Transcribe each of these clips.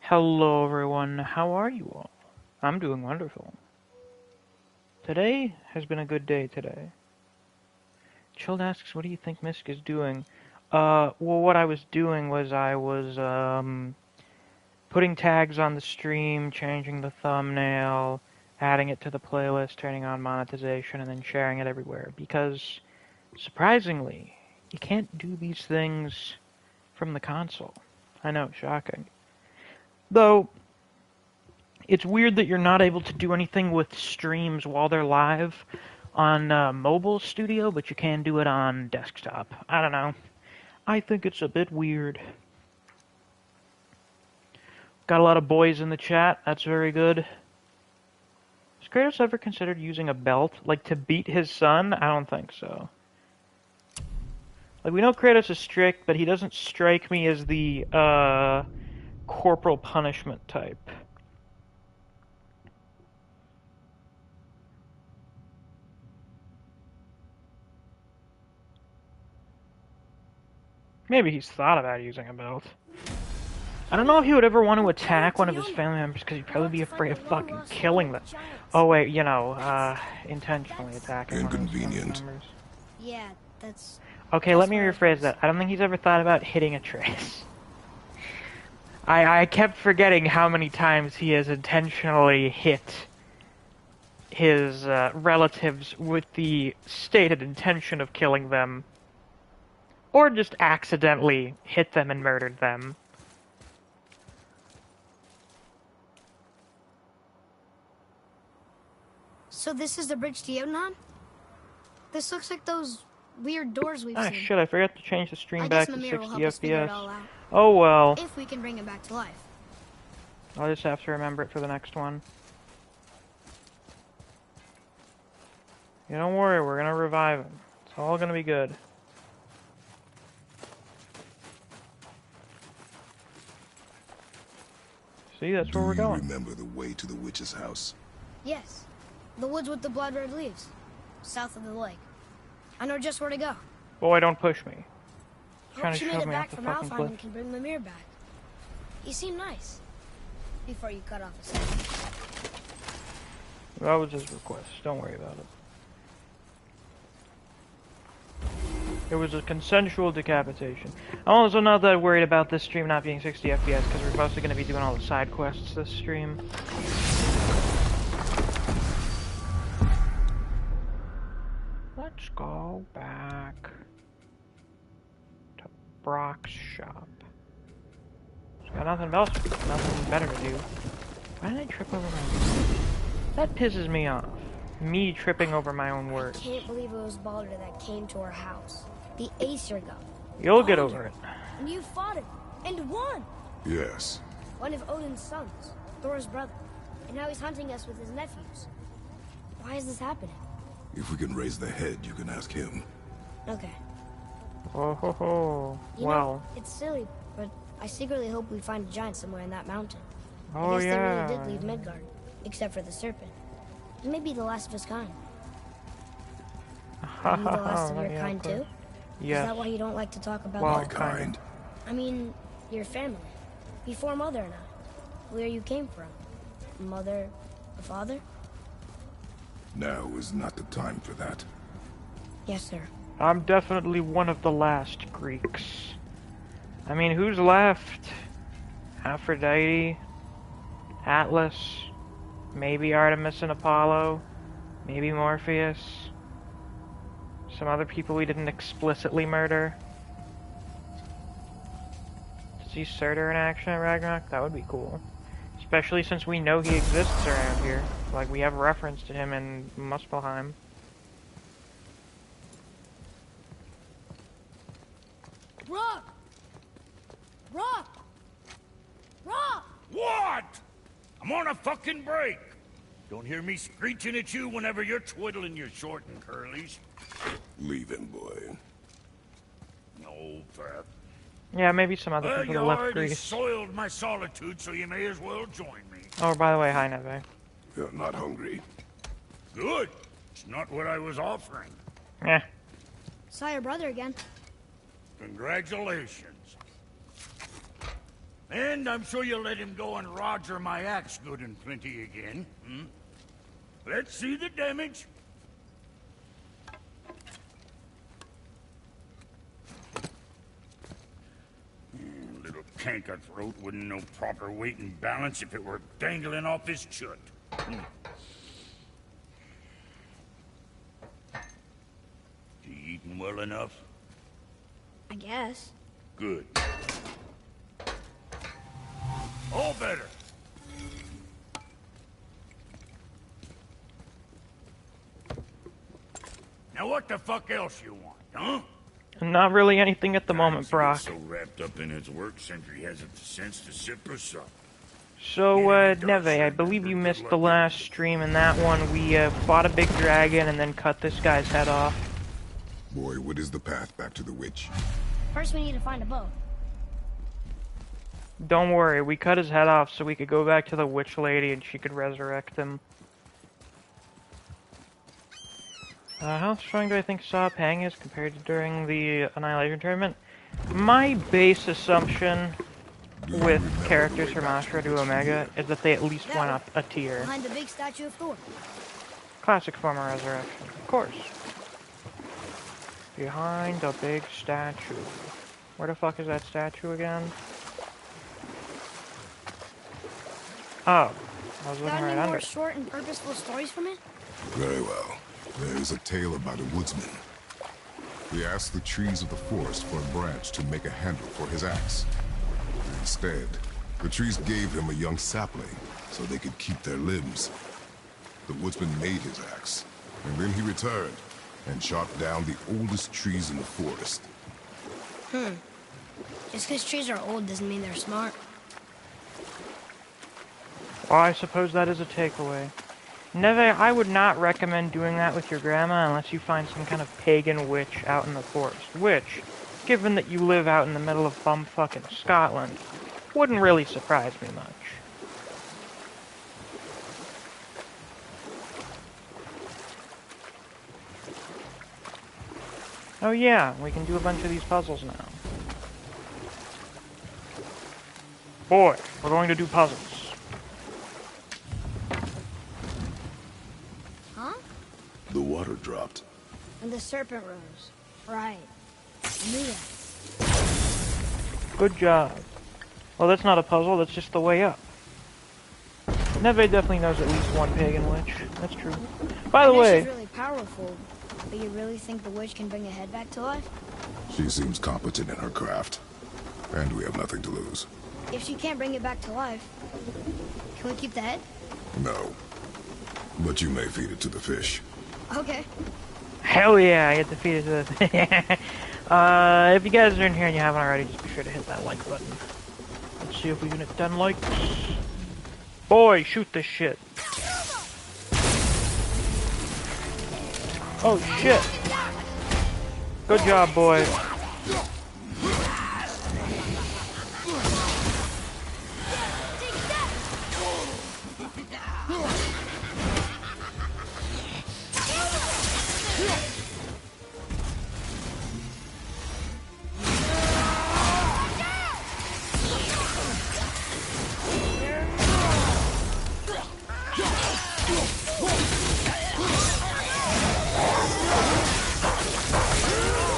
Hello everyone, how are you all? I'm doing wonderful. Today has been a good day today. Chilled asks, what do you think Misc is doing? Well what I was doing was I was, putting tags on the stream, changing the thumbnail, adding it to the playlist, turning on monetization, and then sharing it everywhere. Because, surprisingly, you can't do these things from the console. I know, shocking. Though, it's weird that you're not able to do anything with streams while they're live on mobile studio, but you can do it on desktop. I don't know. I think it's a bit weird. Got a lot of boys in the chat. That's very good. Has Kratos ever considered using a belt, like to beat his son? I don't think so. Like, we know Kratos is strict, but he doesn't strike me as the corporal punishment type. Maybe he's thought about using a belt. I don't know if he would ever want to attack one of his family members because he'd probably be afraid of fucking killing them. Oh wait, intentionally attacking one of his family members. Yeah, that's... Okay, let me rephrase that. I don't think he's ever thought about hitting a trace. I kept forgetting how many times he has intentionally hit his relatives with the stated intention of killing them. Or just accidentally hit them and murdered them. So this is the bridge to Jotunheim? This looks like those weird doors we've seen. Ah, shit, I forgot to change the stream back to 60 FPS. Out, Oh well. if we can bring it back to life. I'll just have to remember it for the next one. Yeah, don't worry, we're gonna revive him. It's all gonna be good. See, that's where we're going. Do you remember the way to the witch's house? Yes. The woods with the blood-red leaves. South of the lake. I know just where to go. Boy, don't push me. Hope she made it back from Alfheim and can bring Mimir back. You seem nice. Before you cut off his head. That was his request. Don't worry about it. It was a consensual decapitation. I'm also not that worried about this stream not being 60 FPS because we're mostly going to be doing all the side quests this stream. Let's go back to Brock's shop. He's got nothing else, nothing better to do. Why did I trip over my words? That pisses me off. Me tripping over my own words. I can't believe it was Baldur that came to our house. The Aesir god. You'll get over it. And you fought him. And won! Yes. One of Odin's sons. Thor's brother. And now he's hunting us with his nephews. Why is this happening? If we can raise the head, you can ask him. Okay. Oh ho ho. Well. It's silly, but I secretly hope we find a giant somewhere in that mountain. Oh I guess yeah. they really did leave Midgard. Except for the serpent. He may be the last of his kind. Are you the last of your kind too? Yes. Is that why you don't like to talk about My kind? I mean, your family. Before Mother and I. Where you came from. Mother, a father? Now is not the time for that. Yes, sir. I'm definitely one of the last Greeks. I mean, who's left? Aphrodite? Atlas? Maybe Artemis and Apollo? Maybe Morpheus? Some other people we didn't explicitly murder? To see Surtur in action at Ragnarok? That would be cool. Especially since we know he exists around here. Like, we have reference to him in Muspelheim. Rock! Rock! Rock! What? I'm on a fucking break. Don't hear me screeching at you whenever you're twiddling your short and curlies. Leave him, boy. No, Pat. Yeah, maybe some other people You that left already Greece. soiled my solitude, so you may as well join me. Oh, by the way, hi, Neve. You're not hungry. Good. It's not what I was offering. Eh. Saw your brother again. Congratulations. And I'm sure you'll let him go and roger my axe good and plenty again. Hmm? Let's see the damage. Little canker throat wouldn't know proper weight and balance if it were dangling off his chut. You eating well enough? I guess. Good. All better. Now what the fuck else you want, huh? Not really anything at the moment, Brock. So wrapped up in his work, Sentry hasn't the sense to sip or sup. So, Neve, I believe you missed the last stream. In that one, we fought a big dragon and then cut this guy's head off. Boy, what is the path back to the witch? First, we need to find a boat. Don't worry, we cut his head off so we could go back to the witch lady and she could resurrect him. How strong do I think Saw Pang is compared to during the Annihilation Tournament? My base assumption with characters from Astra to Omega is that they at least went up a tier. Behind the big statue of Thor. Classic form of resurrection, of course. Behind the big statue. Where the fuck is that statue again? Oh, I was looking Got right any under more it. short and purposeful stories from it? Very well. There is a tale about a woodsman. He asked the trees of the forest for a branch to make a handle for his axe. Instead, the trees gave him a young sapling so they could keep their limbs. The woodsman made his axe, and then he returned and chopped down the oldest trees in the forest. Just because trees are old doesn't mean they're smart. Well, I suppose that is a takeaway. Neve, I would not recommend doing that with your grandma unless you find some kind of pagan witch out in the forest. Which, given that you live out in the middle of bumfucking Scotland, wouldn't really surprise me much. Oh yeah, we can do a bunch of these puzzles now. Boy, we're going to do puzzles. Huh? The water dropped. And the serpent rose. Right. I knew that. Good job. Well, that's not a puzzle, that's just the way up. Neve definitely knows at least one pagan witch. That's true. By the I know way... she's really powerful, but you really think the witch can bring a head back to life? She seems competent in her craft, and we have nothing to lose. If she can't bring it back to life, can we keep the head? No. But you may feed it to the fish. Okay. Hell yeah, I get to feed it to the... if you guys are in here and you haven't already, just be sure to hit that like button. Let's see if we can hit 10 likes. Boy, shoot this shit. Oh shit. Good job, boy.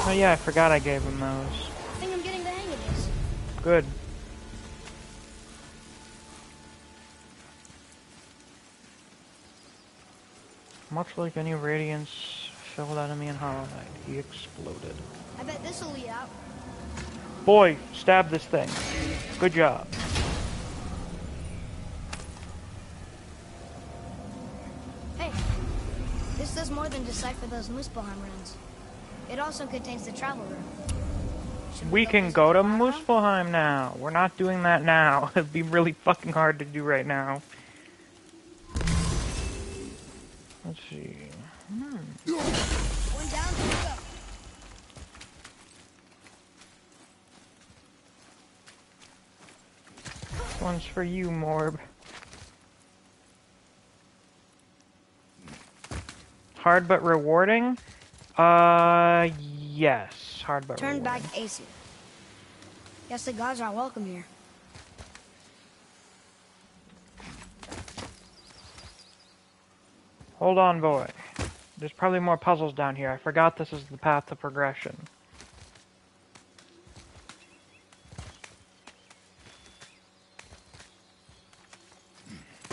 Oh yeah, I forgot I gave him those. I think I'm getting the hang of this. Good. Much like any Radiance-filled enemy in Hollow Knight, he exploded. I bet this'll lead out. Boy, stab this thing. Good job. Hey, this does more than decipher those Muspelheim runes. It also contains the travel room. Should We can visit go to the bar room? Muspelheim now. We're not doing that now. It'd be really fucking hard to do right now. Let's see. One down, two to go. This one's for you, Morb. Hard but rewarding? Yes. Hard but Turn rewarding. back AC. Guess the gods aren't welcome here. Hold on, boy. There's probably more puzzles down here. I forgot this is the path to progression.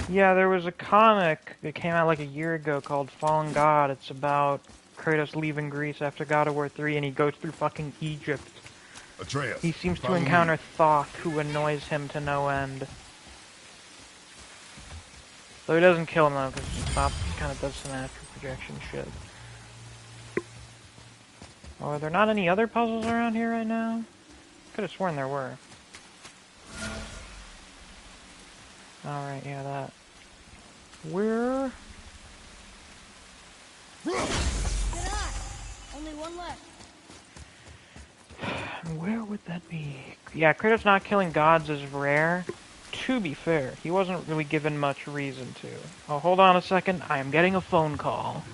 Yeah, there was a comic that came out like a year ago called Fallen God. It's about Kratos leaving Greece after God of War 3, and he goes through fucking Egypt. Atreus, He seems to follow encounter me. Thoth, who annoys him to no end. Though he doesn't kill him, though, because Thoth kind of does some astral projection shit. Oh, are there not any other puzzles around here right now? Could have sworn there were. Alright, yeah, that. Where? Good eye. Only one left. Where would that be? Yeah, Kratos not killing gods is rare. To be fair, he wasn't really given much reason to. Oh, hold on a second. I am getting a phone call.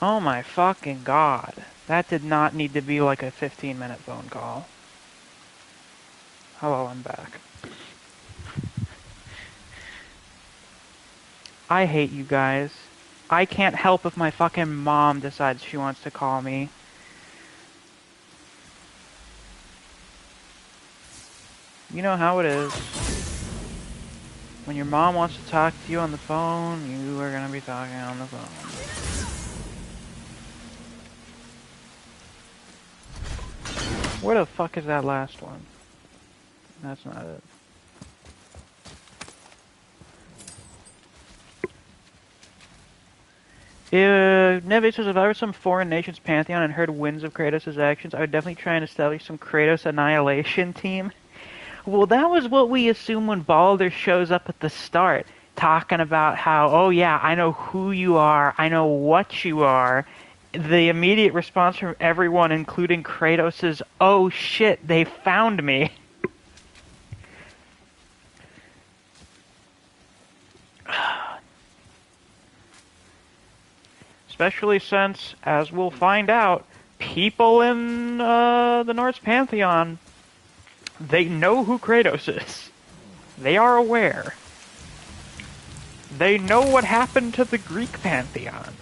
Oh my fucking god. That did not need to be like a 15-minute phone call. Hello, I'm back. I hate you guys. I can't help if my fucking mom decides she wants to call me. You know how it is. When your mom wants to talk to you on the phone, you are gonna be talking on the phone. Where the fuck is that last one? That's not it. Neve says, if I were some foreign nation's pantheon and heard winds of Kratos' actions, I would definitely try and establish some Kratos annihilation team. Well, that was what we assume when Baldur shows up at the start, talking about how, oh yeah, I know who you are, I know what you are. The immediate response from everyone, including Kratos, is, oh shit, they found me. Especially since, as we'll find out, people in the Norse pantheon, they know who Kratos is. They are aware. They know what happened to the Greek pantheon.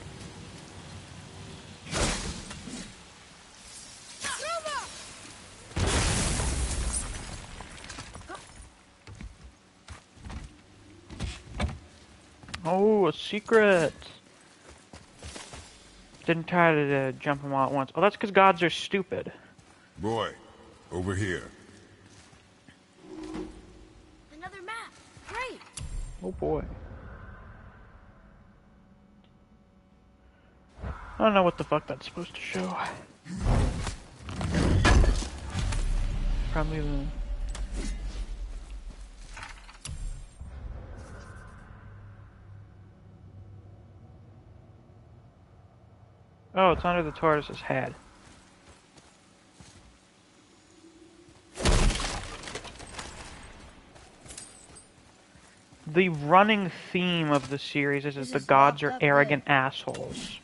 Oh, a secret. Didn't try to jump them all at once. Oh, that's because gods are stupid. Boy, over here. Another map. Great. Oh boy. I don't know what the fuck that's supposed to show. Probably the... Oh, it's under the tortoise's head. The running theme of the series is that the gods are arrogant assholes.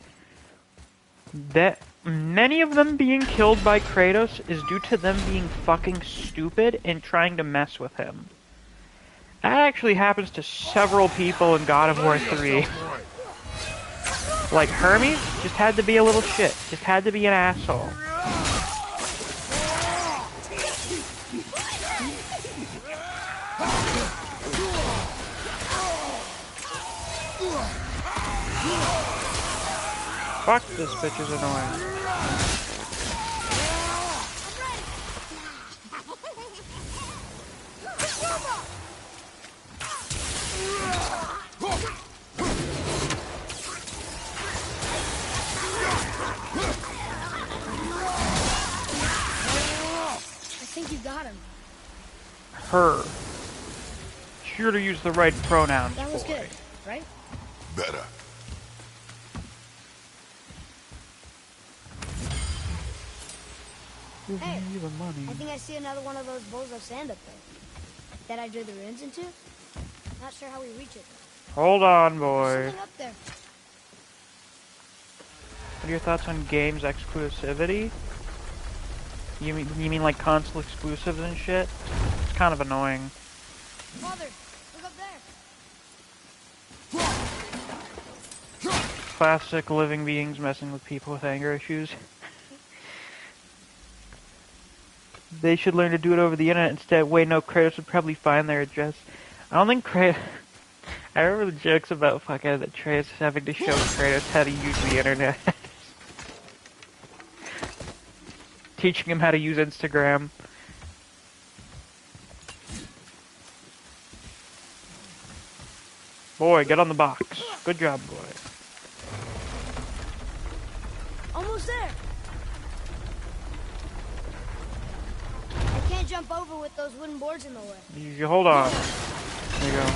That many of them being killed by Kratos is due to them being fucking stupid and trying to mess with him. That actually happens to several people in God of War 3. Like Hermes just had to be a little shit, just had to be an asshole. Fuck, this bitch is annoying. I think you got him. Her. Sure to use the right pronouns, That was boy. good, right? Better. Hey, The money. I think I see another one of those bowls of sand up there. That I drew the runes into? Not sure how we reach it. Hold on, There's boy. something up there. What are your thoughts on games exclusivity? You mean like console exclusives and shit? It's kind of annoying. Father, look up there. Classic living beings messing with people with anger issues. They should learn to do it over the internet instead. Wait, no, Kratos would probably find their address. I don't think Kratos... I remember the jokes about fucking Atreus having to show Kratos how to use the internet. Teaching him how to use Instagram. Boy, get on the box. Good job, boy. Almost there. I can't jump over with those wooden boards in the way. You hold on. There you go.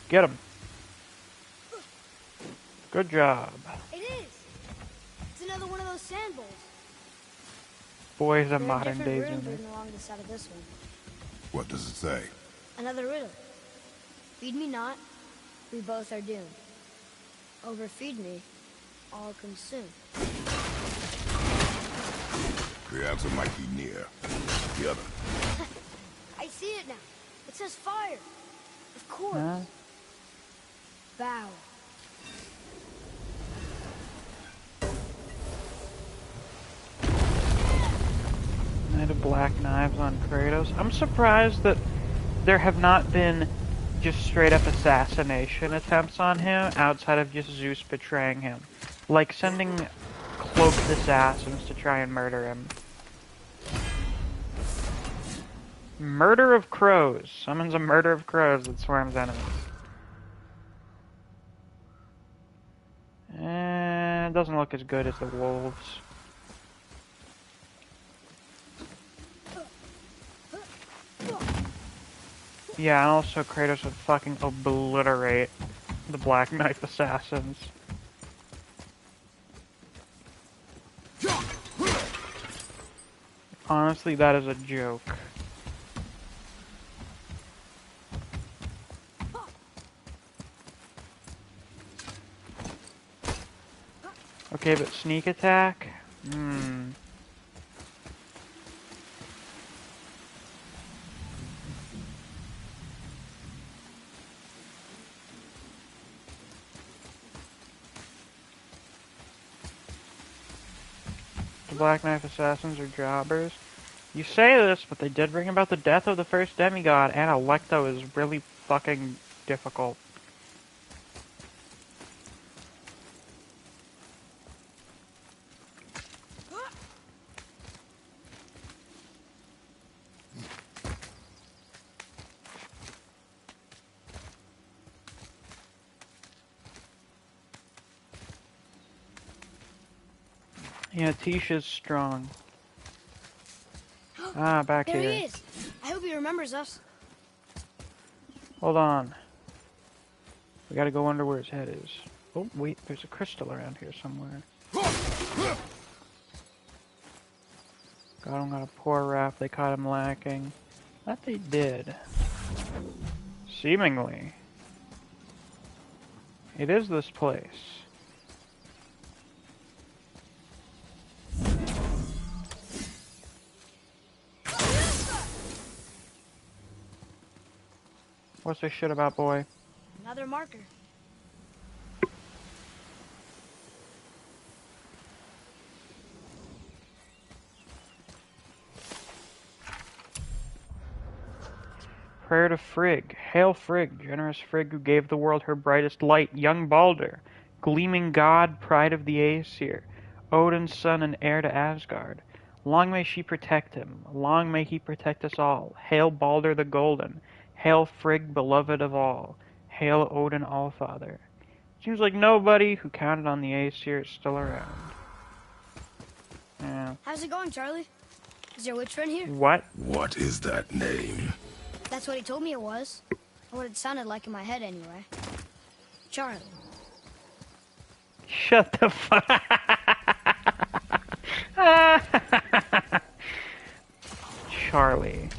Get him. Good job. It is. It's another one of those sand bowls. Boy, is a There are modern different day runes zoomer. written along the side of this one. What does it say? Another riddle. Feed me not, we both are doomed. Overfeed me, all consumed. The answer might be near. The other. I see it now. It says fire. Of course. Huh? Bow. Knight of Black Knives on Kratos. I'm surprised that there have not been just straight up assassination attempts on him outside of just Zeus betraying him. Like sending cloaked assassins to try and murder him. Murder of crows. Summons a murder of crows that swarms enemies. It doesn't look as good as the wolves. Yeah, and also Kratos would fucking obliterate the Black Knife assassins. Honestly, that is a joke. Okay, but sneak attack? The Black Knife assassins are jobbers. You say this, but they did bring about the death of the first demigod, and Alecto is really fucking difficult. Yeah, Tisha's strong. Ah, back There here. he is. I hope he remembers us. Hold on. We gotta go under where his head is. Oh, wait, there's a crystal around here somewhere. Got him, got a poor rap. They caught him lacking. That they did. Seemingly. It is this place. What's this shit about, boy? Another marker. Prayer to Frigg. Hail Frigg, generous Frigg who gave the world her brightest light, young Balder, gleaming god, pride of the Aesir, Odin's son and heir to Asgard. Long may she protect him, long may he protect us all. Hail Balder the Golden, hail Frigg, beloved of all, hail Odin Allfather. Seems like nobody who counted on the Aesir is still around. Yeah. How's it going, Charlie? Is your witch friend here? What? What is that name? That's what he told me it was. Or what it sounded like in my head, anyway. Charlie. Shut the fuck. Charlie.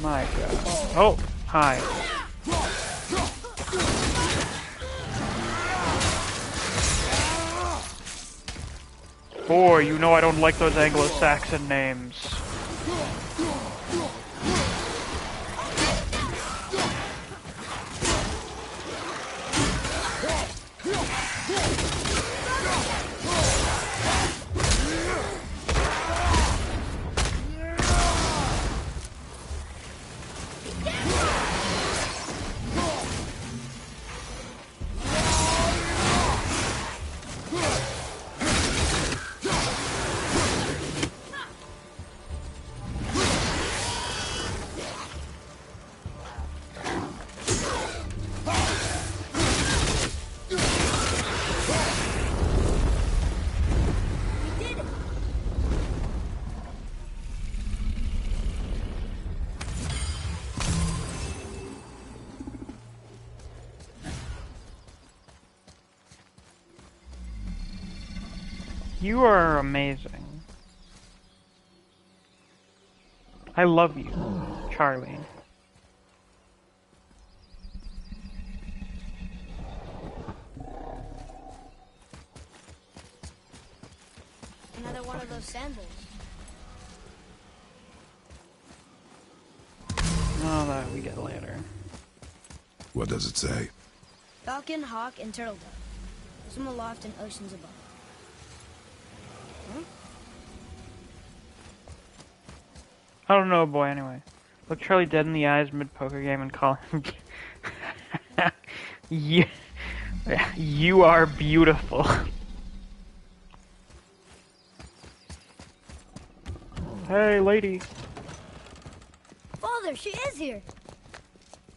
My god. Oh, hi. Boy, you know I don't like those Anglo-Saxon names. You are amazing. I love you, Charlie. are those sandals? Oh, that we get later. What does it say? Falcon, hawk, and turtle dove. Swim aloft in oceans above. Huh? I don't know, boy, anyway. Look Charlie dead in the eyes mid-poker game and call him... you, you are beautiful. Hey, lady. Father, she is here.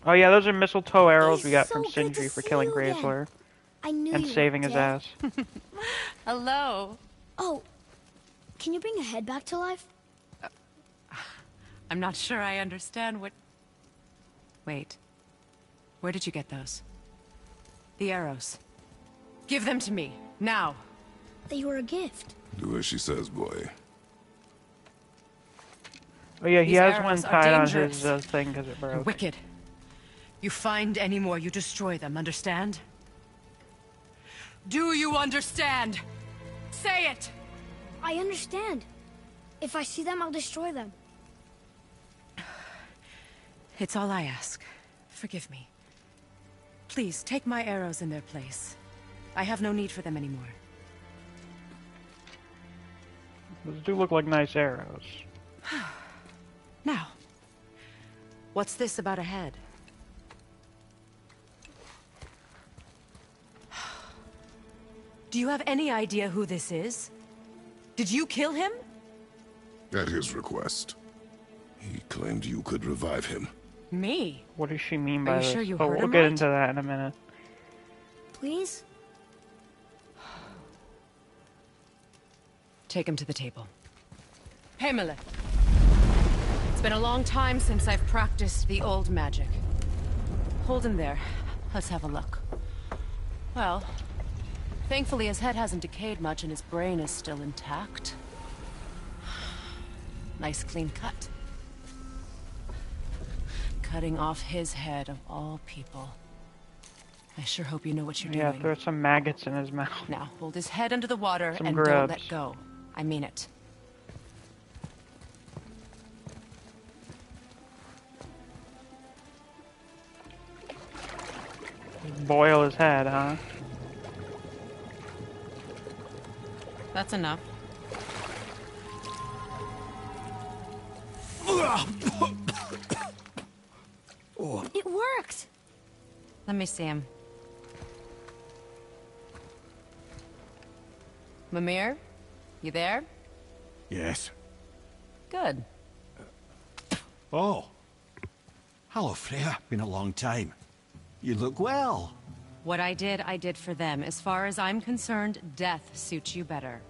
Oh yeah, those are mistletoe arrows we got It's from so good Sindri to for see killing you again. Graysler I knew and you were saving his dead. ass. Hello. Oh, can you bring a head back to life? I'm not sure I understand what... Wait. Where did you get those? The arrows. Give them to me, now. They were a gift. Do as she says, boy. Oh yeah, he These has one arrows are tied on dangerous. his thing because it You're broke. wicked. You find any more, you destroy them, understand? Do you understand? Say it! I understand. If I see them, I'll destroy them. It's all I ask. Forgive me. Please, take my arrows in their place. I have no need for them anymore. Those do look like nice arrows. Now, what's this about a head? Do you have any idea who this is? Did you kill him? At his request. He claimed you could revive him. Me? What does she mean Are by you this? sure you Oh, heard we'll him get right? into that in a minute. Please? Take him to the table. Himmele. It's been a long time since I've practiced the old magic. Hold him there. Let's have a look. Well, thankfully his head hasn't decayed much and his brain is still intact. Nice clean cut. Cutting off his head of all people. I sure hope you know what you're Yeah, doing. throw some maggots in his mouth. Now, hold his head under the water Some and grubs. don't let go. I mean it. Boil his head, huh? That's enough. It worked! Let me see him. Mimir? You there? Yes. Good. Oh. Hello, Freya. Been a long time. You look well. What I did for them. As far as I'm concerned, death suits you better.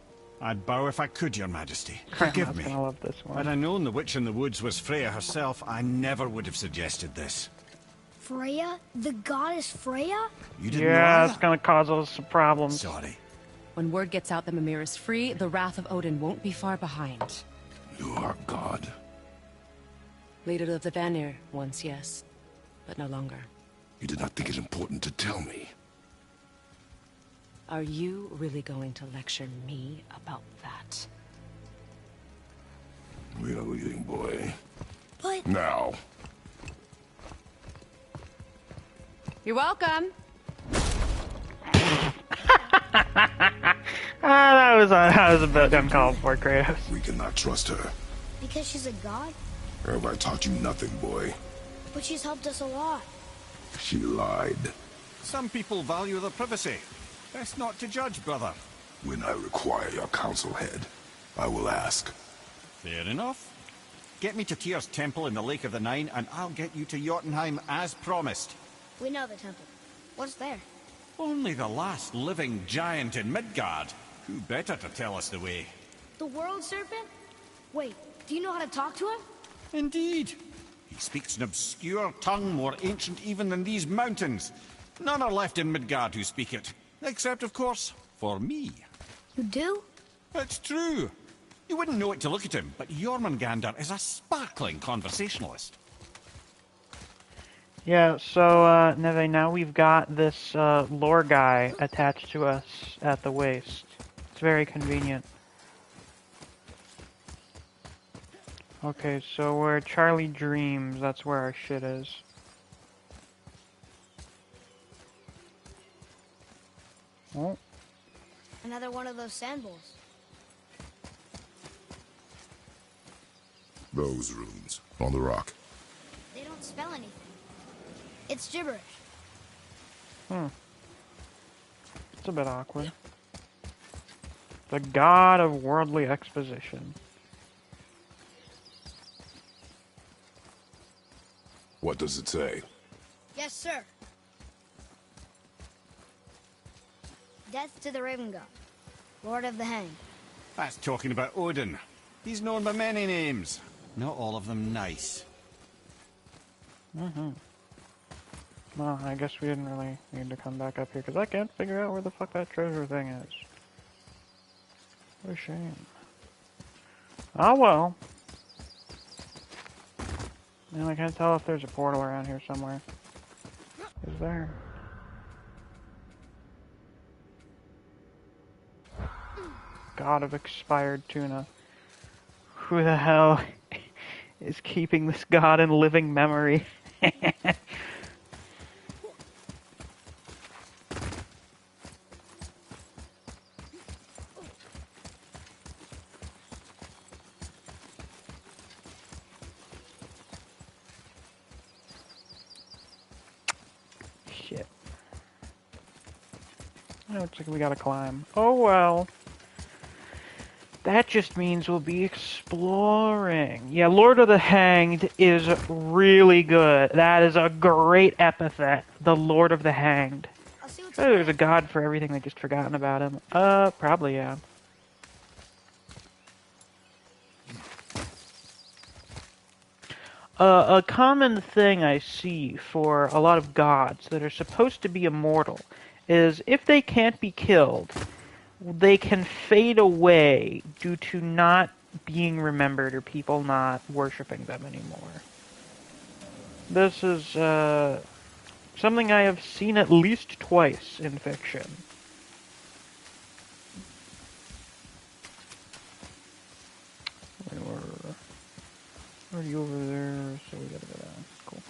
I'd bow if I could, Your Majesty. I'm Forgive me. gonna love this Had one. I known the witch in the woods was Freya herself, I never would have suggested this. Freya? The goddess Freya? You didn't Yeah, know it's gonna cause us some problems. Sorry. When word gets out that Mimir is free, the wrath of Odin won't be far behind. You are God. Leader of the Vanir, once yes, but no longer. You did not think it important to tell me. Are you really going to lecture me about that? We are leaving, boy. But Now. You're welcome. That was a bit uncalled for, Kratos. We cannot trust her. because she's a god? Or have I taught you nothing, boy? But she's helped us a lot. She lied. Some people value their privacy. Best not to judge, brother. When I require your council head, I will ask. Fair enough. Get me to Tyr's temple in the Lake of the Nine, and I'll get you to Jotunheim as promised. We know the temple. What's there? Only the last living giant in Midgard. Who better to tell us the way? The world serpent? Wait, do you know how to talk to him? Indeed. He speaks an obscure tongue more ancient even than these mountains. None are left in Midgard who speak it. Except, of course, for me. You do? It's true. You wouldn't know it to look at him, but Jormungandr is a sparkling conversationalist. Yeah, so, Neve, now we've got this, lore guy attached to us at the waist. It's very convenient. Okay, so where Charlie dreams, that's where our shit is. Oh, Another one of those sand bowls. Those runes on the rock. They don't spell anything. It's gibberish. it's a bit awkward. The god of worldly exposition. What does it say? Yes, sir. Death to the Raven God, Lord of the Hanged. That's talking about Odin. He's known by many names. Not all of them nice. Well, I guess we didn't really need to come back up here, because I can't figure out where the fuck that treasure thing is. What a shame. Oh well. And I can't tell if there's a portal around here somewhere. Is there? God of expired tuna. Who the hell is keeping this god in living memory? Shit. Oh, looks like we gotta climb. Oh well. That just means we'll be exploring. Yeah, Lord of the Hanged is really good. That is a great epithet. The Lord of the Hanged. I'll see what's Oh, there's a god for everything. They just forgotten about him. Probably, yeah. A common thing I see for a lot of gods that are supposed to be immortal is if they can't be killed, they can fade away due to not being remembered or people not worshipping them anymore. This is something I have seen at least twice in fiction. We're already over there, so we gotta go down. Cool.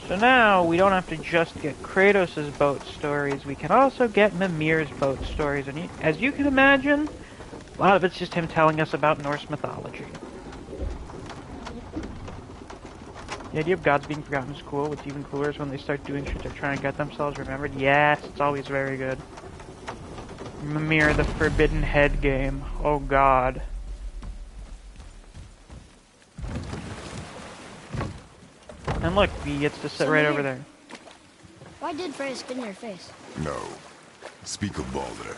So now, we don't have to just get Kratos' boat stories, we can also get Mimir's boat stories, and as you can imagine, a lot of it's just him telling us about Norse mythology. The idea of gods being forgotten is cool. What's even cooler is when they start doing shit to try and get themselves remembered. Yes, it's always very good. Mimir, the Forbidden Head game. Oh god. And look, he gets to sit right over there. Why did Freya spit in your face? No. Speak of Baldur.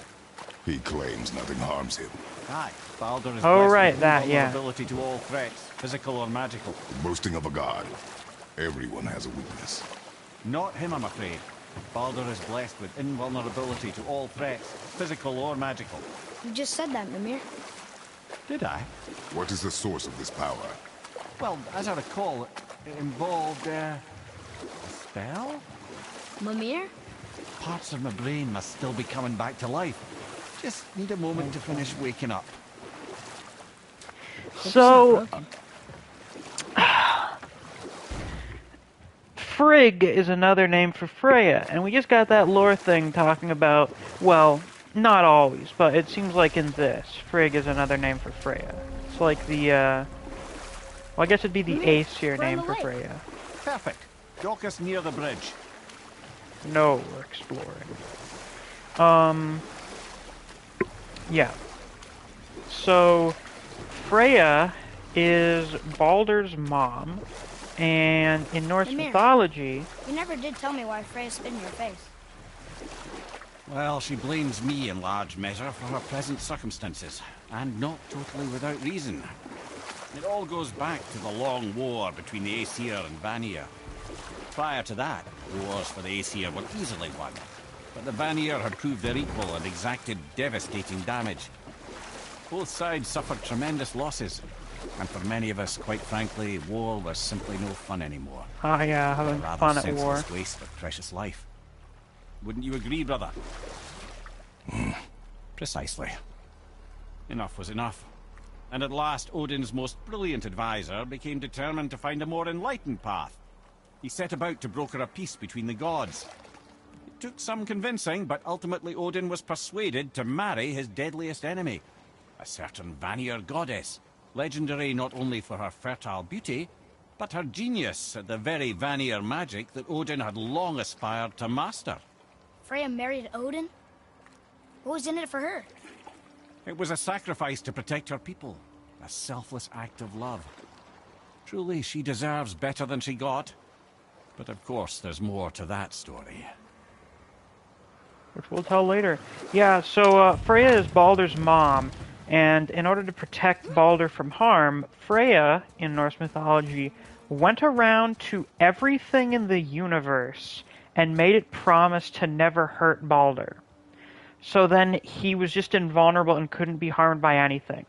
He claims nothing harms him. Aye, Baldur is Oh, blessed right, with that, yeah. invulnerability to all threats, physical or magical. Boasting of a god. Everyone has a weakness. Not him, I'm afraid. Baldur is blessed with invulnerability to all threats, physical or magical. You just said that, Mimir. Did I? What is the source of this power? Well, as I recall, it involved, a spell? Mimir? Parts of my brain must still be coming back to life. Just need a moment to finish waking up. So, Frigg is another name for Freya, and we just got that lore thing talking about, well, not always, but it seems like in this, Frigg is another name for Freya. It's like the, well, I guess it'd be the Aesir name for Freya. Perfect. Dock us near the bridge. No, we're exploring. Yeah. So, Freya is Baldur's mom, and in Norse Mimir. mythology... You never did tell me why Freya spit in your face. Well, she blames me in large measure for her present circumstances, and not totally without reason. It all goes back to the long war between the Aesir and Vanir. Prior to that, wars for the Aesir were easily won, but the Vanir had proved their equal and exacted devastating damage. Both sides suffered tremendous losses, and for many of us, quite frankly, war was simply no fun anymore. Oh yeah, having Rather fun at senseless war. waste of precious life. Wouldn't you agree, brother? Precisely. Enough was enough. And at last, Odin's most brilliant advisor became determined to find a more enlightened path. He set about to broker a peace between the gods. It took some convincing, but ultimately Odin was persuaded to marry his deadliest enemy, a certain Vanir goddess, legendary not only for her fertile beauty, but her genius at the very Vanir magic that Odin had long aspired to master. Freya married Odin? What was in it for her? It was a sacrifice to protect her people, a selfless act of love. Truly, she deserves better than she got. But of course, there's more to that story. Which we'll tell later. Yeah, so Freya is Baldur's mom, and in order to protect Baldur from harm, Freya, in Norse mythology, went around to everything in the universe and made it promise to never hurt Baldur. So then he was just invulnerable and couldn't be harmed by anything.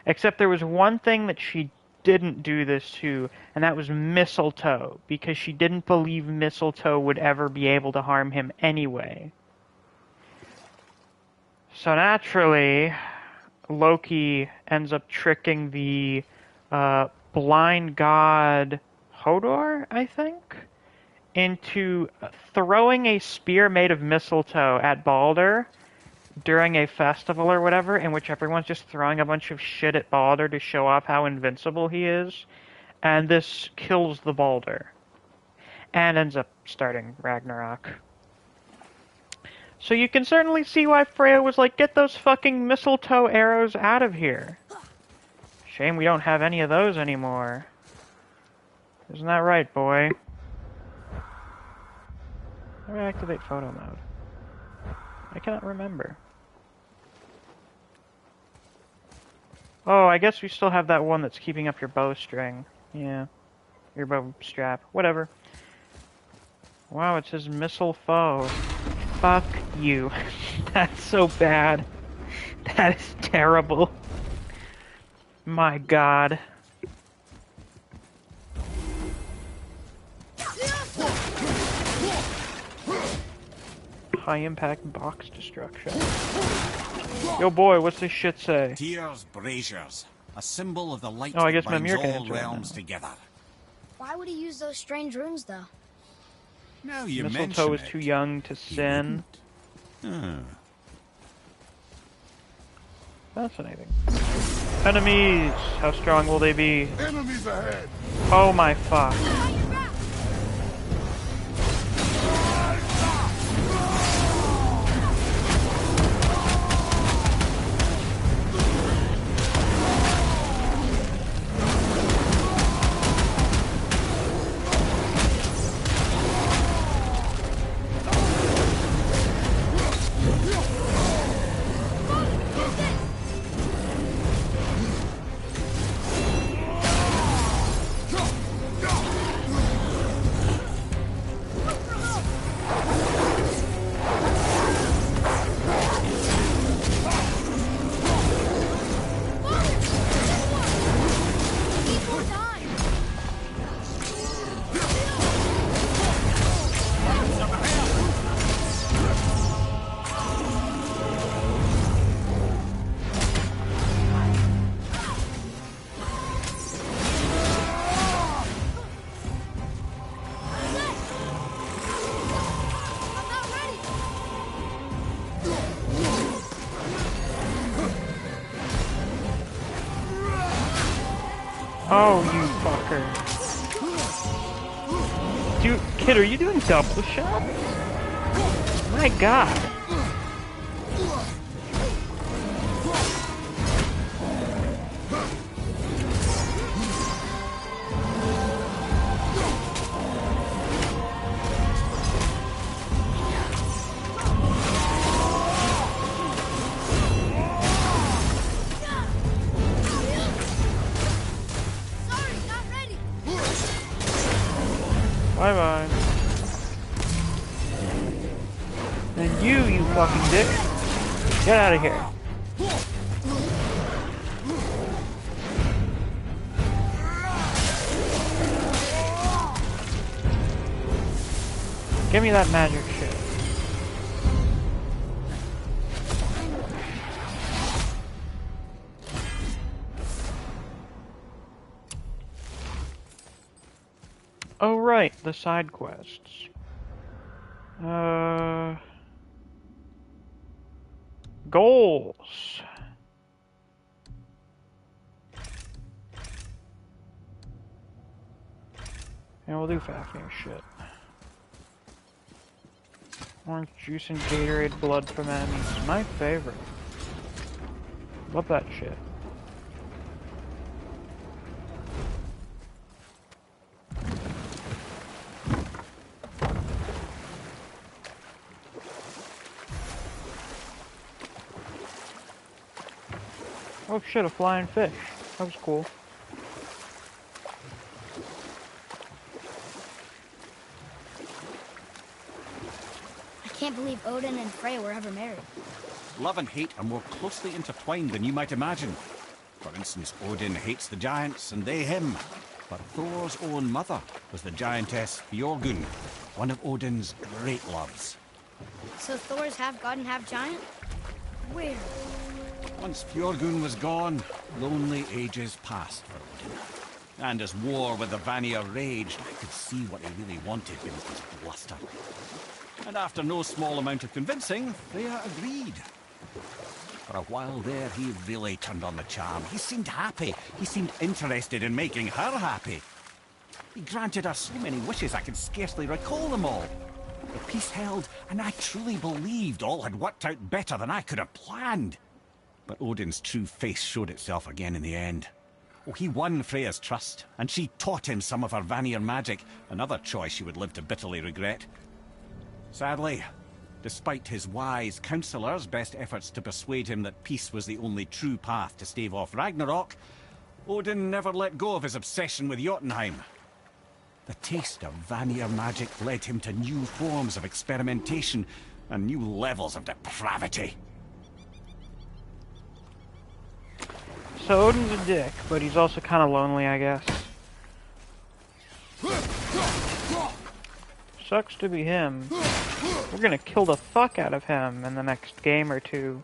Except there was one thing that she didn't do this to, and that was mistletoe, because she didn't believe mistletoe would ever be able to harm him anyway. So naturally, Loki ends up tricking the blind god Hodor, I think, into throwing a spear made of mistletoe at Baldur during a festival or whatever, in which everyone's just throwing a bunch of shit at Baldur to show off how invincible he is, and this kills the Baldur, and ends up starting Ragnarok. So you can certainly see why Freya was like, get those fucking mistletoe arrows out of here. Shame we don't have any of those anymore. Isn't that right, boy? How do I activate photo mode? I cannot remember. Oh, I guess we still have that one that's keeping up your bowstring. Yeah. Your bow strap. Whatever. Wow, it says missile foe. Fuck you. That's so bad. That is terrible. My god. High impact box destruction. Yo boy, what's this shit say? Tyr's braziers, a symbol of the light Oh, I that guess Mimir binds can all answer that realms now. together. Why would he use those strange runes, though? Now you Mistletoe mention is too it, young to he sin. wouldn't. Fascinating. Enemies! How strong will they be? Enemies ahead! Oh my fuck. Oh, you fucker. Dude, kid, are you doing double shot? My god. Bye-bye. And you fucking dick. Get out of here. Give me that magic shit. Oh, right, the side quests. Goals. Yeah, we'll do Fafnir shit. Orange juice and Gatorade blood from enemies. My favorite. Love that shit. Oh shit, a flying fish. That was cool. I can't believe Odin and Freya were ever married. Love and hate are more closely intertwined than you might imagine. For instance, Odin hates the giants and they him. But Thor's own mother was the giantess Björgun, one of Odin's great loves. So Thor's half god and half giant? Weird. Once Björgun was gone, lonely ages passed for Odin. And as war with the Vanir raged, I could see what he really wanted beneath his bluster. And after no small amount of convincing, Freya agreed. For a while there, he really turned on the charm. He seemed happy. He seemed interested in making her happy. He granted her so many wishes I could scarcely recall them all. The peace held, and I truly believed all had worked out better than I could have planned. But Odin's true face showed itself again in the end. Oh, he won Freya's trust, and she taught him some of her Vanir magic, another choice she would live to bitterly regret. Sadly, despite his wise counselors' best efforts to persuade him that peace was the only true path to stave off Ragnarok, Odin never let go of his obsession with Jotunheim. The taste of Vanir magic led him to new forms of experimentation and new levels of depravity. So Odin's a dick, but he's also kind of lonely, I guess. Sucks to be him. We're gonna kill the fuck out of him in the next game or two.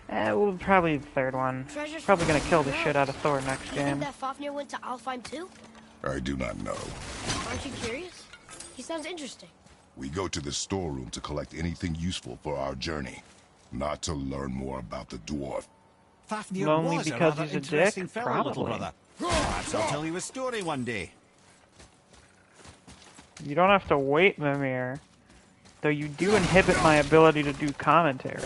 We'll probably the third one. Probably gonna kill the shit out of Thor next You game. think that Fafnir went to Alfheim too? I do not know. Aren't you curious? He sounds interesting. We go to the storeroom to collect anything useful for our journey, not to learn more about the dwarf. Fafnir Lonely was because a rather he's a interesting dick? fellow, little Probably. brother. Perhaps I'll tell you a story one day. You don't have to wait, Mimir. Though you do inhibit my ability to do commentary.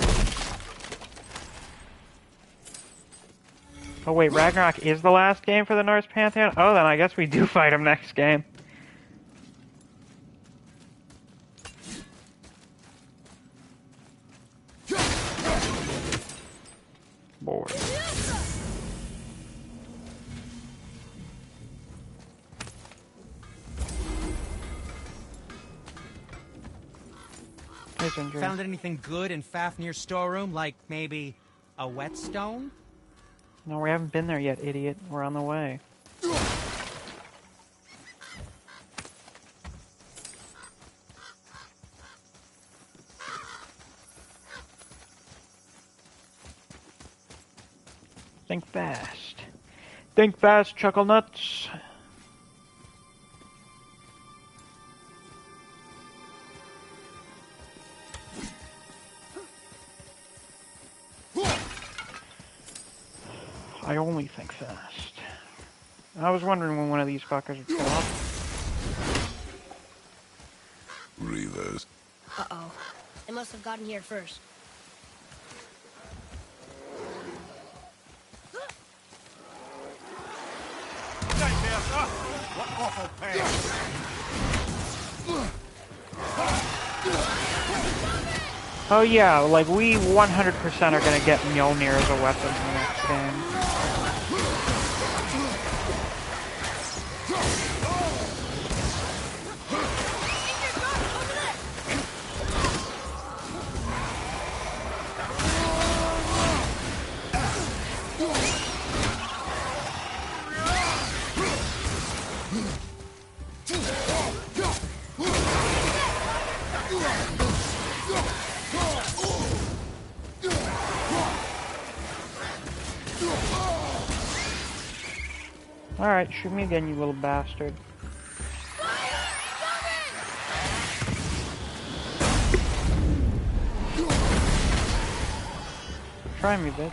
Oh wait, Ragnarok is the last game for the Norse Pantheon? Oh, then I guess we do fight him next game. Bored. Found anything good in Fafnir's storeroom, like maybe a whetstone? No, we haven't been there yet, idiot. We're on the way. Think fast. Think fast, chuckle nuts. I only think fast. I was wondering when one of these fuckers would show up. Reavers. Uh-oh. They must have gotten here first. What awful pain! Oh yeah, like we 100% are gonna get Mjolnir as a weapon in the next game. Alright, shoot me again, you little bastard. Try me, bitch.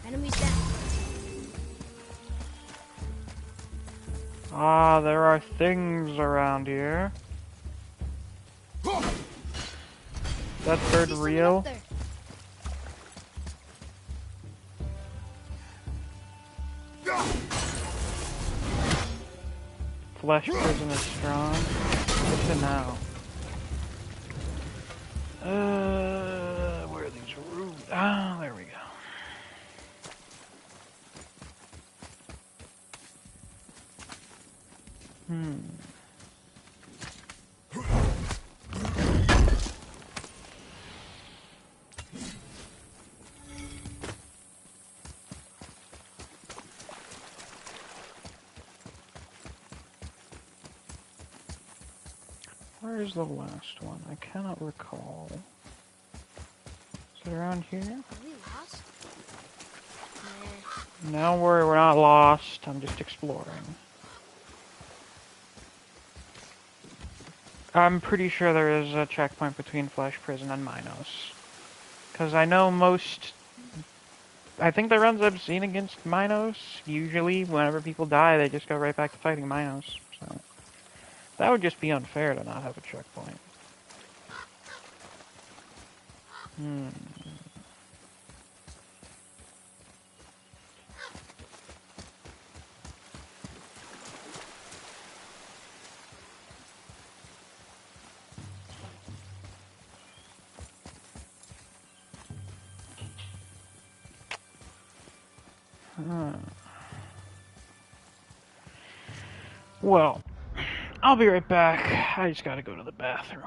Enemies down. Ah, there are things around here. That bird See someone real? up there. Flesh prison is strong. What's it now? Where are these roots? Ah, there we go. Where is the last one? I cannot recall. Is it around here? Are we lost? Nah. No, we're not lost. I'm just exploring. I'm pretty sure there is a checkpoint between Flesh Prison and Minos. Because I know most... I think the runs I've seen against Minos, usually, whenever people die, they just go right back to fighting Minos. So that would just be unfair to not have a checkpoint. Well, I'll be right back. I just gotta go to the bathroom.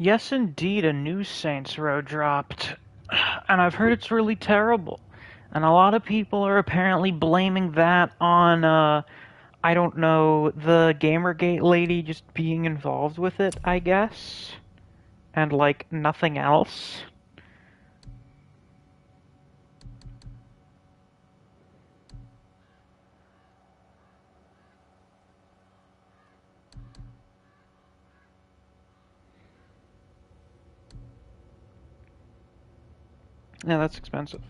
Yes, indeed, a new Saints Row dropped, and I've heard it's really terrible. And a lot of people are apparently blaming that on, I don't know, the Gamergate lady just being involved with it, I guess. And, like, nothing else. Yeah, that's expensive.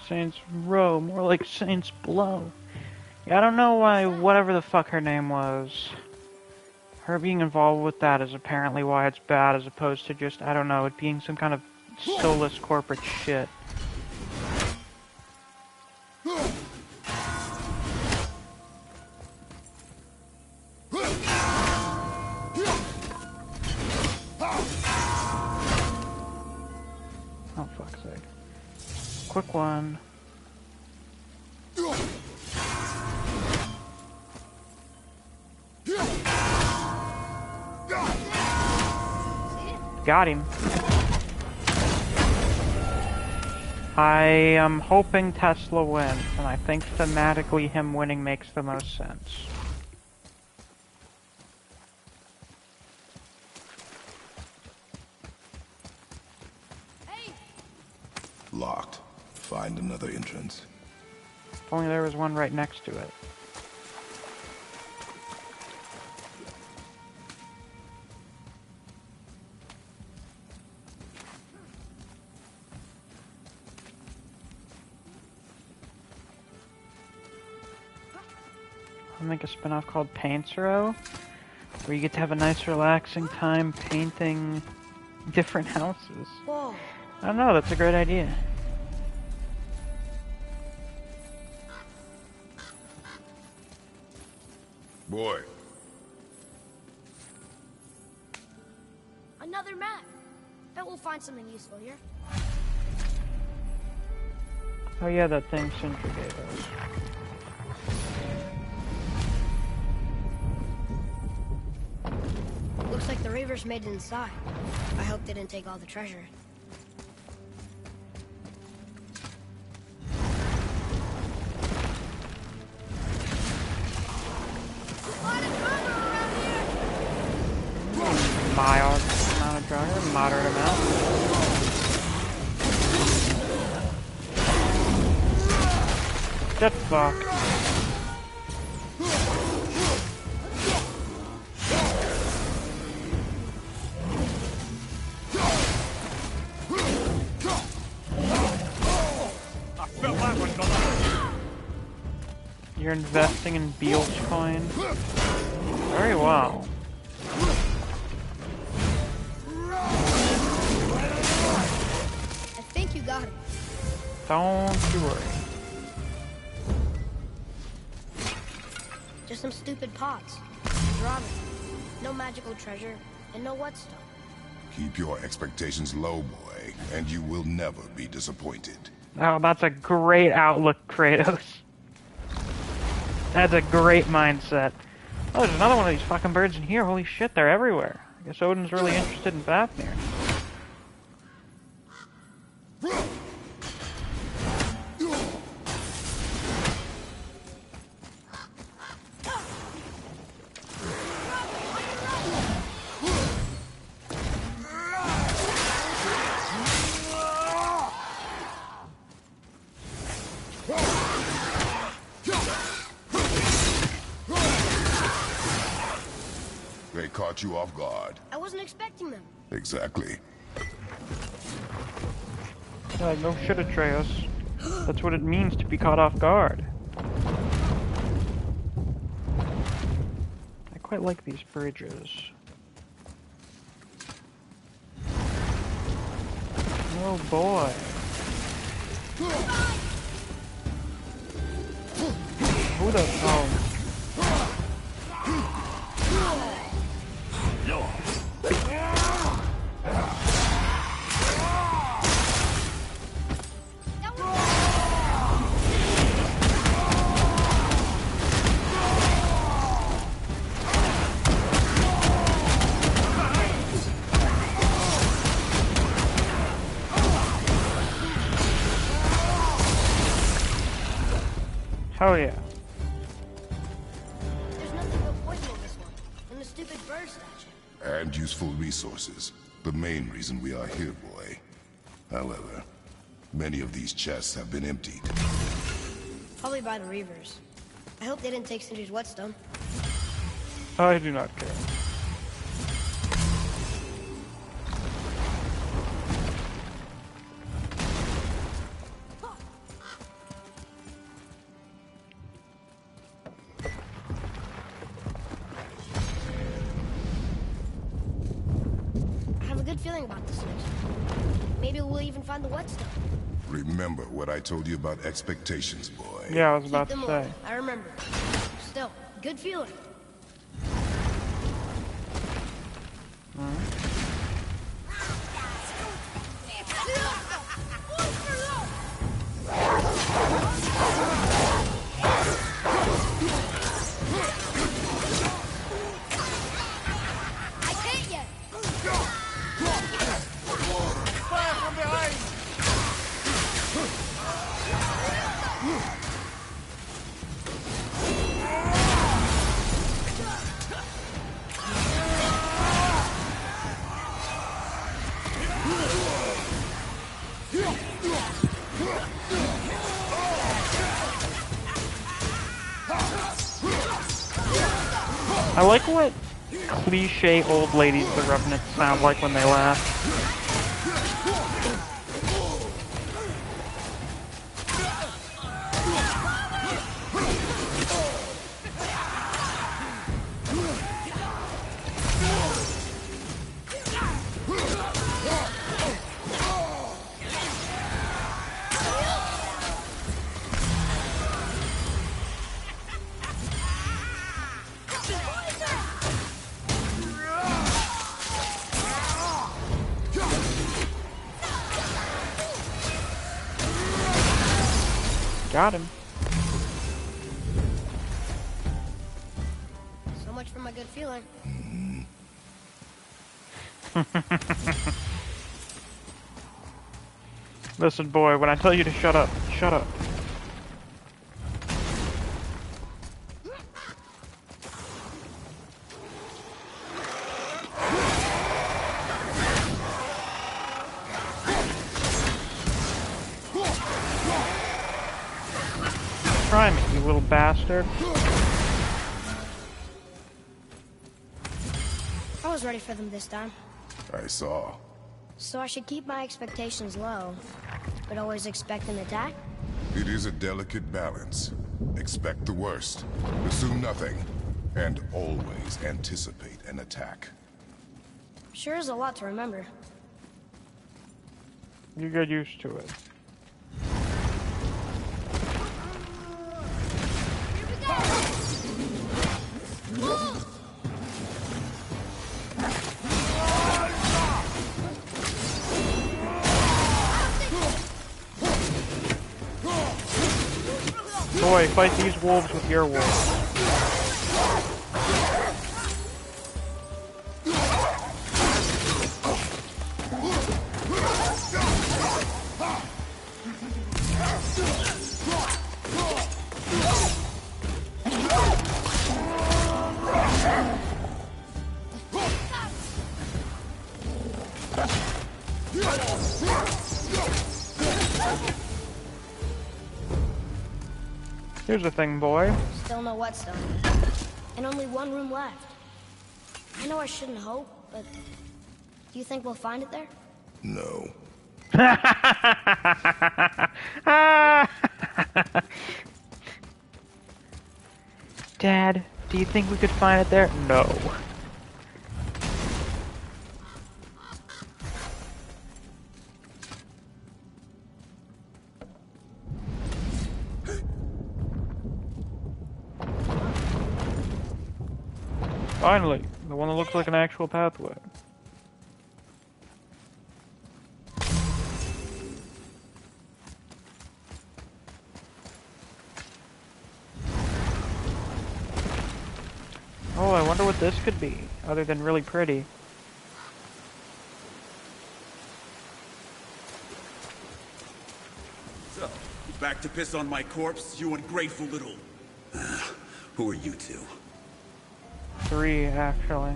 Saints Row, more like Saints Blow. Yeah, I don't know why whatever the fuck her name was. Her being involved with that is apparently why it's bad, as opposed to just, I don't know, it being some kind of soulless corporate shit. Oh, fuck's sake. Quick one. Got him. I am hoping Tesla wins, and I think thematically him winning makes the most sense. Hey! Locked. Find another entrance. If only there was one right next to it. I'll make a spin-off called Paints Row, where you get to have a nice relaxing time painting different houses. Whoa. I don't know, that's a great idea. Boy. Another map. Bet we'll find something useful here. Oh yeah, that thing Sindri gave us. Looks like the Reavers made it inside. I hope they didn't take all the treasure. Mild amount of drugger, moderate amount. Get fucked. You're investing in Beelch coin. Very well. I think you got him. Don't you worry. Just some stupid pots. Drama. No magical treasure, and no whetstone. Keep your expectations low, boy, and you will never be disappointed. Oh, that's a great outlook, Kratos. That's a great mindset. Oh, there's another one of these fucking birds in here. Holy shit, they're everywhere. I guess Odin's really interested in Fafnir. They caught you off guard. I wasn't expecting them. Exactly. No shit, Atreus. That's what it means to be caught off guard. I quite like these bridges. Oh boy. Who the hell? Hell yeah. There's nothing but poison in this one. And the stupid bird statue. And useful resources. The main reason we are here, boy. However, many of these chests have been emptied. Probably by the Reavers. I hope they didn't take Cinder's whetstone. I do not care. I have a good feeling about this next one. Maybe we'll even find the whetstone. Remember what I told you about expectations, boy. Yeah, I was Keep about them to low. say. I remember. Still, good feeling. I can't yet. Fire from behind! I like what cliche old ladies the Revenants sound like when they laugh. Got him. So much for my good feeling. Listen, boy, when I tell you to shut up, shut up. Try me, you little bastard. I was ready for them this time. I saw. So I should keep my expectations low, but always expect an attack? It is a delicate balance. Expect the worst, assume nothing, and always anticipate an attack. Sure is a lot to remember. You get used to it. Boy, fight these wolves with your wolves. Here's the thing, boy. Still no whetstone. And only one room left. I know I shouldn't hope, but do you think we'll find it there? No. Dad, do you think we could find it there? No. Finally, the one that looks like an actual pathway. Oh, I wonder what this could be, other than really pretty. So, you back to piss on my corpse, you ungrateful little... who are you two? 3, actually.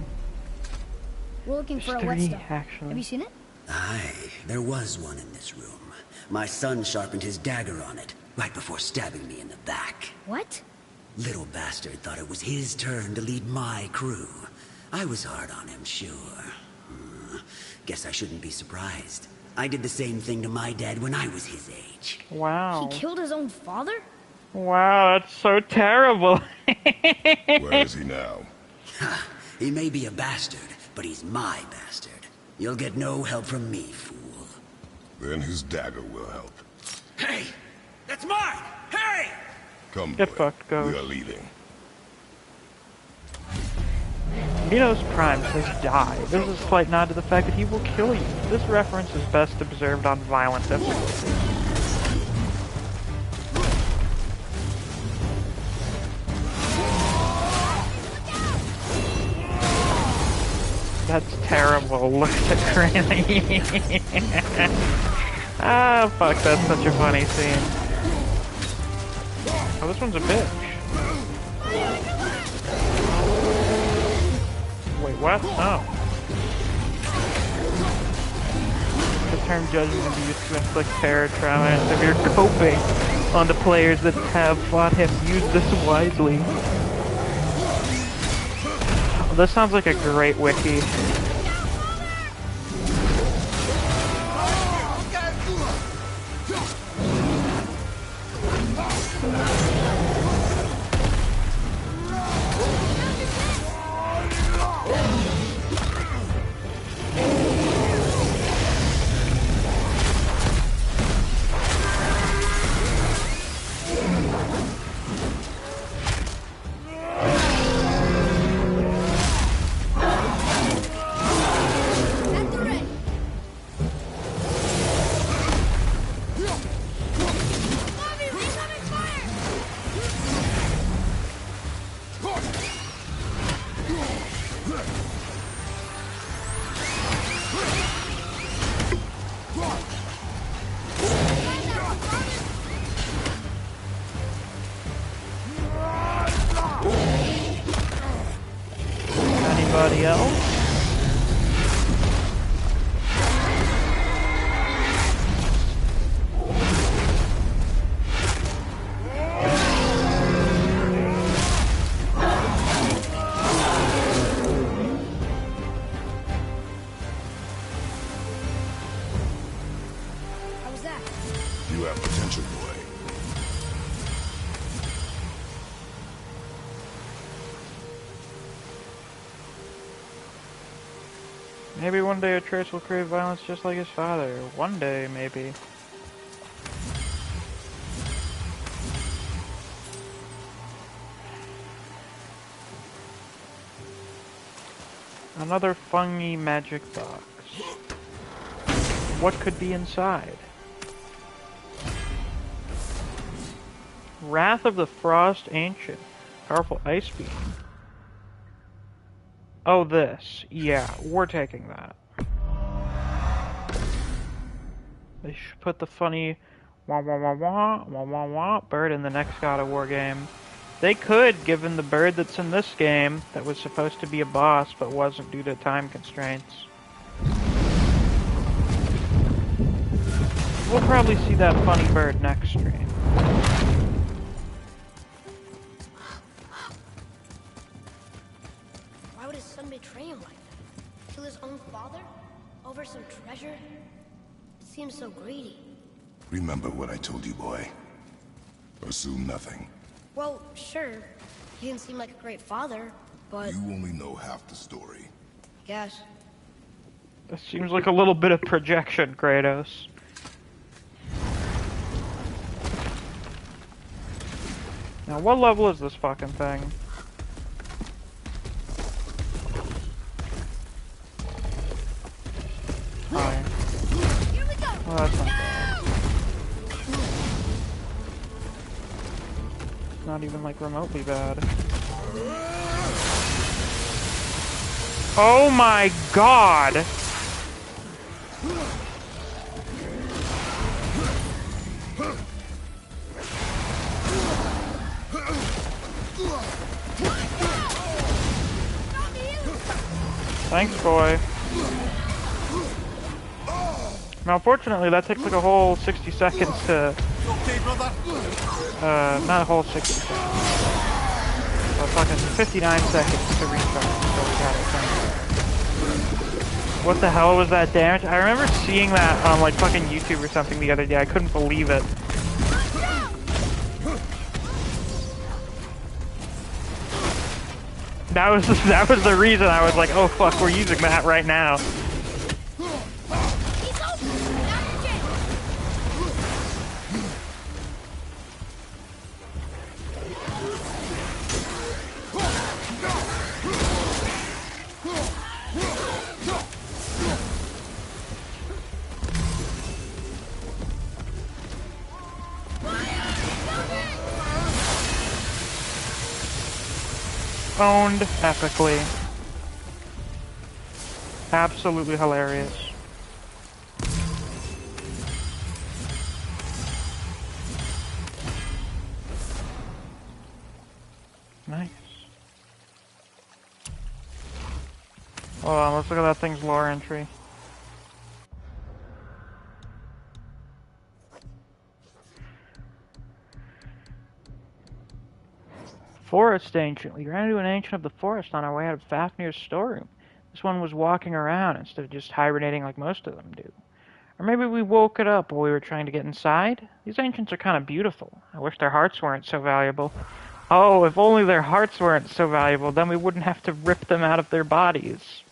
We're looking for a Three, whetstone. actually. Have you seen it? Aye, there was one in this room. My son sharpened his dagger on it, right before stabbing me in the back. What? Little bastard thought it was his turn to lead my crew. I was hard on him, sure. Guess I shouldn't be surprised. I did the same thing to my dad when I was his age. Wow. He killed his own father? Wow, that's so terrible. Where is he now? He may be a bastard, but he's my bastard. You'll get no help from me, fool. Then his dagger will help. Hey! That's mine! Hey! Come, Get boy. fucked, Ghost. We are leaving. Minos Prime says die. This is a slight nod to the fact that he will kill you. This reference is best observed on violent difficulty. That's terrible. Look at Granny. Ah, fuck, that's such a funny scene. Oh, this one's a bitch. Wait, what? Oh. The term judgment can be used to inflict terror, trauma, and severe coping on the players that have fought him. Use this wisely. Well, this sounds like a great wiki. Anybody else? How was that? You have potential, boy. Maybe one day Atreus will crave violence just like his father. One day, maybe. Another fungy magic box. What could be inside? Wrath of the Frost Ancient. Powerful ice beam. Oh, this. Yeah, we're taking that. They should put the funny wah wah wah wah wah wah wah bird in the next God of War game. They could, given the bird that's in this game that was supposed to be a boss but wasn't due to time constraints. We'll probably see that funny bird next stream. Why would his son betray him like that? Kill his own father? Over some treasure? It seems so greedy. Remember what I told you, boy. Assume nothing. Well, sure. He didn't seem like a great father, but... You only know half the story. I guess. This seems like a little bit of projection, Kratos. Now, what level is this fucking thing? that's not bad. It's not even like remotely bad. Oh my god! Thanks, boy. Now, unfortunately, that takes like a whole 60 seconds to... not a whole 60 seconds. But fucking 59 seconds to restart, so we got it done. What the hell was that damage? I remember seeing that on like fucking YouTube or something the other day. I couldn't believe it. That was the reason I was like, oh fuck, we're using that right now. Owned epically. Absolutely hilarious. Nice. Hold on, let's look at that thing's lore entry. Forest Ancient. We ran into an ancient of the forest on our way out of Fafnir's storeroom. This one was walking around instead of just hibernating like most of them do. Or maybe we woke it up while we were trying to get inside? These ancients are kind of beautiful. I wish their hearts weren't so valuable. Oh, if only their hearts weren't so valuable, then we wouldn't have to rip them out of their bodies.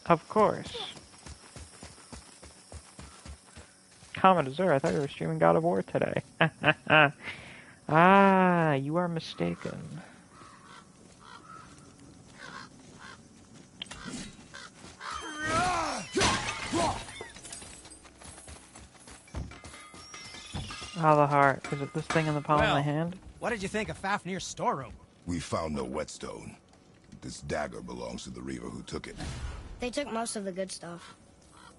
Of course. Commodore, I thought you were streaming God of War today. Ah, you are mistaken. Ah, the heart. Is it this thing in the palm of my hand? What did you think of Fafnir's storeroom? We found no whetstone. This dagger belongs to the Reaver who took it. They took most of the good stuff.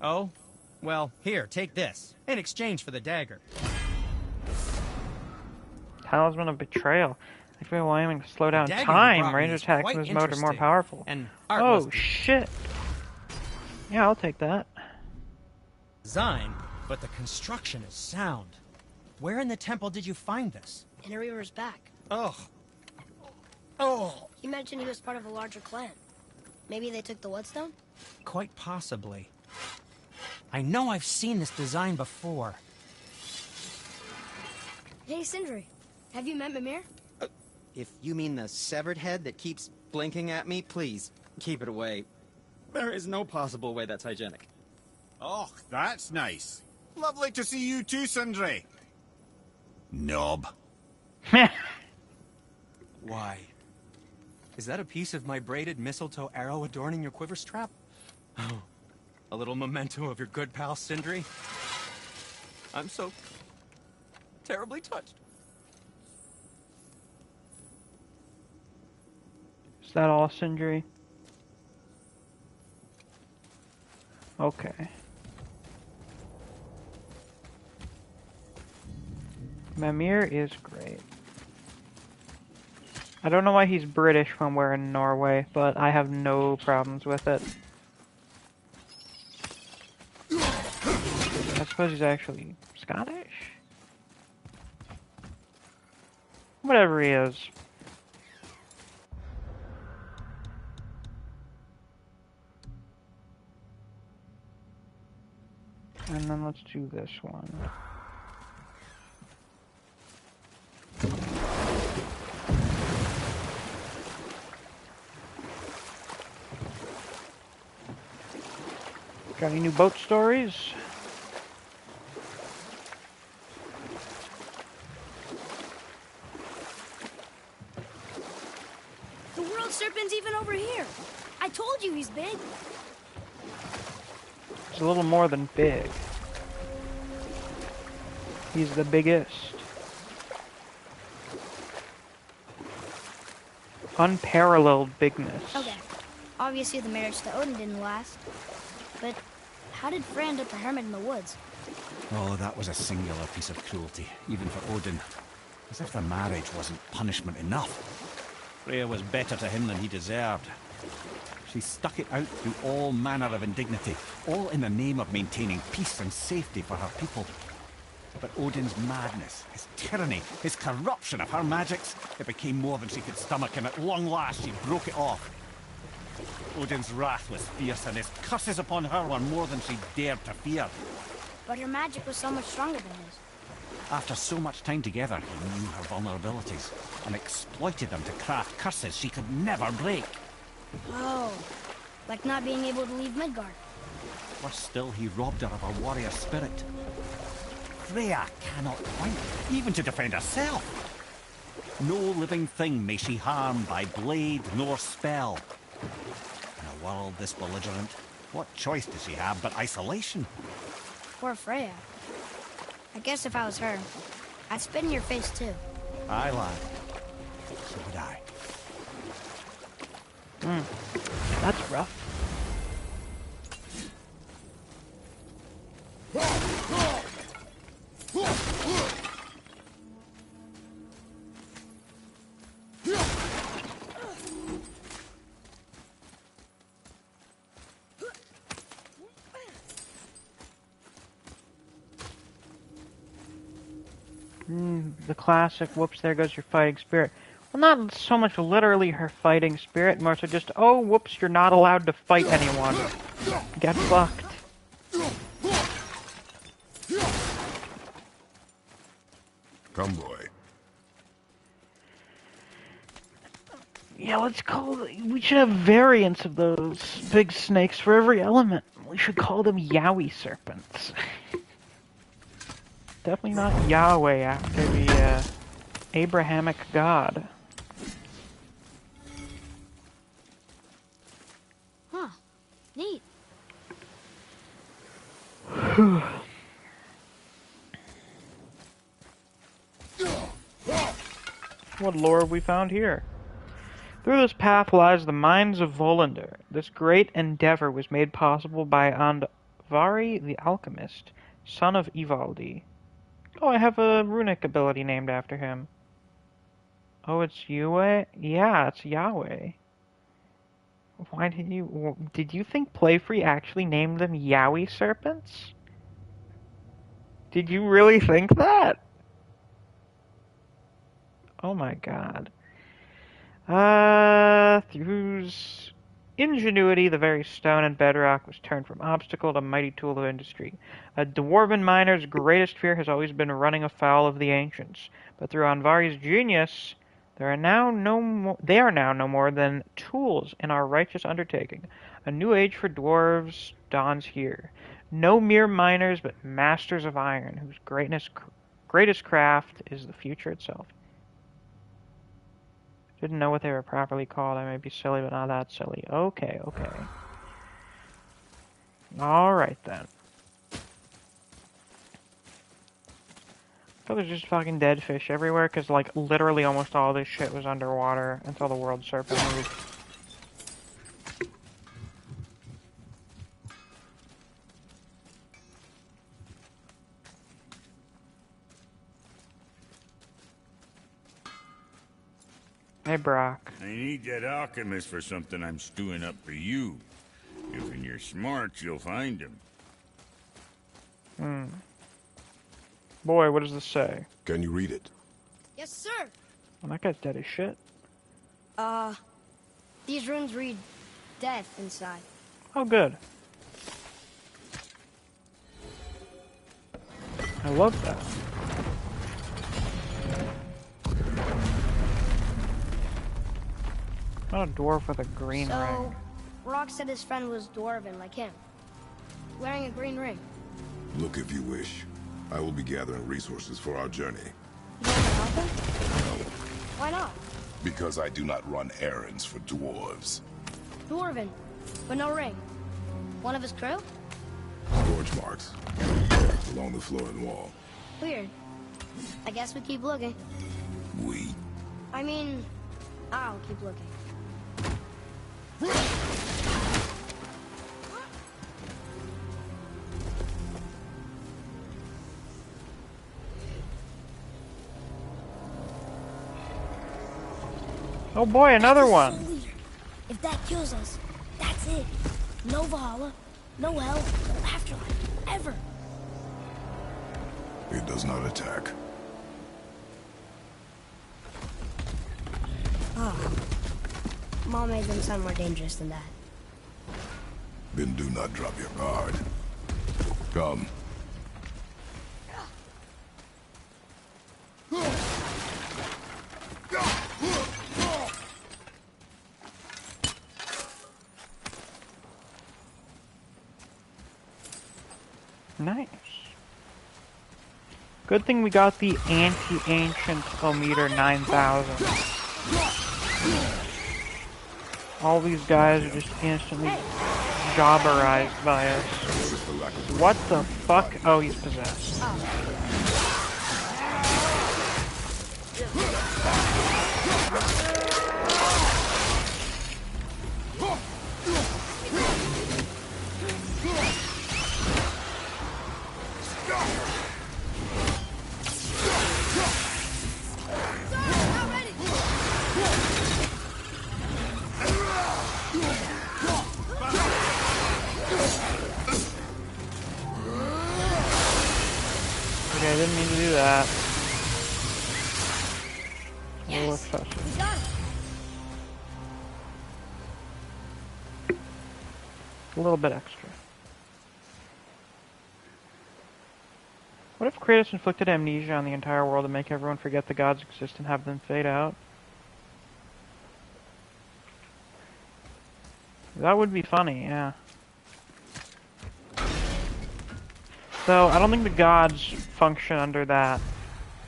Oh? Well, here, take this. In exchange for the dagger. Talisman of Betrayal. I feel while aiming to slow down dagger you time. brought me Range is attacks quite in this mode are more interesting. powerful. And oh, shit. Yeah, I'll take that. Design, but the construction is sound. Where in the temple did you find this? In a Reaver's back. Oh. Oh. He mentioned he was part of a larger clan. Maybe they took the whetstone? Quite possibly. I know I've seen this design before. Hey, Sindri. Have you met Mimir? If you mean the severed head that keeps blinking at me, please, keep it away. There is no possible way that's hygienic. Oh, that's nice. Lovely to see you too, Sindri. Knob. Why? Is that a piece of my braided mistletoe arrow adorning your quiver strap? Oh, a little memento of your good pal, Sindri? I'm so terribly touched. Is that all, Sindri? Okay. Mimir is great. I don't know why he's British when we're in Norway, but I have no problems with it. I suppose he's actually Scottish? Whatever he is. And then let's do this one. Got any new boat stories? The world serpent's even over here. I told you he's big. He's a little more than big. He's the biggest. Unparalleled bigness. Okay. Obviously the marriage to Odin didn't last. But how did Frey end up a hermit in the woods? Oh, that was a singular piece of cruelty, even for Odin. As if the marriage wasn't punishment enough. Freya was better to him than he deserved. She stuck it out through all manner of indignity, all in the name of maintaining peace and safety for her people. But Odin's madness, his tyranny, his corruption of her magics, it became more than she could stomach, and at long last she broke it off. Odin's wrath was fierce, and his curses upon her were more than she dared to fear. But her magic was so much stronger than his. After so much time together, he knew her vulnerabilities, and exploited them to craft curses she could never break. Oh, like not being able to leave Midgard. Worse still, he robbed her of her warrior spirit. Freya cannot fight, even to defend herself. No living thing may she harm by blade nor spell. In a world this belligerent, what choice does she have but isolation? Poor Freya. I guess if I was her, I'd spit in your face too. Aye, lad. So would I. That's rough. The classic, whoops, there goes your fighting spirit. Well, not so much literally her fighting spirit, more so just, oh, whoops, you're not allowed to fight anyone. Get fucked. Come, boy. Yeah, let's call we should have variants of those big snakes for every element. We should call them Yowie serpents. Definitely not Yahweh after the Abrahamic god. Huh. Neat. What lore have we found here? Through this path lies the mines of Volander. This great endeavor was made possible by Andvari the alchemist, son of Ivaldi. Oh, I have a runic ability named after him. Oh, it's Yahweh? Yeah, it's Yahweh. Why did you think Playfree actually named them Yowie serpents? Did you really think that? Oh my god. Through ingenuity, the very stone and bedrock was turned from obstacle to mighty tool of industry. A dwarven miner's greatest fear has always been running afoul of the ancients, but through Andvari's genius, they are now no more than tools in our righteous undertaking. A new age for dwarves dawns here. No mere miners, but masters of iron, whose greatest craft is the future itself. Didn't know what they were properly called. I may be silly, but not that silly. Okay, okay. Alright then. So there's just fucking dead fish everywhere, because, like, literally almost all this shit was underwater until the world serpent moved. Hey, Brock. I need that alchemist for something I'm stewing up for you. If when you're smart, you'll find him. Boy, what does this say? Can you read it? Yes, sir. Well, that guy's dead as shit. These runes read death inside. Oh, good. I love that. Not a dwarf with a green ring. So, Rock said his friend was dwarven like him, wearing a green ring. Look if you wish. I will be gathering resources for our journey. You want to help him? No, Why not? because I do not run errands for dwarves. Dwarven, but no ring. One of his crew? search marks. There, along the floor and wall. Weird. I guess we keep looking. We? I mean, I'll keep looking. Oh boy, another one. If that kills us, that's it. No Valhalla, no hell, no afterlife, ever. It does not attack. Oh. Mom made them sound more dangerous than that. Then do not drop your guard. Come. Nice. Good thing we got the anti-ancient Ometer 9000. All these guys are just instantly jobberized by us. What the fuck? Oh, he's possessed. Okay, I didn't mean to do that. A little excessive. A little bit extra. What if Kratos inflicted amnesia on the entire world to make everyone forget the gods exist and have them fade out? That would be funny, yeah. Though, I don't think the gods function under that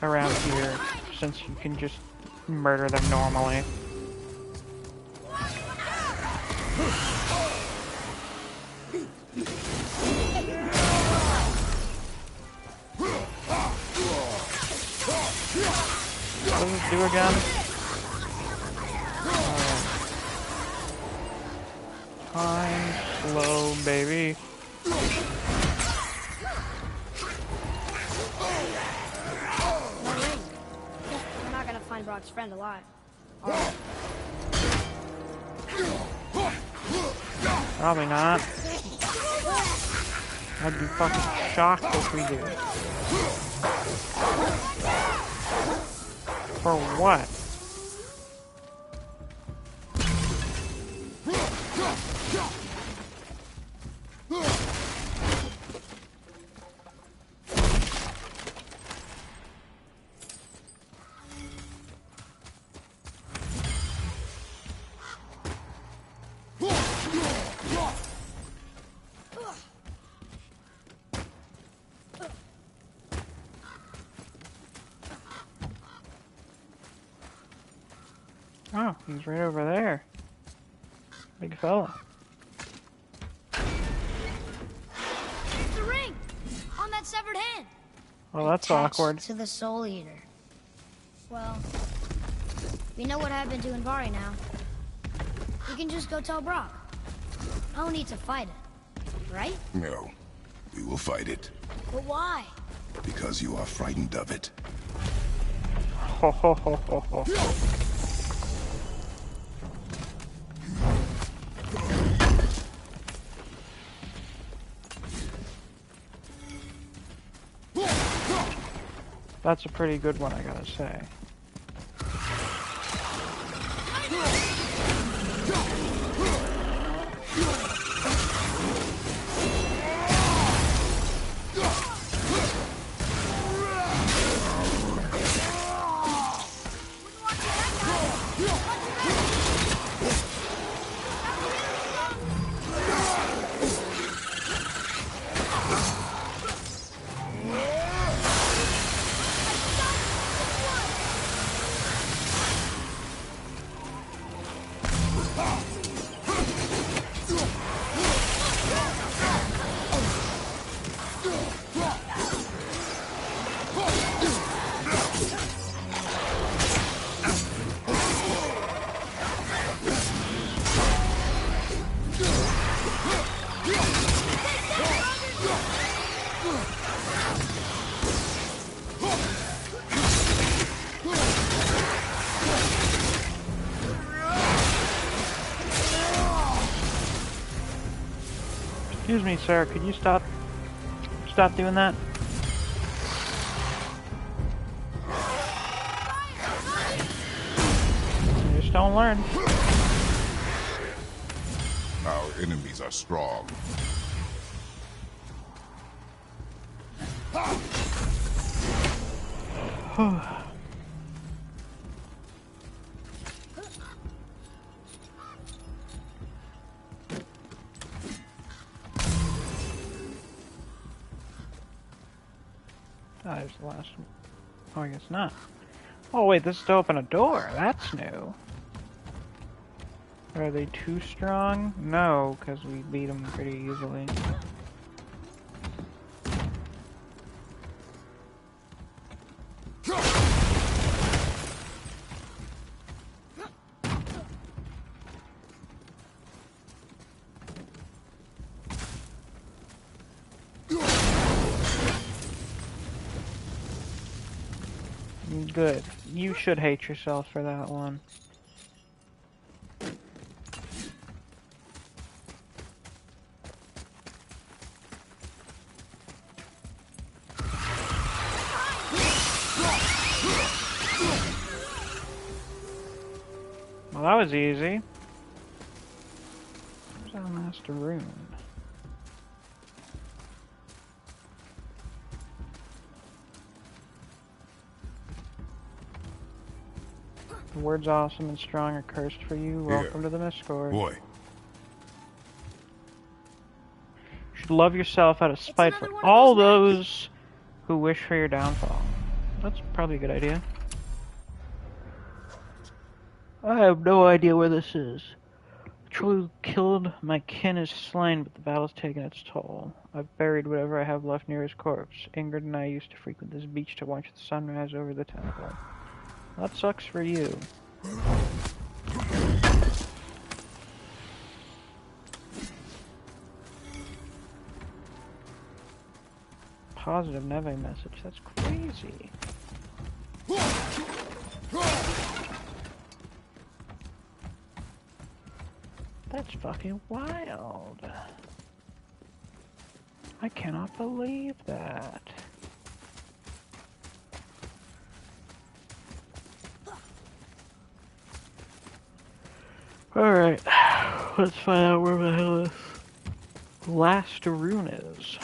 around here, since you can just murder them normally. What does this do again? Time slow, baby. We're not gonna find Brock's friend alive. Probably not. I'd be fucking shocked if we do. For what? Oh, he's right over there. Big fella. It's the ring! On that severed hand! Well, that's Attached awkward. to the Soul Eater. Well, we know what happened to Invari now. We can just go tell Brock. No need to fight it, right? No. We will fight it. But why? Because you are frightened of it. Ho ho ho ho ho. That's a pretty good one, I gotta say. Excuse me, sir. Could you stop doing that? You just don't learn. Our enemies are strong. There's the last one. Oh, I guess not. Oh, wait, this is to open a door. That's new. Are they too strong? No, because we beat them pretty easily. Good. You should hate yourself for that one. Well, that was easy. Where's our master rune? The words awesome and strong are cursed for you. Welcome to the Misc. Boy. You should love yourself out of spite for all those who wish for your downfall. That's probably a good idea. I have no idea where this is. The troll who killed my kin is slain, but the battle's taken its toll. I've buried whatever I have left near his corpse. Ingrid and I used to frequent this beach to watch the sunrise over the temple. That sucks for you. Positive Neve message. That's crazy. That's fucking wild. I cannot believe that. Alright, let's find out where the hell this last rune is.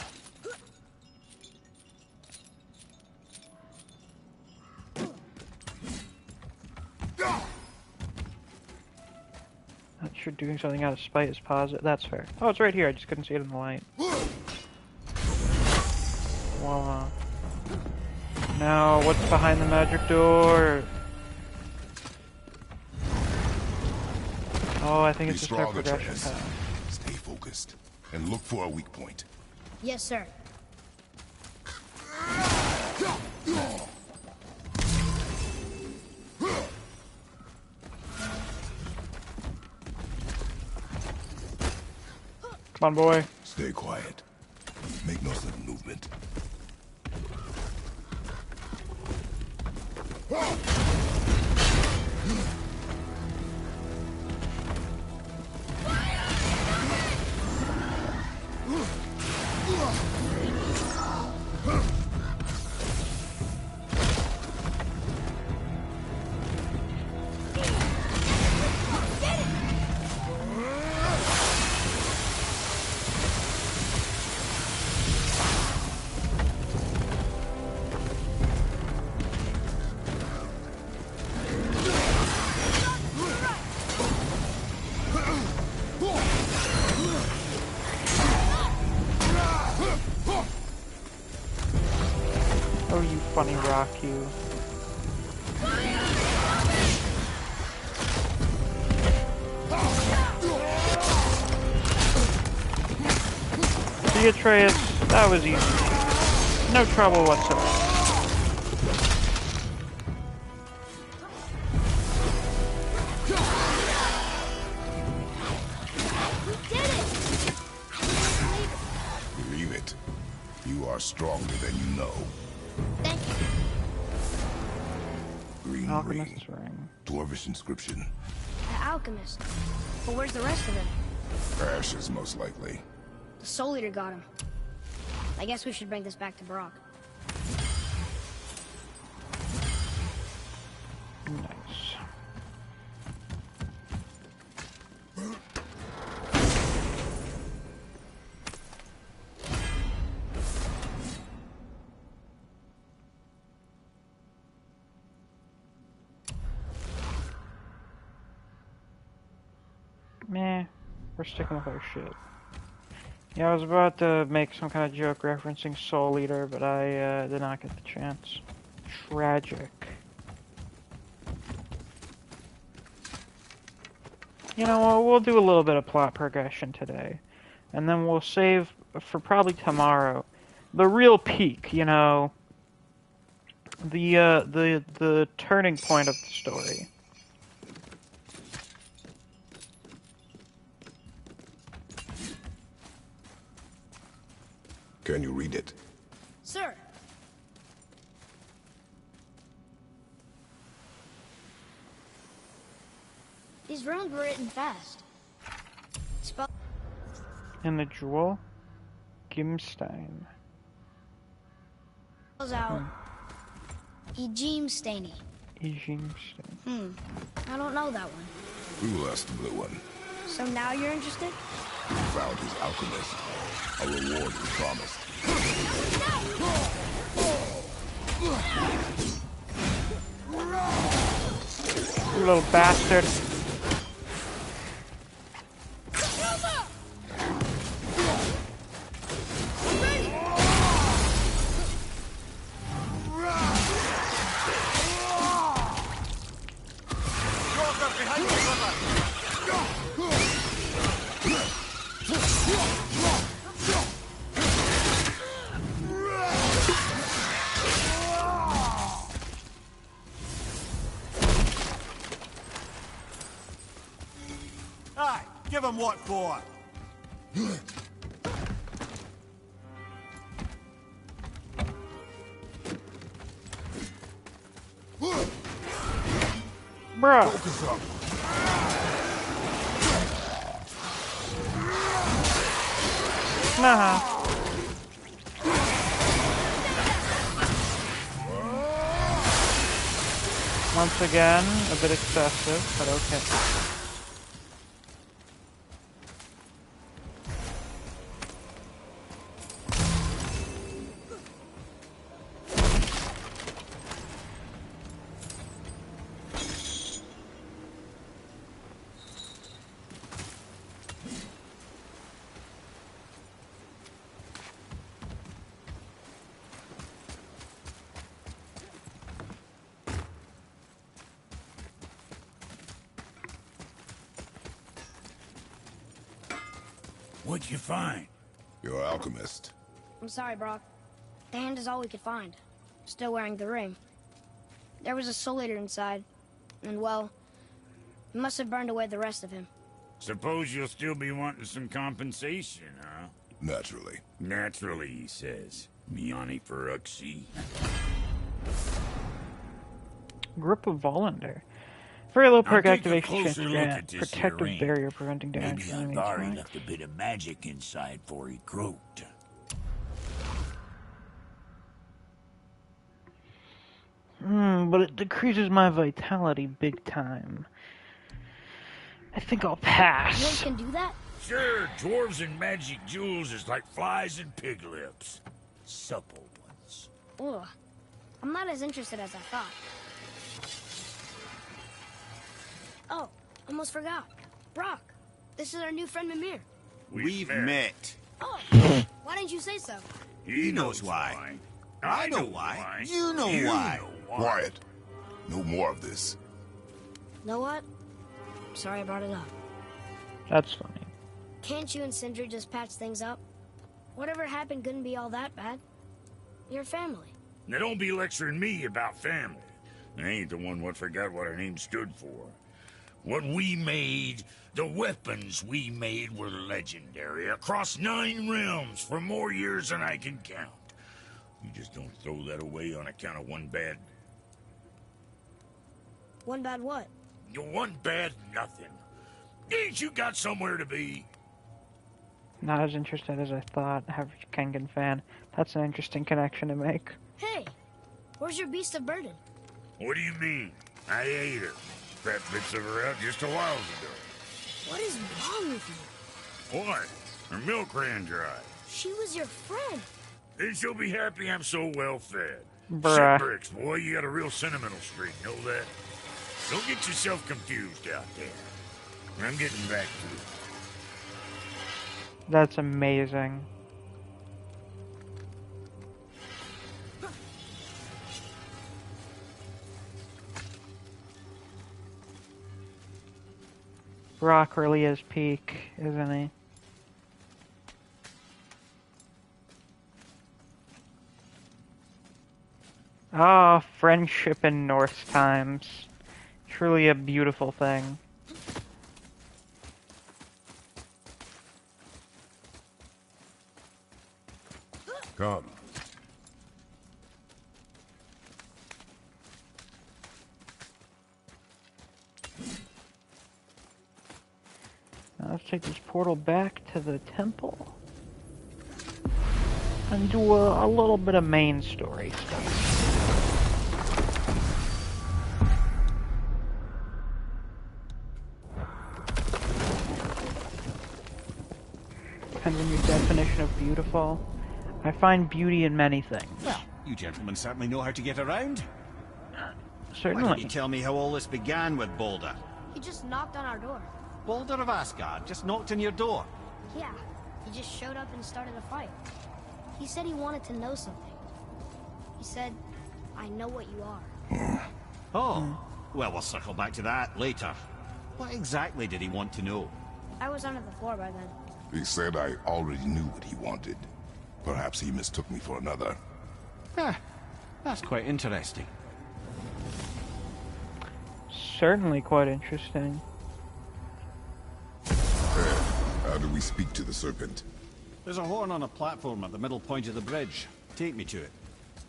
Not sure doing something out of spite is positive. That's fair. Oh, it's right here. I just couldn't see it in the light. Voila. Now, what's behind the magic door? Oh, I think it's just our progression path. Stay focused and look for a weak point. Yes, sir. Come on, boy. Stay quiet. Make no sudden movement. Oh, you funny rock, you. See, Atreus, that was easy. No trouble whatsoever. Believe it. You are stronger than you know. Thank you. Green Alchemist's ring. Dwarvish inscription. The alchemist. But where's the rest of him? Ashes, most likely. The Soul Eater got him. I guess we should bring this back to Brock. Nice. Meh, we're sticking with our shit. Yeah, I was about to make some kind of joke referencing Soul Eater, but I did not get the chance. Tragic. You know, we'll do a little bit of plot progression today. And then we'll save for probably tomorrow the real peak, you know, the turning point of the story. Can you read it? Sir! These runes were written fast. Spell In the jewel, Gimstein. spells out Ejim Staney. Gimstein. I don't know that one. We will ask the blue one. So now you're interested? We found his alchemist. A reward was promised. You little bastard. Aye, give him what for? Bruh. Focus up. Nah. Once again, a bit excessive, but okay. What'd you find? Your alchemist. I'm sorry, Brock. The hand is all we could find. Still wearing the ring. There was a Soul Eater inside. And, well, he must have burned away the rest of him. Suppose you'll still be wanting some compensation, huh? Naturally. Naturally, he says. Miani Feruxi. Grip of Volander. Very low perk I'll take a activation chance closer to look grant at this protective ring. barrier preventing damage Maybe from enemies. Andari Right? left a bit of magic inside before he croaked. But it decreases my vitality big time. I think I'll pass. Dwarves can do that? Sure, dwarves and magic jewels is like flies and pig lips. Supple ones. Ugh. I'm not as interested as I thought. Oh, almost forgot. Brock, this is our new friend Mimir. We've met. Oh, why didn't you say so? He knows why. I know why. You know why. Quiet. No more of this. Know what? Sorry I brought it up. That's funny. Can't you and Sindri just patch things up? Whatever happened couldn't be all that bad. You're family. Now don't be lecturing me about family. I ain't the one what forgot what our name stood for. What we made, the weapons we made were legendary across 9 realms for more years than I can count. You just don't throw that away on account of one bad... One bad what? One bad nothing. Ain't you got somewhere to be? Not as interested as I thought. Average Kengan fan. That's an interesting connection to make. Hey, where's your beast of burden? What do you mean? I ate her. Fat bits of her out just a while ago. What is wrong with you? What? Her milk ran dry. She was your friend. Then she'll be happy I'm so well fed. Bruh. Shit bricks, boy, you got a real sentimental streak, know that? Don't get yourself confused out there. I'm getting back to it. That's amazing. Brock really is peak, isn't he? Ah, friendship in Norse times. Truly a beautiful thing. Come. Now let's take this portal back to the temple. And do a little bit of main story stuff. Depends on your definition of beautiful. I find beauty in many things. Well, you gentlemen certainly know how to get around. Why don't you Certainly. tell me how all this began with Boulder? He just knocked on our door. Boulder of Asgard just knocked on your door. Yeah, he just showed up and started a fight. He said he wanted to know something. He said, I know what you are. Oh, well, we'll circle back to that later. What exactly did he want to know? I was under the floor by then. He said I already knew what he wanted. Perhaps he mistook me for another. That's quite interesting. Certainly quite interesting. How do we speak to the serpent? There's a horn on a platform at the middle point of the bridge. Take me to it.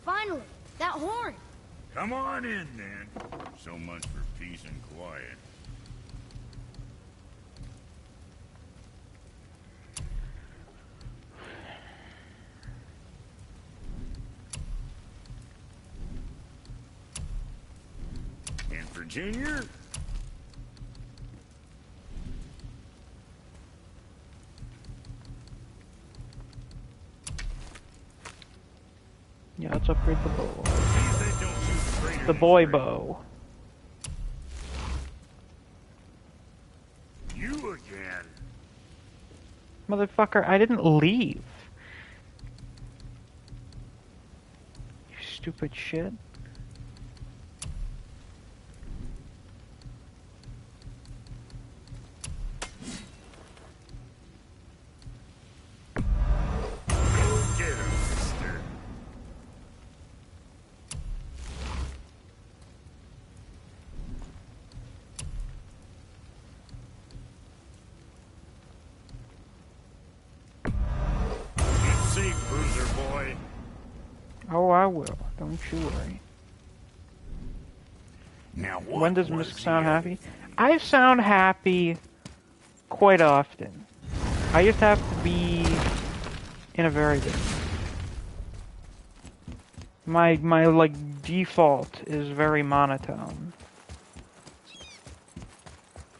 Finally, that horn! Come on in, then. So much for peace and quiet. In Virginia? Yeah, let's upgrade the bow. See if they don't shoot straighter The than boy straight. bow. You again? Motherfucker, I didn't leave. You stupid shit. Go get him, mister. Keep safe, bruiser boy. Oh, I will. Don't you worry. Now what When does was Misc the sound other- happy? I sound happy quite often. I just have to be in a very good mood. My like default is very monotone.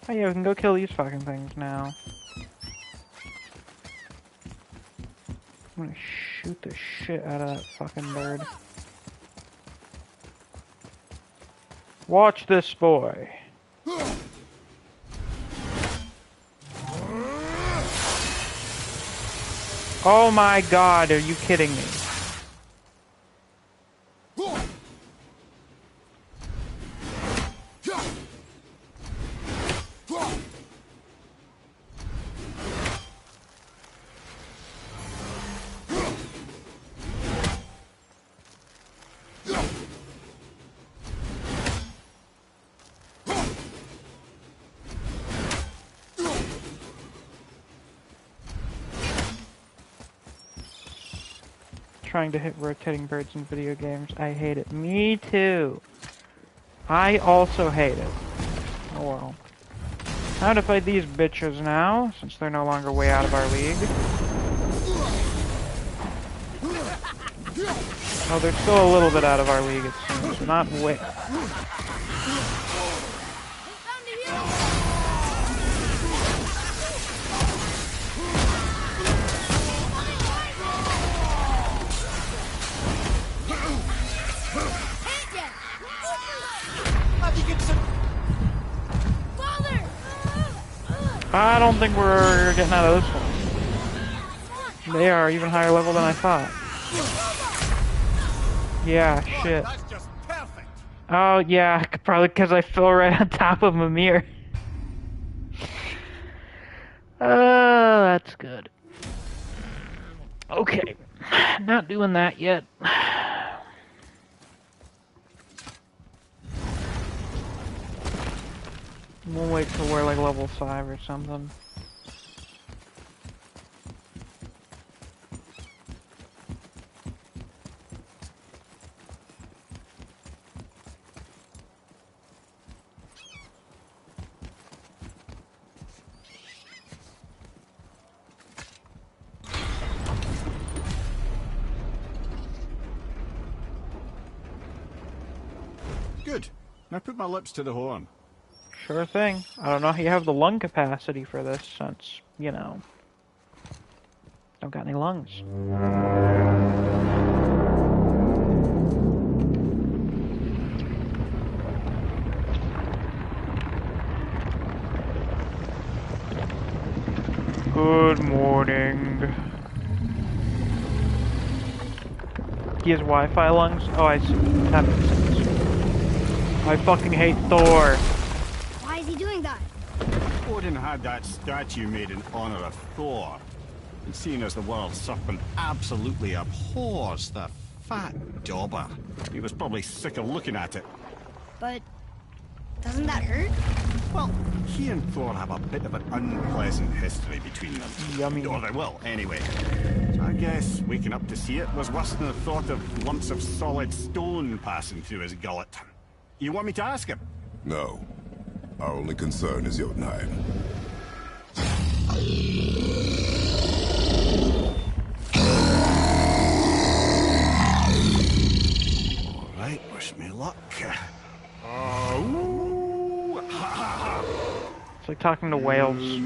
Oh yeah, we can go kill these fucking things now. I'm gonna shoot the shit out of that fucking bird. Watch this boy. Oh my god, are you kidding me? Trying to hit rotating birds in video games. I hate it. Me too. I also hate it. Oh well. Time to fight these bitches now, since they're no longer way out of our league. Oh, they're still a little bit out of our league. It's not way. I don't think we're getting out of this one. They are even higher level than I thought. Yeah, shit. Oh, yeah, probably because I fell right on top of Mimir. Oh, that's good. Okay, not doing that yet. We'll wait till we're like level 5 or something. Good. Now put my lips to the horn. Sure thing. I don't know how you have the lung capacity for this, since, you know, don't got any lungs. Good morning. He has Wi-Fi lungs? Oh, I see. That makes sense. I fucking hate Thor. Why is he doing that? Odin had that statue made in honor of Thor. And seeing as the world serpent absolutely abhors the fat dauber, he was probably sick of looking at it. But doesn't that hurt? Well, he and Thor have a bit of an unpleasant history between them. Yummy. Or they will, anyway. So I guess waking up to see it was worse than the thought of lumps of solid stone passing through his gullet. You want me to ask him? No. Our only concern is Jotunheim. Alright, wish me luck. It's like talking to whales.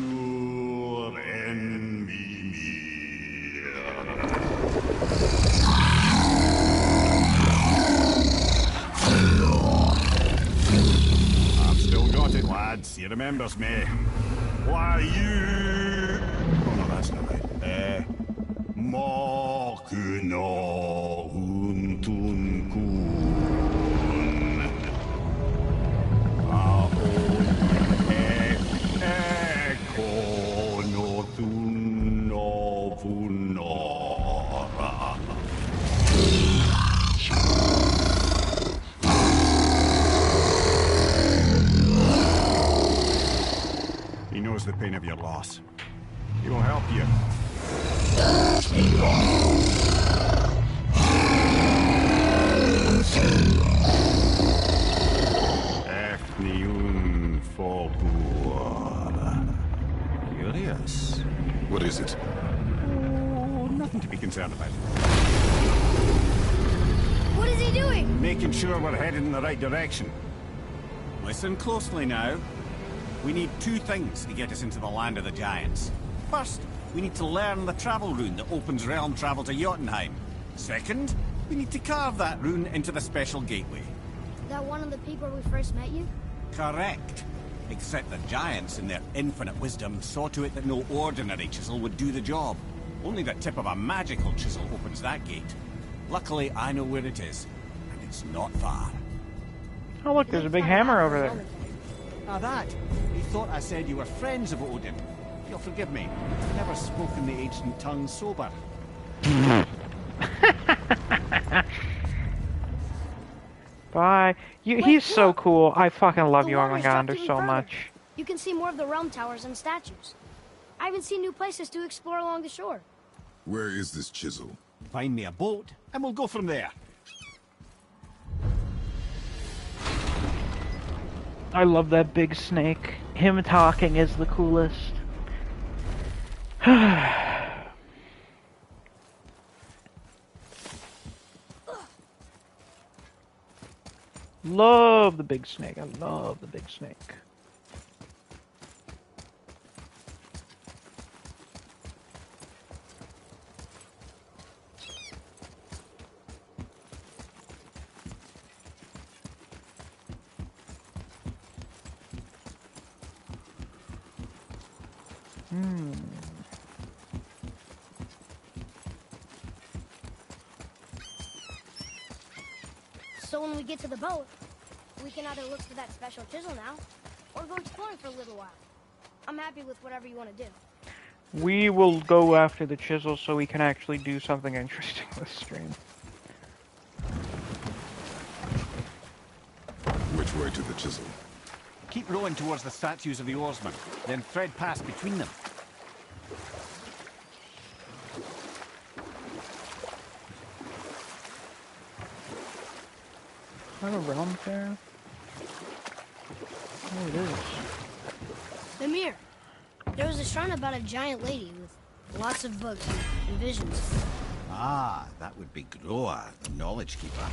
I've still got it, lads. He remembers me. Why you? Oh no, that's not right. Mokuno Huntun Kun. Eko no Thuno Funora. He knows the pain of your loss. He will help you. Efniun Fobur. Curious. What is it? Oh, nothing to be concerned about. What is he doing? Making sure we're headed in the right direction. Listen closely now. We need two things to get us into the land of the giants. First, we need to learn the travel rune that opens realm travel to Jotunheim. Second, we need to carve that rune into the special gateway. That one of the peak where we first met you? Correct. Except the giants, in their infinite wisdom, saw to it that no ordinary chisel would do the job. Only the tip of a magical chisel opens that gate. Luckily, I know where it is, and it's not far. Oh look, there's a big hammer over there. Ah, that. You thought I said you were friends of Odin. You'll forgive me. I've never spoken the ancient tongue sober. Bye. Wait, He's so look! cool. I fucking love The water's dropped Jormungandr even so further. much. You can see more of the realm towers and statues. I even see new places to explore along the shore. Where is this chisel? Find me a boat, and we'll go from there. I love that big snake. Him talking is the coolest. love the big snake. I love the big snake. So when we get to the boat, we can either look for that special chisel now, or go exploring for a little while. I'm happy with whatever you want to do. We will go after the chisel so we can actually do something interesting this stream. Which way to the chisel? Keep rowing towards the statues of the oarsmen, then thread past between them. Is that a realm fair? Oh, it is. The mirror. There was a shrine about a giant lady with lots of books and visions. Ah, that would be Groa, the Knowledge Keeper.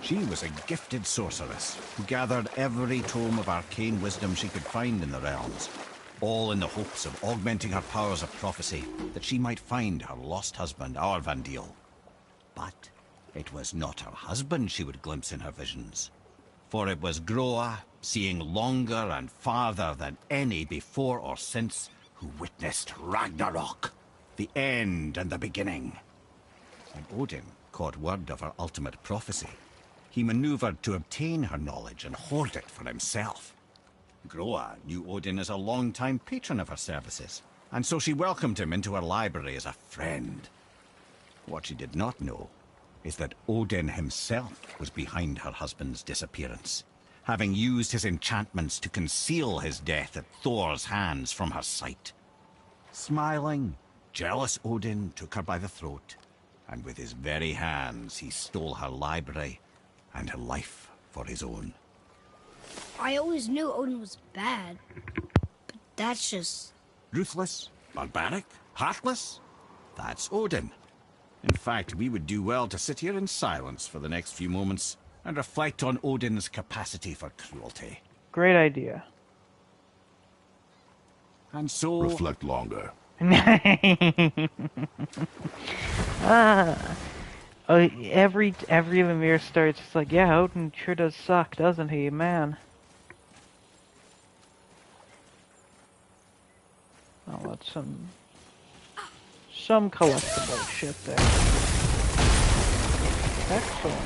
She was a gifted sorceress who gathered every tome of arcane wisdom she could find in the realms, all in the hopes of augmenting her powers of prophecy, that she might find her lost husband, Arvandil. But it was not her husband she would glimpse in her visions, for it was Groa, seeing longer and farther than any before or since, who witnessed Ragnarok, the end and the beginning. When Odin caught word of her ultimate prophecy, he maneuvered to obtain her knowledge and hoard it for himself. Groa knew Odin as a long-time patron of her services, and so she welcomed him into her library as a friend. What she did not know is that Odin himself was behind her husband's disappearance, having used his enchantments to conceal his death at Thor's hands from her sight. Smiling, jealous Odin took her by the throat, and with his very hands he stole her library and her life for his own. I always knew Odin was bad, but that's just... Ruthless, barbaric, heartless? That's Odin. In fact, we would do well to sit here in silence for the next few moments and reflect on Odin's capacity for cruelty. Great idea. And so... Reflect longer. Every Lemire starts, it's like, yeah, Odin sure does suck, doesn't he, man? Oh, that's some collectible shit there. Excellent.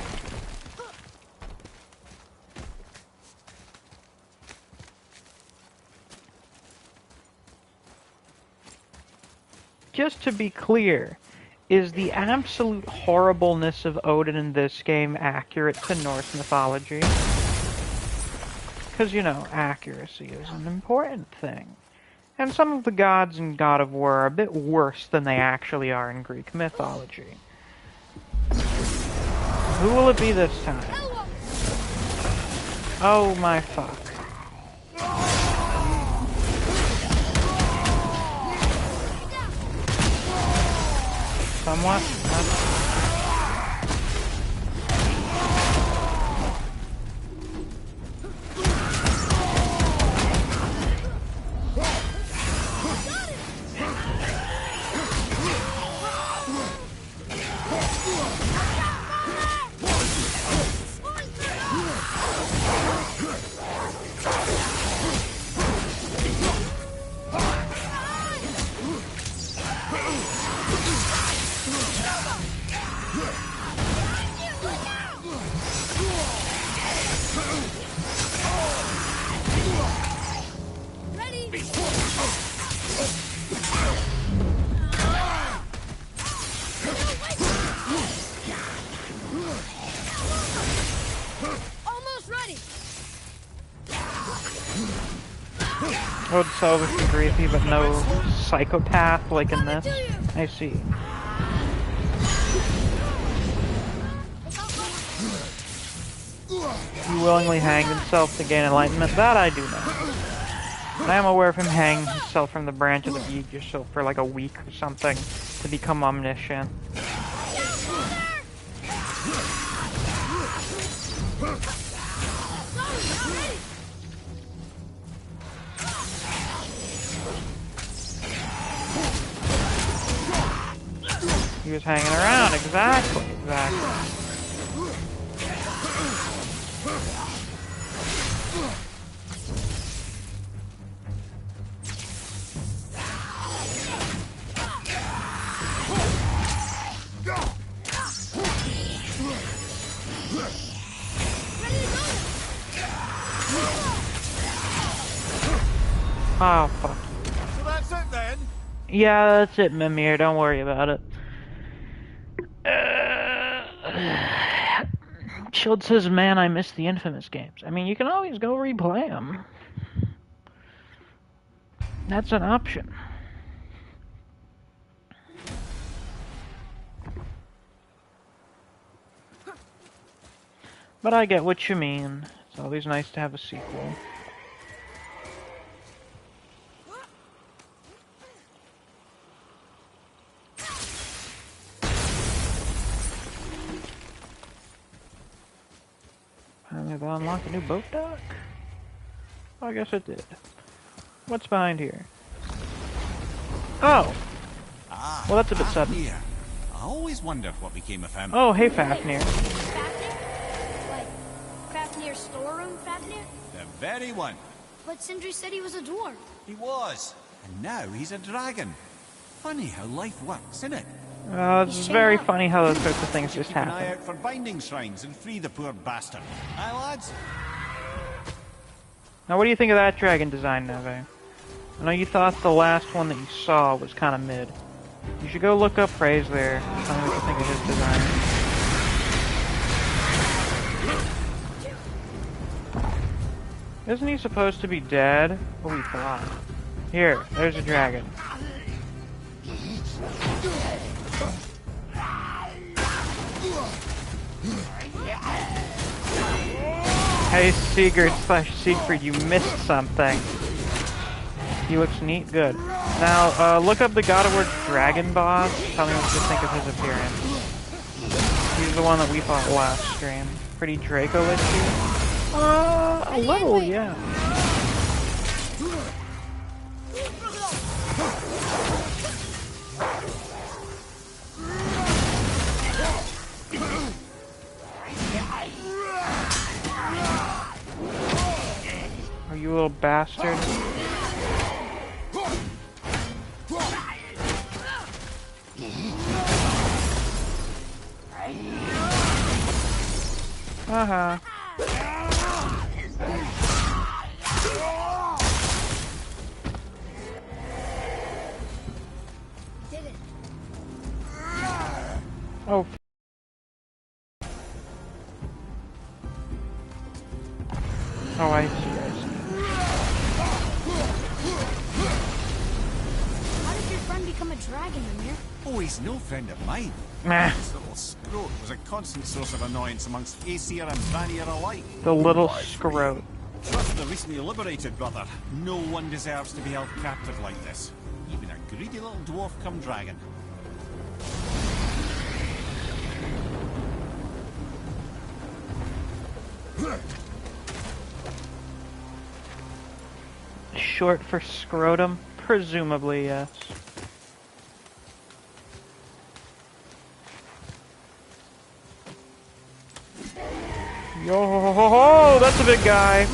Just to be clear, is the absolute horribleness of Odin in this game accurate to Norse mythology? Because, you know, accuracy is an important thing. And some of the gods in God of War are a bit worse than they actually are in Greek mythology. Who will it be this time? Oh my fuck. Somewhat. I would sell this to Gracie, but no psychopath like in this. I see. He willingly hanged himself to gain enlightenment. That I do know. And I am aware of him hanging himself from the branch of the Yggdrasil for like a week or something to become omniscient. He was hanging around, exactly. Oh, fuck. So that's it then? Yeah, that's it, Mimir. Don't worry about it. Shield says, man, I miss the Infamous games. I mean, you can always go replay them. That's an option. But I get what you mean. It's always nice to have a sequel. Did I unlock a new boat dock? Oh, I guess it did. What's behind here? Oh! Well, that's a bit sudden. Here. I always wondered what became of him. Oh, hey, Fafnir. Fafnir? Like, Fafnir's storeroom Fafnir? The very one. But Sindri said he was a dwarf. He was. And now he's a dragon. Funny how life works, isn't it? It's very funny how those sorts of things just Keep an eye happen. out for binding shrines and free the poor bastard. Aye, lads? Now, what do you think of that dragon design, Neve? I know you thought the last one that you saw was kind of mid. You should go look up Praise there. Tell me what you think of his design. Isn't he supposed to be dead? What we thought. Here, there's a dragon. Hey, Sigurd/Siegfried, you missed something. He looks neat. Good. Now, look up the God of War dragon boss. Tell me what you think of his appearance. He's the one that we fought last stream. Pretty Draco-ish. A little, yeah. Oh, you little bastard. Uh-huh. Did it. Oh, oh, I see. How did your friend become a dragon, Mimir? Oh, he's no friend of mine. Meh. This little scrote was a constant source of annoyance amongst Aesir and Vanir alike. The little scrote. Trust the recently liberated brother. No one deserves to be held captive like this. Even a greedy little dwarf come dragon. Short for scrotum? Presumably, yes. Yo ho ho ho! That's a big guy!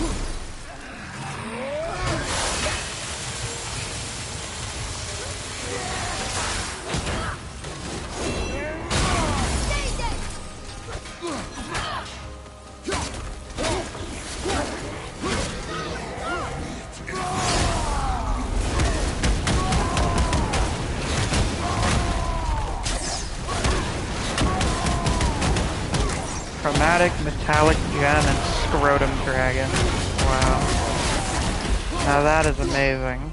Chromatic, metallic gem, and scrotum dragon. Wow. Now that is amazing.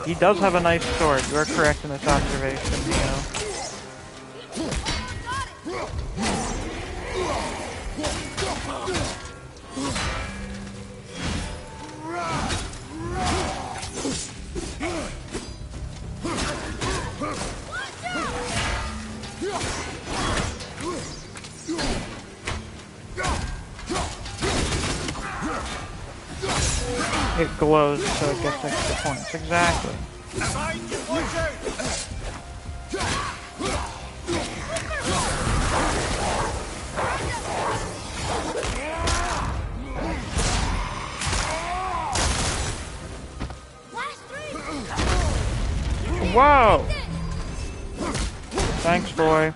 He does have a nice sword. You are correct in this observation, Neo. It glows, so it gets extra points. Exactly. Watch out! Whoa! Thanks, boy.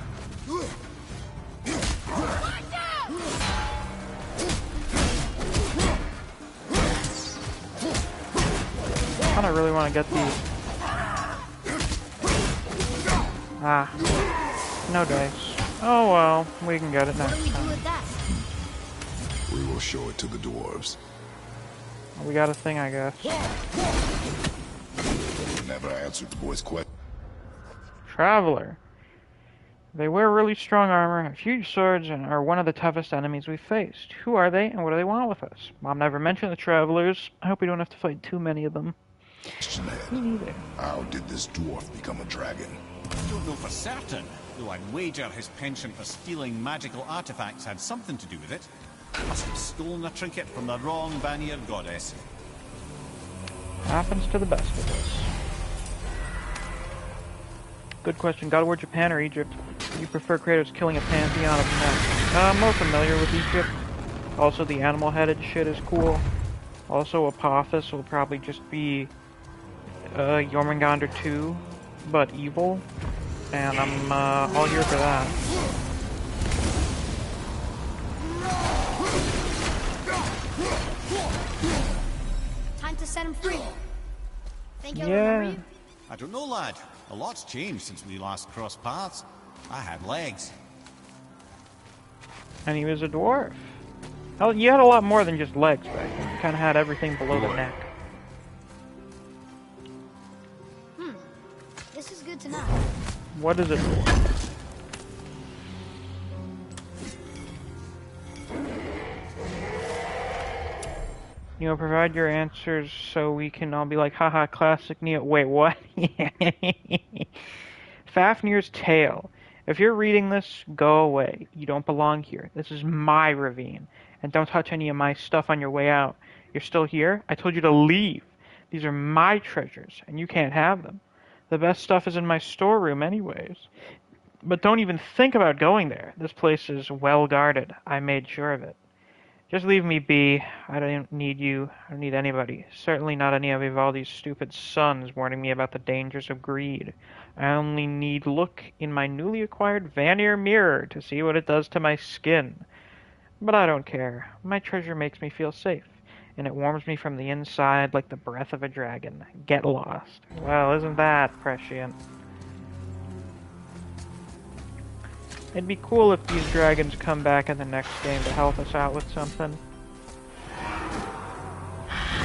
I kinda really wanna get these. Ah. No dice. Oh well, we can get it What do next we do time. with that? We will show it to the dwarves. We got a thing, I guess. Never answered the boy's question. Traveler. They wear really strong armor, have huge swords, and are one of the toughest enemies we've faced. Who are they, and what do they want with us? Mom never mentioned the travelers. I hope we don't have to fight too many of them. Me neither. How did this dwarf become a dragon? I don't know for certain, though I'd wager his penchant for stealing magical artifacts had something to do with it. Must have stolen a trinket from the wrong Vanir goddess. Happens to the best of us. Good question. God of War, Japan, or Egypt? Do you prefer Kratos killing a pantheon of men? I'm more familiar with Egypt. Also, the animal-headed shit is cool. Also, Apophis will probably just be Jormungandr 2, but evil. And I'm all here for that. Time to set him free. Think he'll Yeah. remember you? I don't know, lad. A lot's changed since we last crossed paths. I had legs. And he was a dwarf. Oh, you had a lot more than just legs back then. You kind of had everything below the neck. This is good to know. What is it for? You know, provide your answers so we can all be like, haha, classic Neo. Wait, what? Fafnir's Tale. If you're reading this, go away. You don't belong here. This is my ravine. And don't touch any of my stuff on your way out. You're still here? I told you to leave. These are my treasures, and you can't have them. The best stuff is in my storeroom anyways. But don't even think about going there. This place is well guarded. I made sure of it. Just leave me be. I don't need you. I don't need anybody. Certainly not any of Vivaldi's stupid sons warning me about the dangers of greed. I only need look in my newly acquired Vanir mirror to see what it does to my skin. But I don't care. My treasure makes me feel safe, and it warms me from the inside like the breath of a dragon. Get lost. Well, isn't that prescient? It'd be cool if these dragons come back in the next game to help us out with something.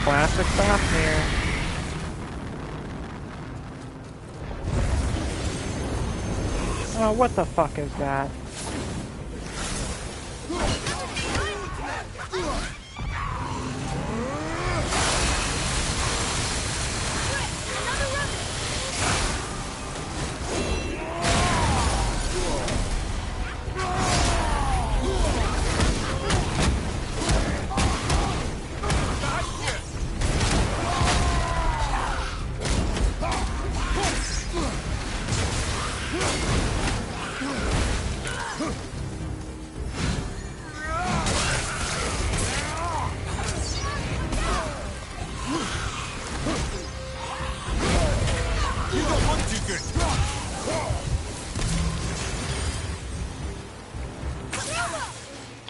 Classic Fafnir. Oh, what the fuck is that?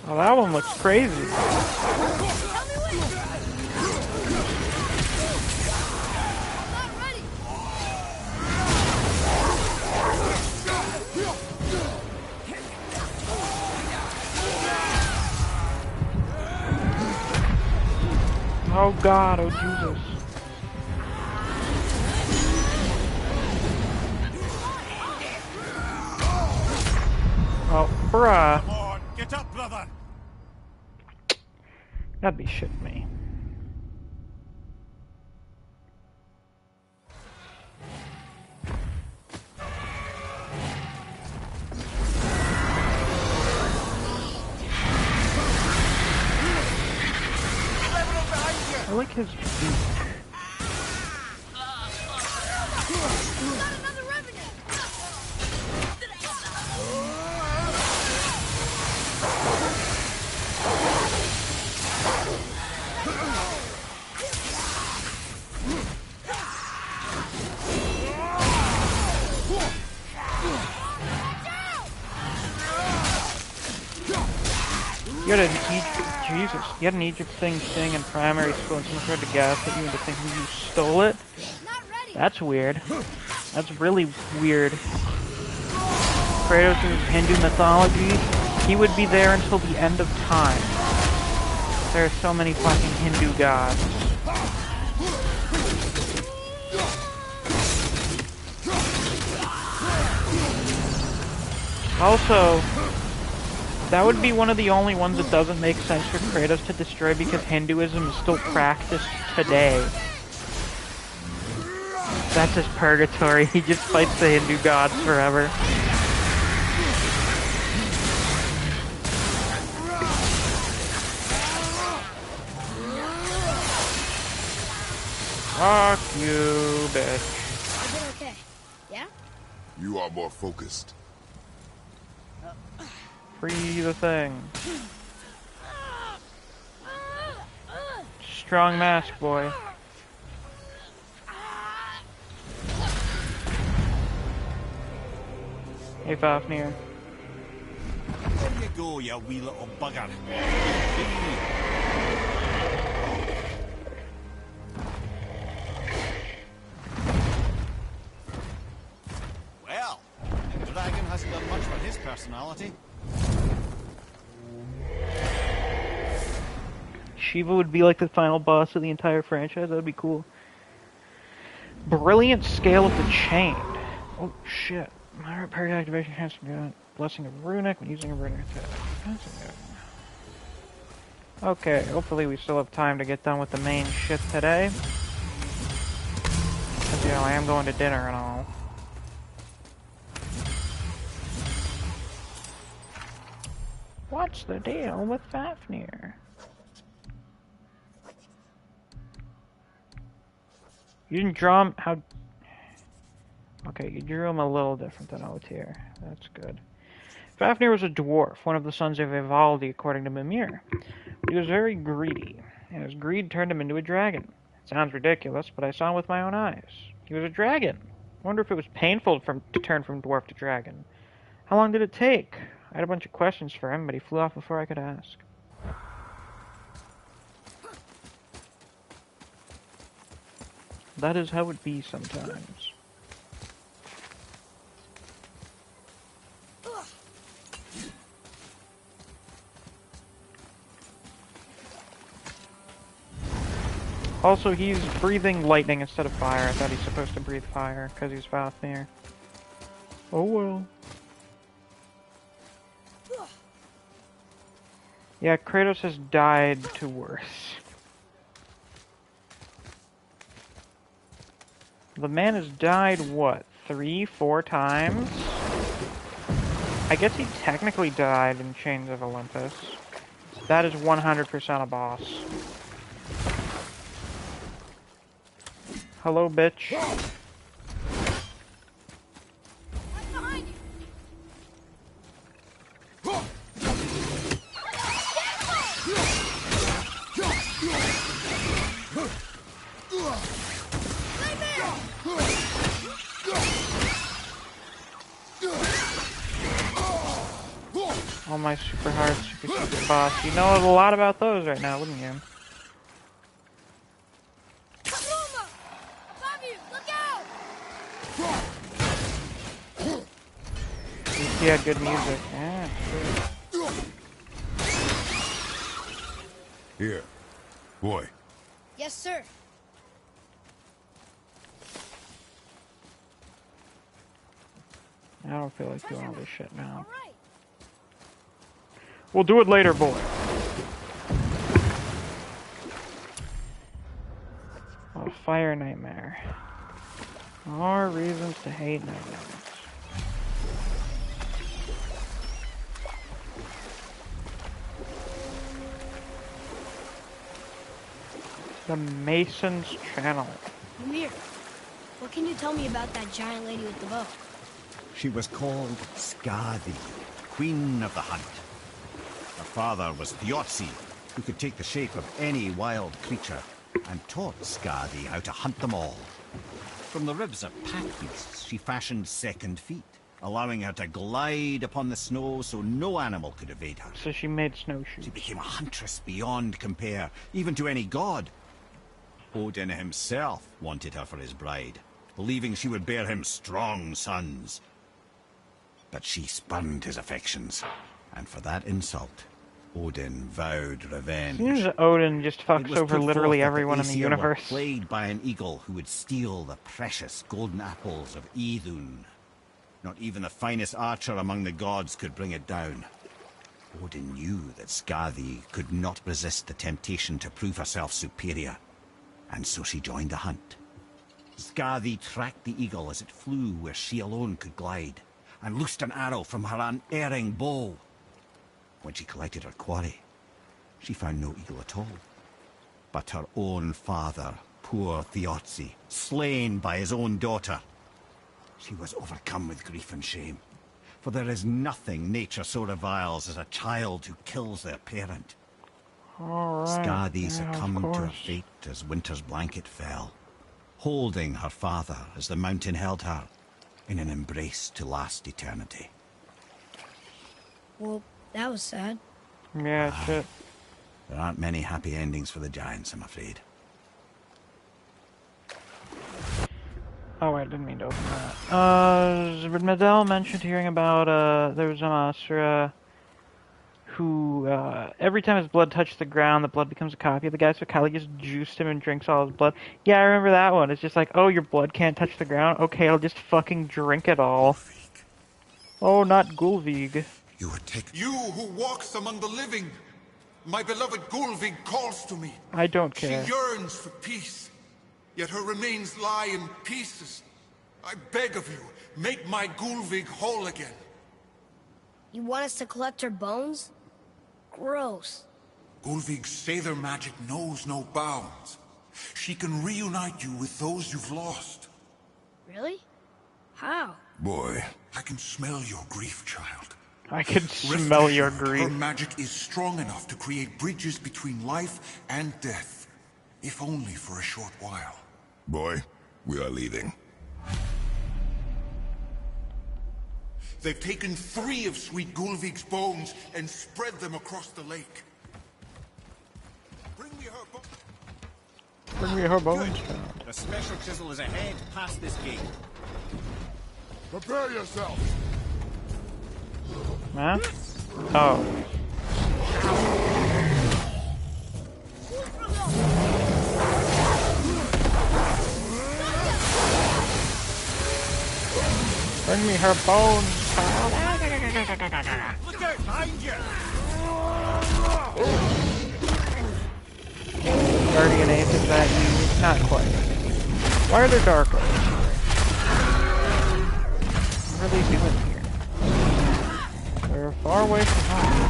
Oh, that one looks crazy. Oh God, oh Jesus. Oh, bruh. Come on, get up, brother! That'd be shitting me. I like his beak. You had Jesus, you had an Egypt thing in primary school and someone tried to gaslight you into thinking you stole it? That's weird. That's really weird. Kratos' Hindu mythology, he would be there until the end of time. There are so many fucking Hindu gods. Also, that would be one of the only ones that doesn't make sense for Kratos to destroy because Hinduism is still practiced today. That's his purgatory. He just fights the Hindu gods forever. Fuck you, bitch. Is it okay? Yeah? You are more focused. Free the thing. Strong mask, boy. Hey, Fafnir. There you go, you wee little bugger. Well, the dragon hasn't done much for his personality. Shiva would be like the final boss of the entire franchise. That would be cool. Brilliant scale of the chain. Oh shit. My parry activation has got blessing of runic when using a runic attack. That's good. Okay, hopefully we still have time to get done with the main shit today. Cause, you know, I am going to dinner and all. What's the deal with Fafnir? You didn't draw him how... Okay, you drew him a little different than Otyr. That's good. Fafnir was a dwarf, one of the sons of Ivaldi, according to Mimir. But he was very greedy, and his greed turned him into a dragon. It sounds ridiculous, but I saw him with my own eyes. He was a dragon. I wonder if it was painful to turn from dwarf to dragon. How long did it take? I had a bunch of questions for him, but he flew off before I could ask. That is how it be sometimes. Also, he's breathing lightning instead of fire. I thought he's supposed to breathe fire, because he's Fafnir. Oh well. Yeah, Kratos has died to worse. The man has died, what, 3-4 times? I guess he technically died in Chains of Olympus. That is 100% a boss. Hello, bitch. All my super hard, super boss. You know a lot about those right now, wouldn't you? He had good music. Yeah, sure. Here. Boy. Yes, sir. I don't feel like doing all this shit now. We'll do it later, boy. Oh, fire nightmare. More reasons to hate nightmares. The Mason's Channel. Ymir, what can you tell me about that giant lady with the bow? She was called Skadi, Queen of the Hunt. Her father was Thiotzi, who could take the shape of any wild creature, and taught Skadi how to hunt them all. From the ribs of pack beasts, she fashioned second feet, allowing her to glide upon the snow so no animal could evade her. So she made snowshoes. She became a huntress beyond compare, even to any god. Odin himself wanted her for his bride, believing she would bear him strong sons. But she spurned his affections, and for that insult, Odin vowed revenge. Seems Odin just It fucks was over put literally forth that everyone in the Aesir were universe. plagued by an eagle who would steal the precious golden apples of Idun. Not even the finest archer among the gods could bring it down. Odin knew that Skadi could not resist the temptation to prove herself superior, and so she joined the hunt. Skadi tracked the eagle as it flew where she alone could glide, and loosed an arrow from her unerring bow. When she collected her quarry, she found no eagle at all, but her own father, poor Thiotzi, slain by his own daughter. She was overcome with grief and shame, for there is nothing nature so reviles as a child who kills their parent. Alright. Skadi yeah, succumbed of to her course. fate as winter's blanket fell, holding her father as the mountain held her, in an embrace to last eternity. Well, that was sad. Yeah, shit. There aren't many happy endings for the giants, I'm afraid. Oh, I didn't mean to open that. Medell mentioned hearing about, there was a monster, who, every time his blood touched the ground, the blood becomes a copy of the guy, so Kylie just juiced him and drinks all his blood. Yeah, I remember that one. It's just like, oh, your blood can't touch the ground? Okay, I'll just fucking drink it all. Oh, not Gulvig. You were taken. You who walks among the living! My beloved Gulvig calls to me. I don't care. She yearns for peace, yet her remains lie in pieces. I beg of you, make my Gulvig whole again. You want us to collect her bones? Gross. Gulvig's Sather magic knows no bounds. She can reunite you with those you've lost. Really? How? Boy. I can smell your grief, child. I can Rest smell your assured, grief. Her magic is strong enough to create bridges between life and death, if only for a short while. Boy, we are leaving. They've taken 3 of Sweet Gulvig's bones and spread them across the lake. Bring me her bones. Bring me her bones. The special chisel is ahead past this gate. Prepare yourself. Huh? Oh. Bring me her bones. Look out behind you! Guardian Ape, is that you? Not quite. Why are there dark ones? What are they doing here? They're far away from home.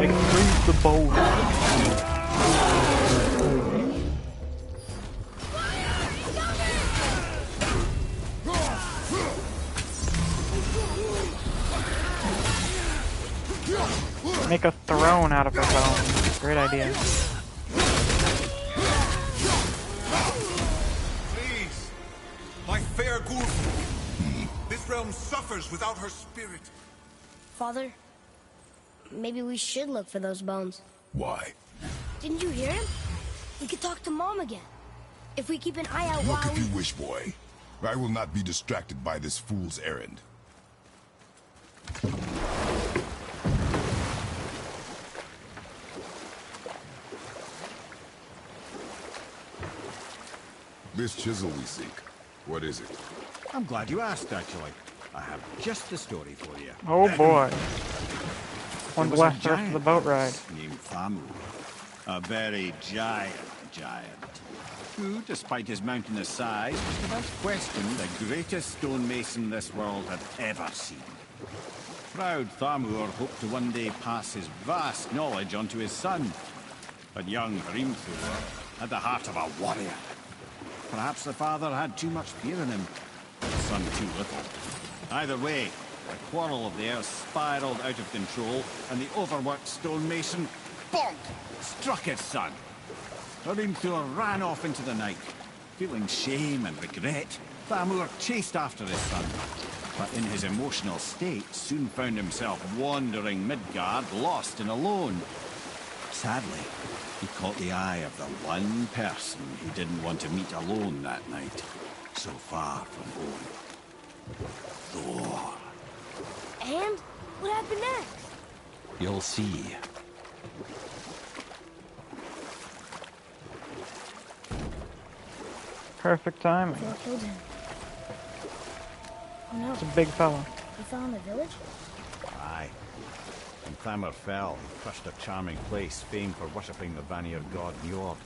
I freeze the bones. Make a throne out of her bones. Great idea. Please, my fair Gulvig. This realm suffers without her spirit. Father, maybe we should look for those bones. Why? Didn't you hear him? We could talk to Mom again. If we keep an eye out Look while if you wish, boy. I will not be distracted by this fool's errand. This chisel we seek, what is it? I'm glad you asked, actually. I have just the story for you. Oh boy. One There was a blast after the boat ride. named Thamu. A very giant, who, despite his mountainous size, was without question the greatest stonemason this world had ever seen. Proud Thamur hoped to one day pass his vast knowledge onto his son. But young Hrimthur had the heart of a warrior. Perhaps the father had too much fear in him, the son too little. Either way, the quarrel of theirs spiraled out of control, and the overworked stonemason, bonk, struck his son. Hrimthur ran off into the night, Feeling shame and regret, Thamur chased after his son, but in his emotional state soon found himself wandering Midgard, lost and alone. Sadly, he caught the eye of the one person he didn't want to meet alone that night, so far from home. Thor. And? What happened next? You'll see. Perfect timing. Thor killed him. Oh no. It's a big fella. He fell in the village? Aye. When Thamur fell, he crushed a charming place famed for worshipping the Vanir god Njord.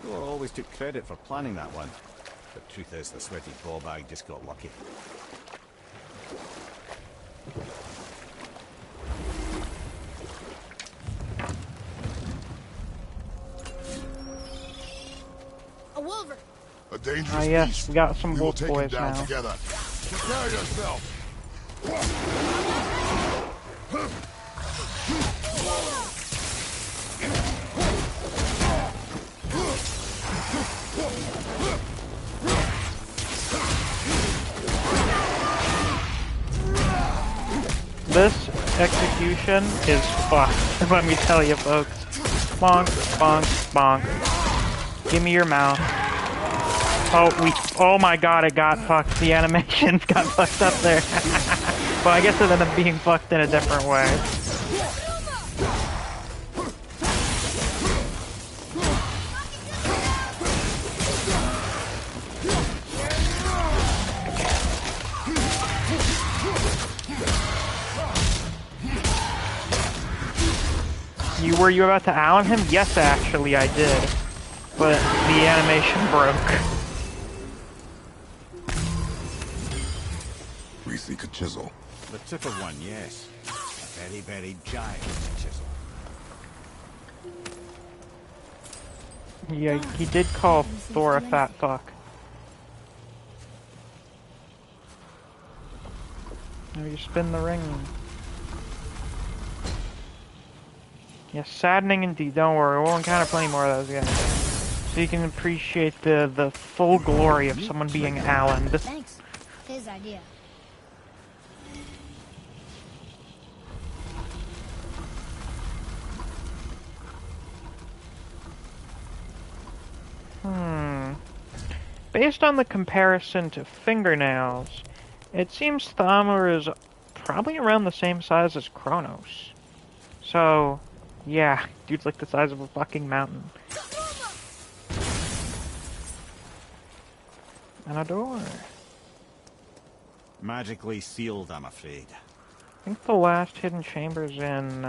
Thor always took credit for planning that one. The truth is, the sweaty ballbag just got lucky. A wolver! A dangerous Ah, yes, beast. we got some We will wolf take him boys down now. together. Prepare yourself. This execution is fucked, let me tell you folks. Bonk, bonk, bonk. Give me your mouth. Oh my god, it got fucked. The animations got fucked up there. Well, I guess it ended up being fucked in a different way. Were you about to Allen him? Yes, actually, I did. But the animation broke. We seek a chisel. The tip of one, yes. A very, very giant chisel. Yeah, he did call Thor a fat fuck. Now you spin the ring. Yes, saddening indeed. Don't worry, we'll encounter plenty more of those guys. So you can appreciate the full glory of someone being Allen. Thanks. His idea. Based on the comparison to fingernails, it seems Thamur is probably around the same size as Kronos. So, yeah, dude's like the size of a fucking mountain. And a door. Magically sealed, I'm afraid. I think the last hidden chamber's in,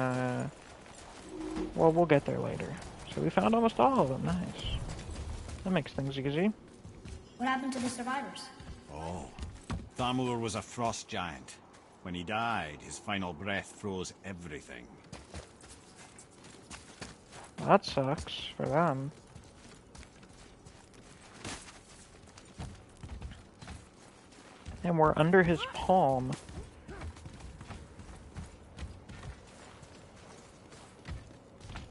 well, we'll get there later. So we found almost all of them, nice. That makes things easy. What happened to the survivors? Oh. Thamur was a frost giant. When he died, his final breath froze everything. That sucks for them. And we're under his palm.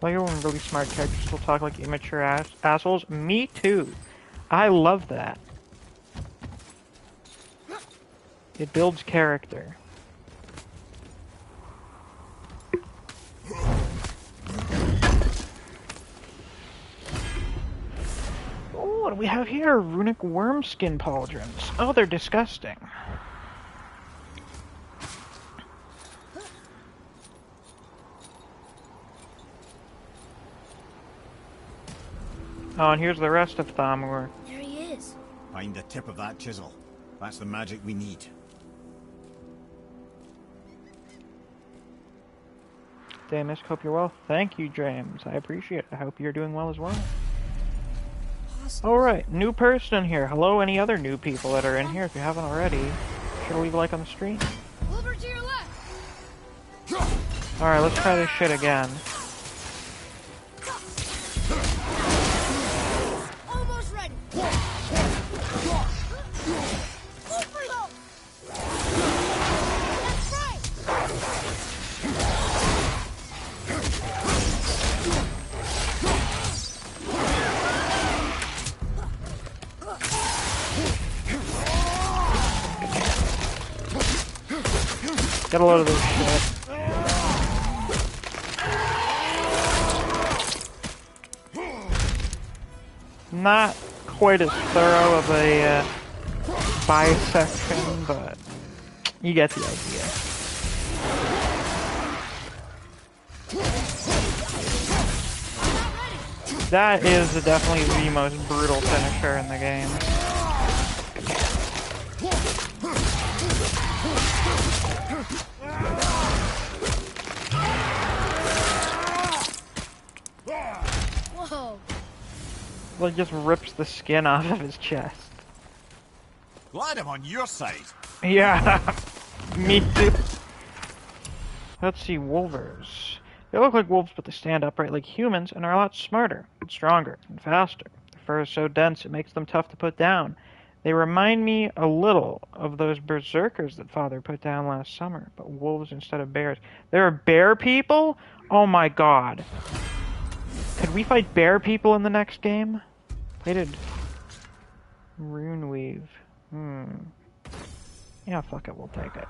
Like when really smart characters will talk like immature assholes. Me too. I love that. It builds character. Oh, what do we have here? Runic worm skin pauldrons. Oh, they're disgusting. Oh, and here's the rest of Thamur. There he is. Find the tip of that chisel. That's the magic we need. Hey, Misc, hope you're well. Thank you, James. I appreciate it. I hope you're doing well as well. Awesome. Alright, new person in here. Hello, any other new people that are in here. If you haven't already, sure to leave a like on the stream. Over to your left. Alright, let's try this shit again. Almost ready. That's right. Get a load of this shit. Not quite as thorough of a bisection, but you get the idea. That is definitely the most brutal finisher in the game. Whoa. Well, it just rips the skin off of his chest. Glad I'm on your side. Yeah, me too. Let's see, wolvers. They look like wolves, but they stand upright like humans and are a lot smarter, and stronger, and faster. Their fur is so dense it makes them tough to put down. They remind me a little of those berserkers that Father put down last summer, but wolves instead of bears. There are bear people? Oh my god. Could we fight bear people in the next game? Plated rune weave. Yeah, fuck it, we'll take it.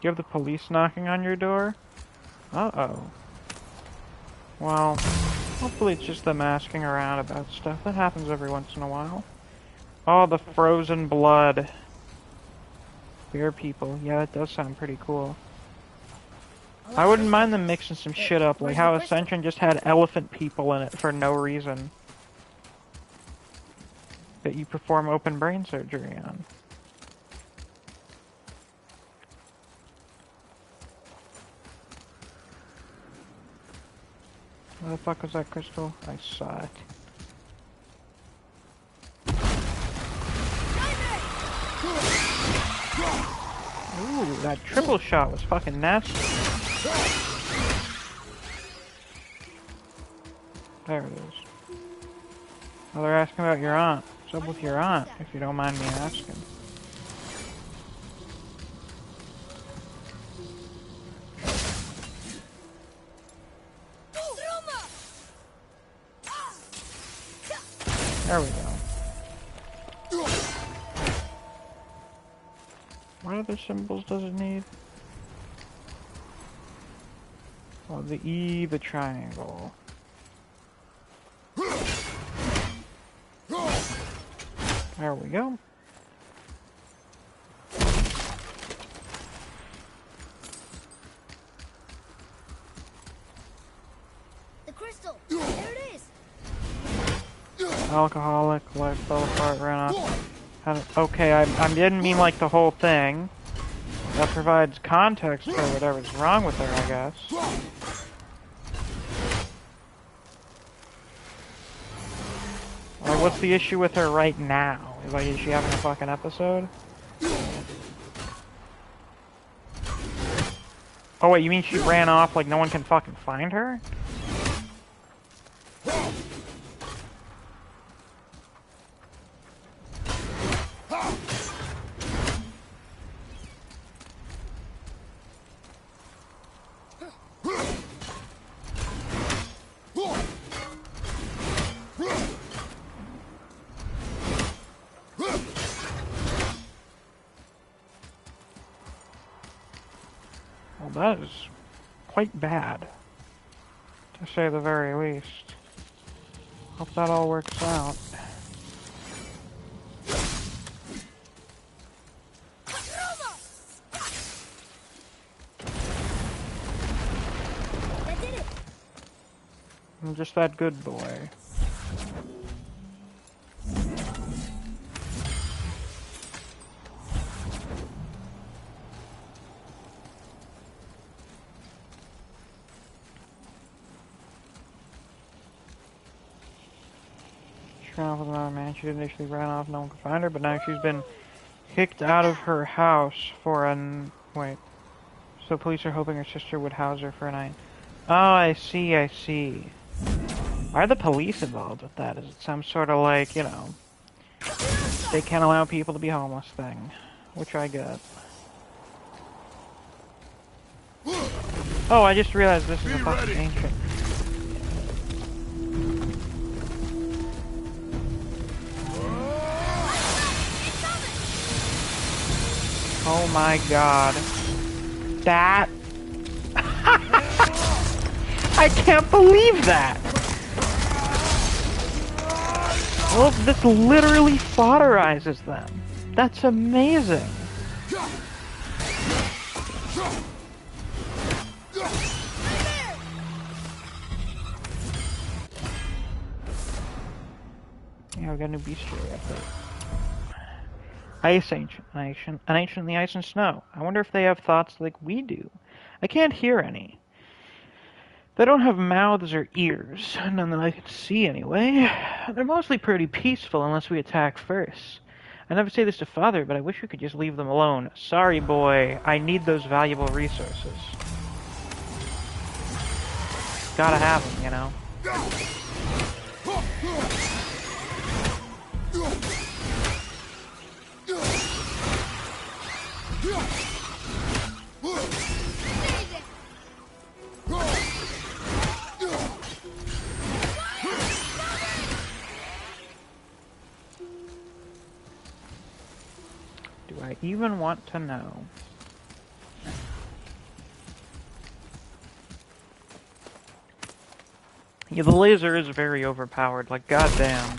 Do you have the police knocking on your door? Uh-oh. Well, hopefully it's just them asking around about stuff. That happens every once in a while. Oh, the frozen blood. Bear people. Yeah, that does sound pretty cool. I wouldn't mind them mixing some shit up, like how Ascension just had elephant people in it for no reason. That you perform open brain surgery on. Where the fuck was that crystal? I saw it. Ooh, that triple shot was fucking nasty. There it is. Oh, they're asking about your aunt. What's up with your aunt, if you don't mind me asking? There we go. What other symbols does it need? Oh, the E, the triangle. There we go. The crystal! There it is! Alcoholic, life fell apart, ran off. Okay, I didn't mean like the whole thing. That provides context for whatever's wrong with her, I guess. Like, what's the issue with her right now? Like, is she having a fucking episode? Oh wait, you mean she ran off like no one can fucking find her? Well, that is quite bad, to say the very least. Hope that all works out. That did it! I'm just that good boy. She ran off with another man. She initially ran off, no one could find her, but now she's been kicked out of her house for wait. So police are hoping her sister would house her for a night. Oh, I see, I see. Why are the police involved with that? Is it some sort of like, you know, they can't allow people to be homeless thing? Which I get. Oh, I just realized this is a fucking ancient. Oh my god. That... I can't believe that! Well, this literally fodderizes them. That's amazing. Yeah, we got a new bestiary update. Ice Ancient. An ancient in the ice and snow. I wonder if they have thoughts like we do. I can't hear any. They don't have mouths or ears. None that I can see, anyway. They're mostly pretty peaceful unless we attack first. I never say this to Father, but I wish we could just leave them alone. Sorry, boy. I need those valuable resources. Gotta have them, you know? Do I even want to know? Yeah, the laser is very overpowered, like goddamn.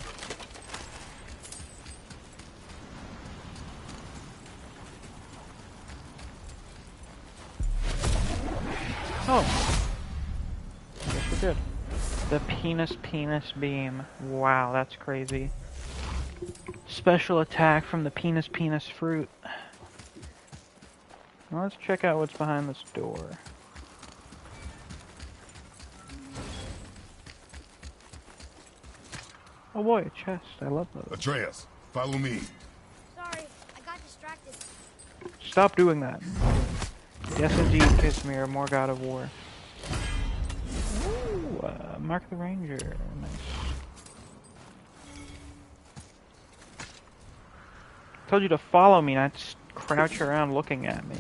Oh. Guess we're good. The penis beam. Wow, that's crazy. Special attack from the penis fruit. Now let's check out what's behind this door. Oh boy, a chest. I love those. Atreus, follow me. Sorry, I got distracted. Stop doing that. Yes, indeed, Kismir, more God of War. Ooh, Mark the Ranger. Nice. Told you to follow me, not just crouch around looking at me.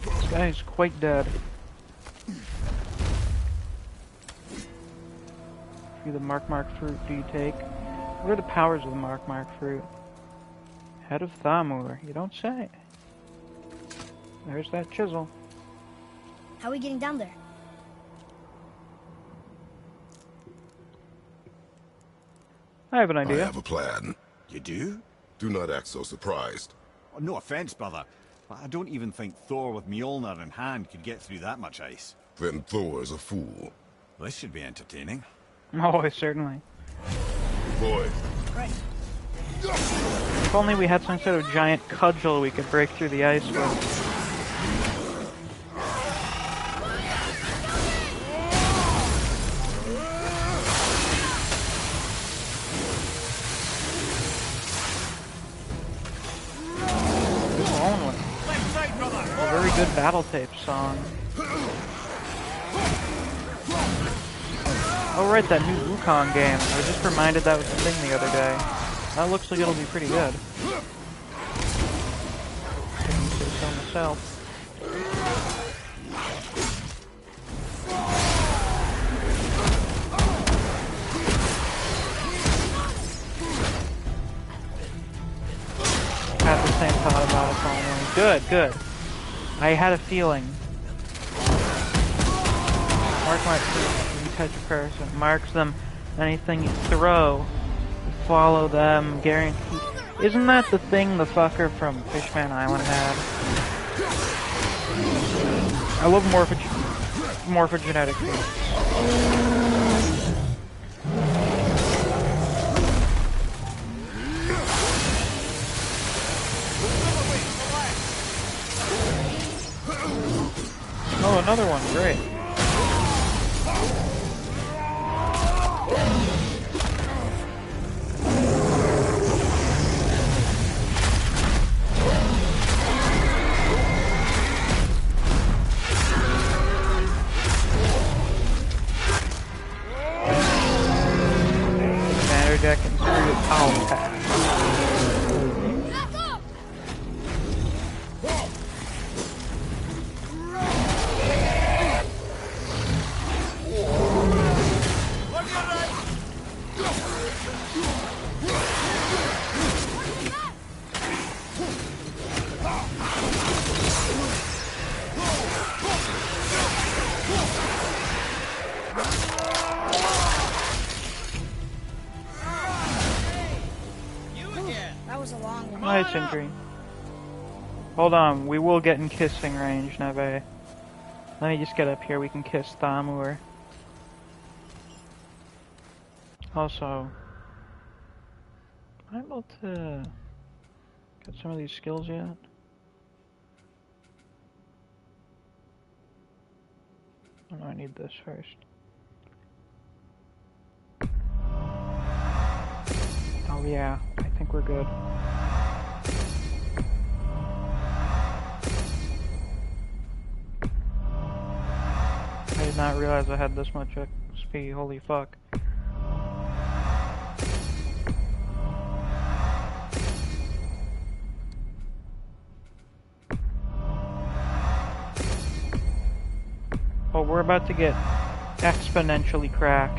This guy is quite dead. The Mark fruit do you take? What are the powers of the Mark fruit? Head of Thamur, you don't say. There's that chisel. How are we getting down there? I have an idea. I have a plan. You do? Do not act so surprised. Oh, no offense, brother, but I don't even think Thor with Mjolnir in hand could get through that much ice. Then Thor's a fool. This should be entertaining. Oh, certainly. Boy. Right. If only we had some sort of giant cudgel we could break through the ice with. Only. A very good battle tape song. Oh right, that new Wukong game. I was just reminded that was a thing the other day. That looks like it'll be pretty good. Couldn't say so myself. Had the same thought about it all. Good, good. I had a feeling. Mark my fruit. Touch a person, marks them, anything you throw, you follow them, guaranteed. Isn't that the thing the fucker from Fishman Island had? I love morphogenetic things. Oh, another one, great. hijacking through the power pack. Back up! That was a long one. Hi, Sindri. Hold on, we will get in kissing range, Neve. Let me just get up here, we can kiss Thamur. Also, am I able to get some of these skills yet? Oh no, I need this first. Oh yeah, I think we're good. I did not realize I had this much XP, holy fuck. Oh, we're about to get exponentially cracked.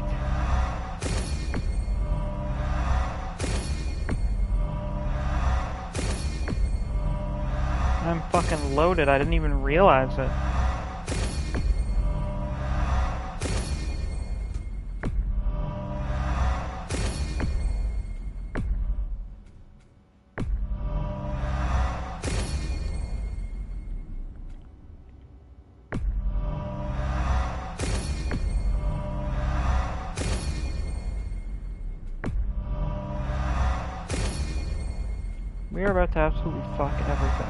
I'm fucking loaded, I didn't even realize it. We are about to absolutely fuck everything.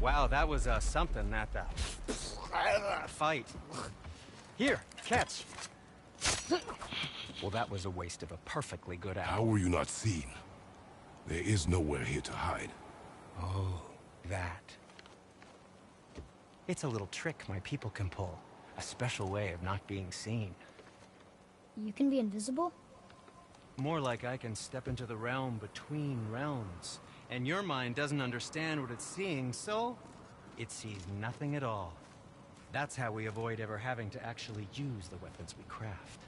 Wow, that was something, that fight. Here, catch. Well, that was a waste of a perfectly good hour. How were you not seen? There is nowhere here to hide. Oh, that. It's a little trick my people can pull. A special way of not being seen. You can be invisible? More like I can step into the realm between realms. And your mind doesn't understand what it's seeing, so it sees nothing at all. That's how we avoid ever having to actually use the weapons we craft.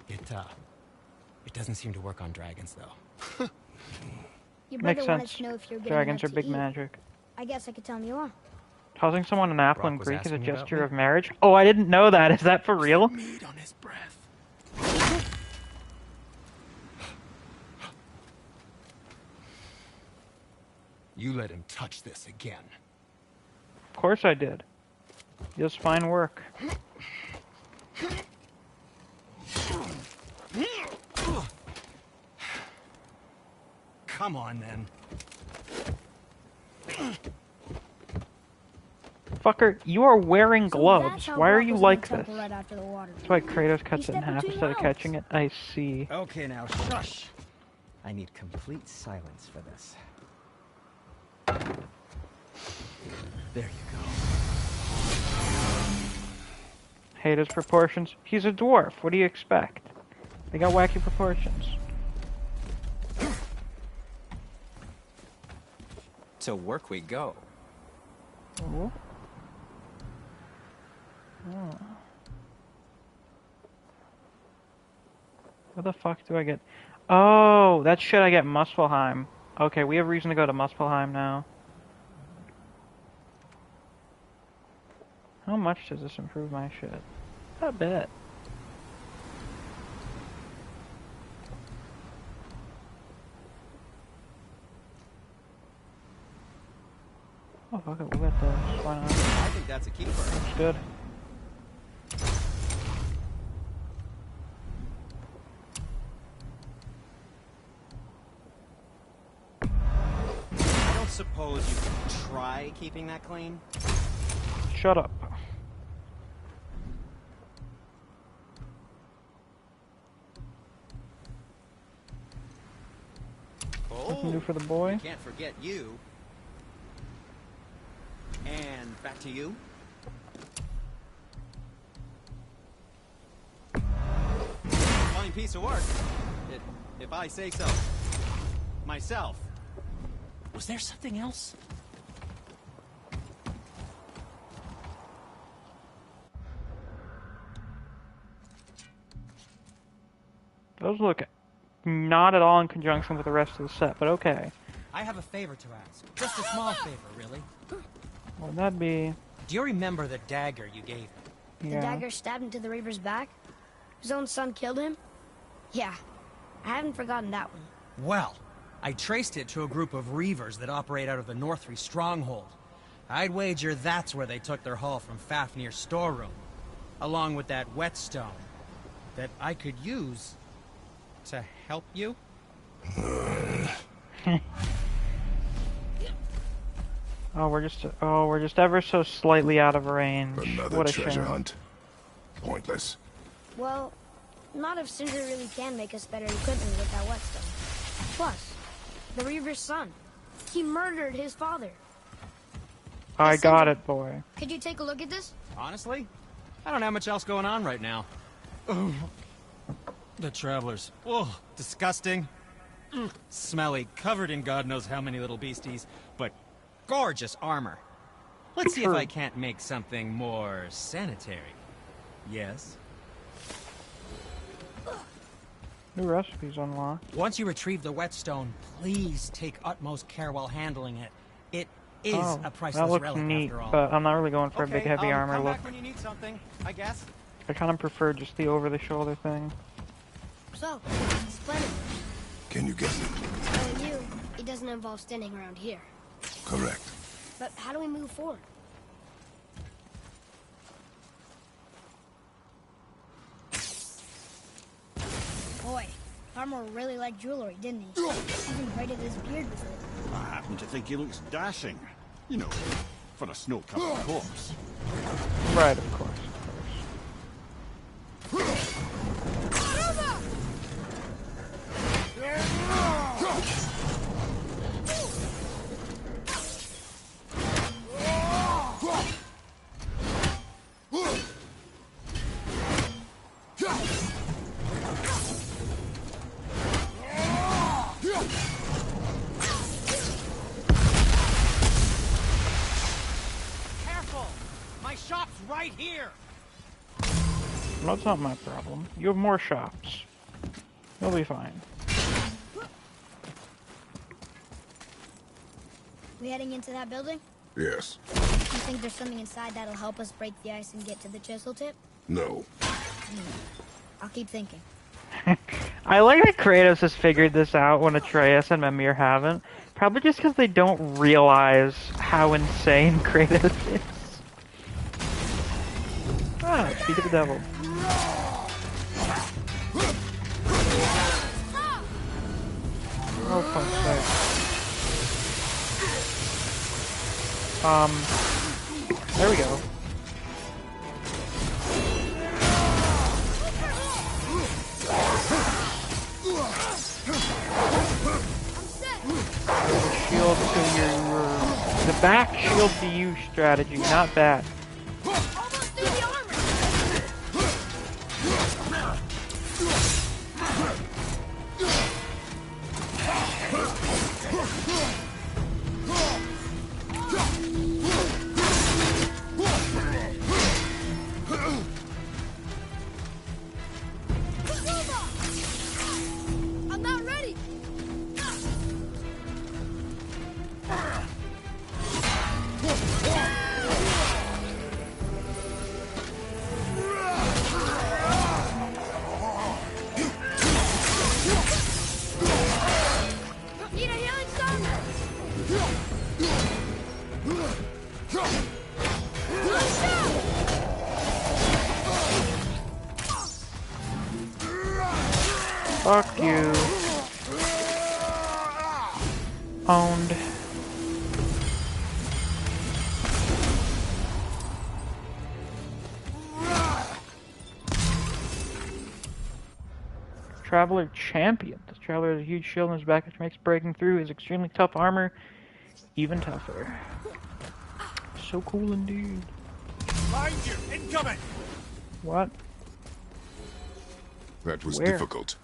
It doesn't seem to work on dragons, though. Your Makes brother wanted sense. to know if you're getting Dragons are enough to big eat. magic. I guess I could tell him you are. Tossing someone an apple in Brock was Greek is a asking about gesture me? of marriage? Oh, I didn't know that. Is that for real? Meat on his breath. You let him touch this again. Of course I did. Just fine work. Come on, then. Fucker, you are wearing So gloves. that's how Why are Brock you was in the like temple this? right after the water. That's why Kratos cuts He it in stepped half between instead of realms. catching it. I see. Okay, now shush. I need complete silence for this. There you go. Hate his proportions. He's a dwarf. What do you expect? They got wacky proportions. To work we go. Oh. Oh. Where the fuck do I get... Oh, that shit I get Muspelheim. Okay, we have reason to go to Muspelheim now. How much does this improve my shit? A bit. Oh, fuck it, we'll get this. Why not? I think that's a keeper. Good. I don't suppose you can try keeping that clean? Shut up. I can do for the boy. Can't forget you. And back to you. Fine piece of work. If I say so. Myself. Was there something else? Those look not at all in conjunction with the rest of the set, but okay. I have a favor to ask. Just a small favor, really. What would that be? Do you remember the dagger you gave me? Yeah. The dagger stabbed into the Reaver's back? His own son killed him? Yeah, I haven't forgotten that one. Well, I traced it to a group of Reavers that operate out of the Northry stronghold. I'd wager that's where they took their haul from Fafnir's storeroom, along with that whetstone that I could use to help you. Oh, we're just ever so slightly out of range. Another What a treasure shame. hunt. Pointless. Well, not if Cinder really can make us better equipment with that whetstone. Plus, the Reaver's son. He murdered his father. I Hey, got Cinder, it, boy. Could you take a look at this? Honestly, I don't have much else going on right now. Ugh. The Travelers. Oh, disgusting. Smelly, covered in God knows how many little beasties, but gorgeous armor. Let's see if I can't make something more sanitary. Yes? New recipes unlocked. Once you retrieve the whetstone, please take utmost care while handling it. It is Oh, a priceless that looks relic neat, after all. but I'm not really going for a big heavy armor come look. back when you need something, I guess. I kind of prefer just the over-the-shoulder thing. So, splendid. Can you guess it? Knowing you, it doesn't involve standing around here. Correct. But how do we move forward? Boy, Armor really liked jewelry, didn't he? Even braided his beard with it. I happen to think he looks dashing. You know, for a snow-covered corpse. Right, of course. Careful! My shop's right here! Well, that's not my problem. You have more shops. You'll be fine. We heading into that building? Yes. You think there's something inside that'll help us break the ice and get to the chisel tip? No. I'll keep thinking. I like that Kratos has figured this out when Atreus and Mimir haven't. Probably just because they don't realize how insane Kratos is. Ah, speak of the devil. Oh, fuck's sake. There we go. Shield to your... The back shield to you strategy, not bad. Almost through the armor! I'm not ready! Need a healing stone? Fuck you. Owned. Traveler Champion. This Traveler has a huge shield on his back which makes breaking through his extremely tough armor even tougher. So cool indeed. Behind you! Incoming! What? That was Where? difficult.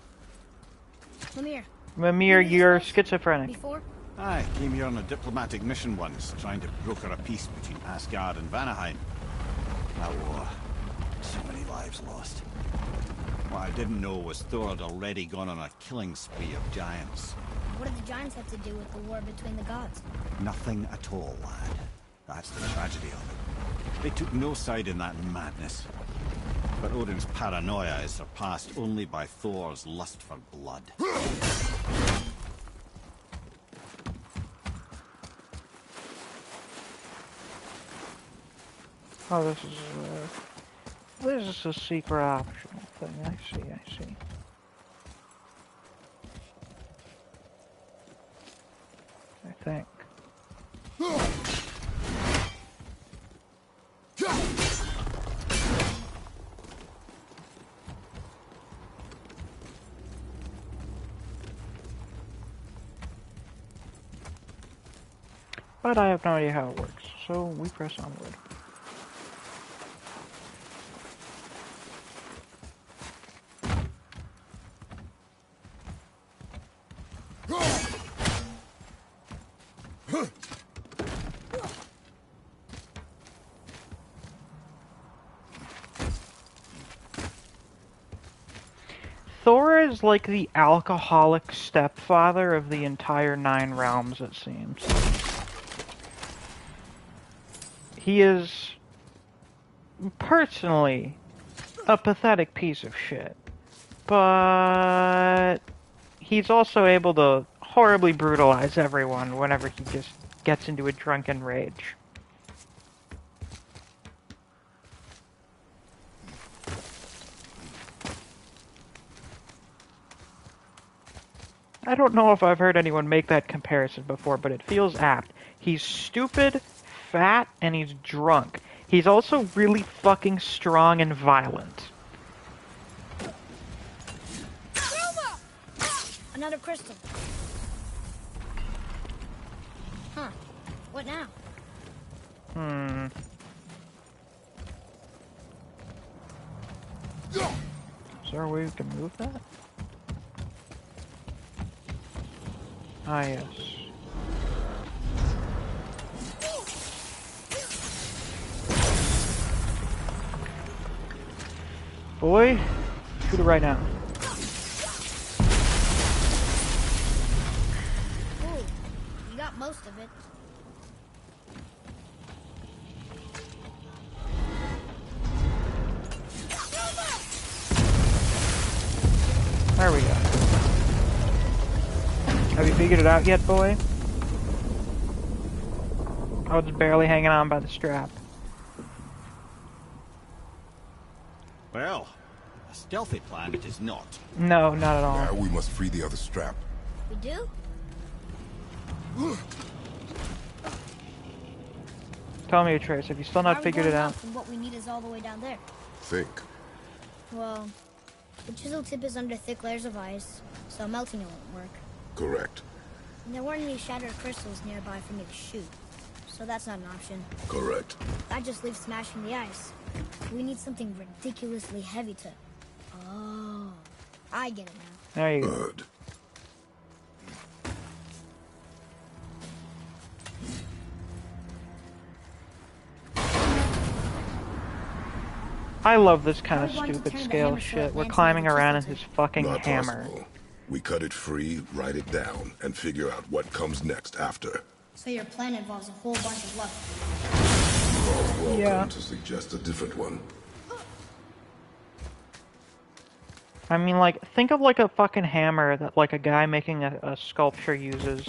Lemire. Mimir, you're schizophrenic. Before? I came here on a diplomatic mission once, trying to broker a peace between Asgard and Vanaheim. That war. So many lives lost. What I didn't know was Thor had already gone on a killing spree of giants. What did the giants have to do with the war between the gods? Nothing at all, lad. That's the tragedy of it. They took no side in that madness. But Odin's paranoia is surpassed only by Thor's lust for blood. Oh, this is a secret optional thing. I see. I think. But I have no idea how it works, so we press onward. Thor is like the alcoholic stepfather of the entire Nine Realms, it seems. He is, personally, a pathetic piece of shit. But he's also able to horribly brutalize everyone whenever he just gets into a drunken rage. I don't know if I've heard anyone make that comparison before, but it feels apt. He's stupid, fat, and he's drunk. He's also really fucking strong and violent. Another crystal. Huh. What now? Is there a way we can move that? Ah, yes. Boy, shoot it right now. Ooh, you got most of it. There we go. Have you figured it out yet, boy? Oh, it's barely hanging on by the strap. Well, a stealthy plan it is not. No, not at all. Now we must free the other strap. We do? Tell me, Trace, have you still not figured it out? And what we need is all the way down there. Think. Well, the chisel tip is under thick layers of ice, so melting it won't work. Correct. And there weren't any shattered crystals nearby for me to shoot, so that's not an option. Correct. That just leaves smashing the ice. We need something ridiculously heavy to... Oh, I get it now. There you go. Good. I love this kind of I would want to stupid turn the scale hammer so shit. it We're lands climbing near the around in chisel his tip. fucking Not hammer. possible. We cut it free, write it down, and figure out what comes next after. So your plan involves a whole bunch of luck. Welcome Yeah. to suggest a different one. I mean, like, think of like a fucking hammer that like a guy making a sculpture uses.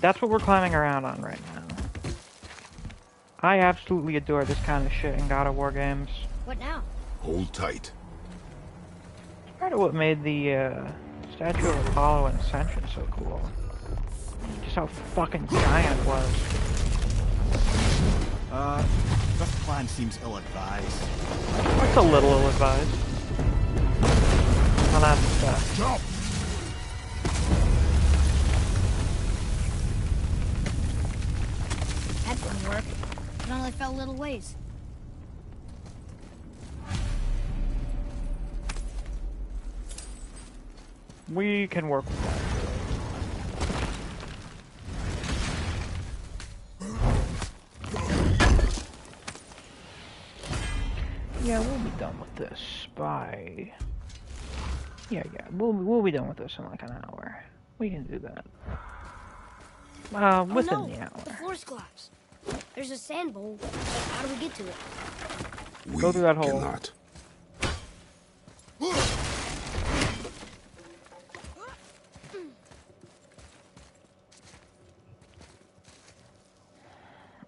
That's what we're climbing around on right now. I absolutely adore this kind of shit in God of War games. What now? Hold tight. Part of what made the statue of Apollo and Ascension so cool. Just how fucking giant it was. This plan seems ill-advised. It's a little ill-advised. I'll have to stop. Jump! That didn't work. It only fell a little ways. We can work with that. Yeah, we'll be done with this by... Yeah, we'll be done with this in like an hour. We can do that. Within oh no, the hour. the floor's collapsed. There's a sand bowl, but how do we get to it? Go through that hole. Cannot.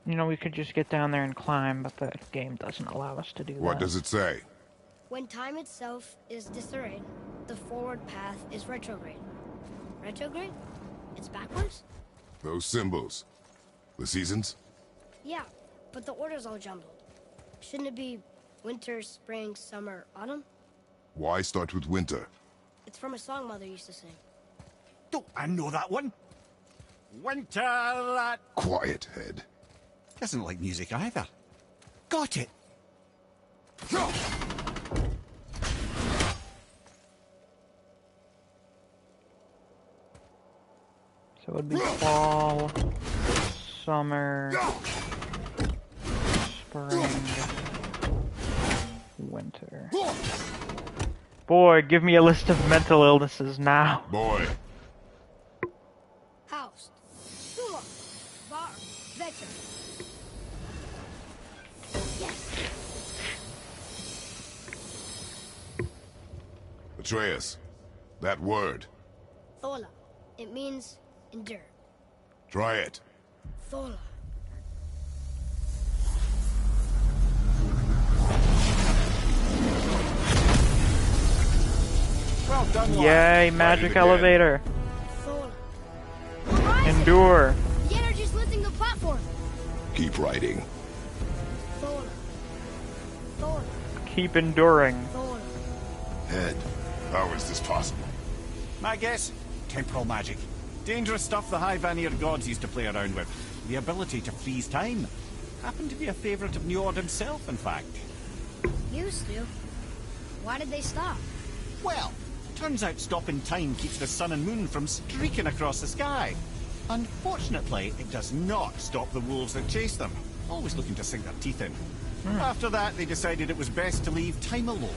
You know, we could just get down there and climb, but the game doesn't allow us to do that. What does it say? When time itself is disarrayed, the forward path is retrograde. Retrograde? It's backwards? Those symbols. The seasons? Yeah, but the order's all jumbled. Shouldn't it be winter, spring, summer, autumn? Why start with winter? It's from a song Mother used to sing. Don't I know that one? Winter that... Quiet, head. Doesn't like music either. Got it! So it would be fall, summer, spring, winter. Boy, give me a list of mental illnesses now. Boy. House. Hula. Bar. Vetter. Yes. Atreus. That word. Thola. It means endure. Try it. Thola. Well done, lad. Yay, magic elevator. Thola. We're rising. Endure. The energy's lifting the platform. Keep riding. Thola. Thola. Keep enduring. Thola. Head. How is this possible? My guess? Temporal magic. Dangerous stuff the High Vanir gods used to play around with. The ability to freeze time. Happened to be a favourite of Njord himself, in fact. Used to. Why did they stop? Well, turns out stopping time keeps the sun and moon from streaking across the sky. Unfortunately, it does not stop the wolves that chase them, always looking to sink their teeth in. After that, they decided it was best to leave time alone.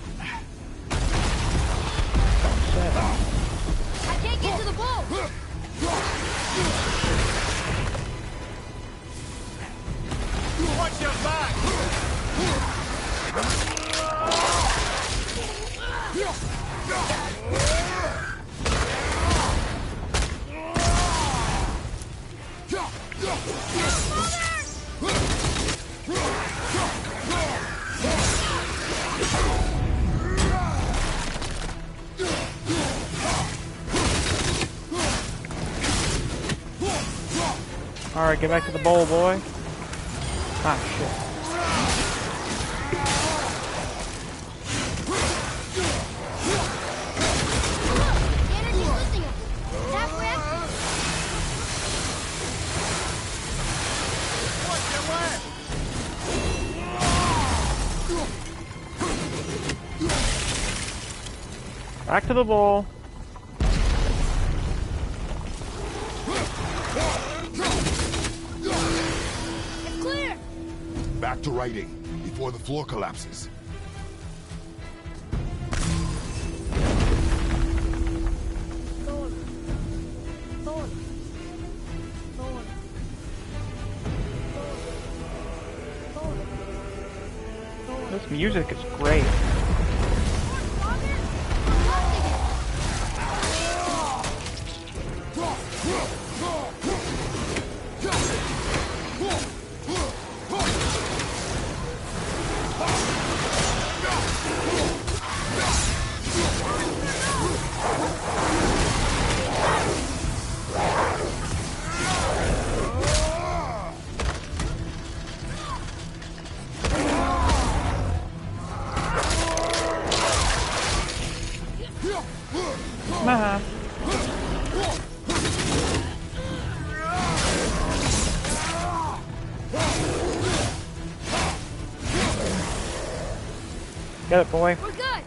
I can't get to the bowl! Watch your back! Alright, get back to the bowl, boy. Ah, shit. The energy's lifting us. It's halfway up. Back to the bowl. It's clear. Back to writing, before the floor collapses. Thola. Thola. Thola. Thola. Thola. This music is great. Nah. Get it, boy. We're good.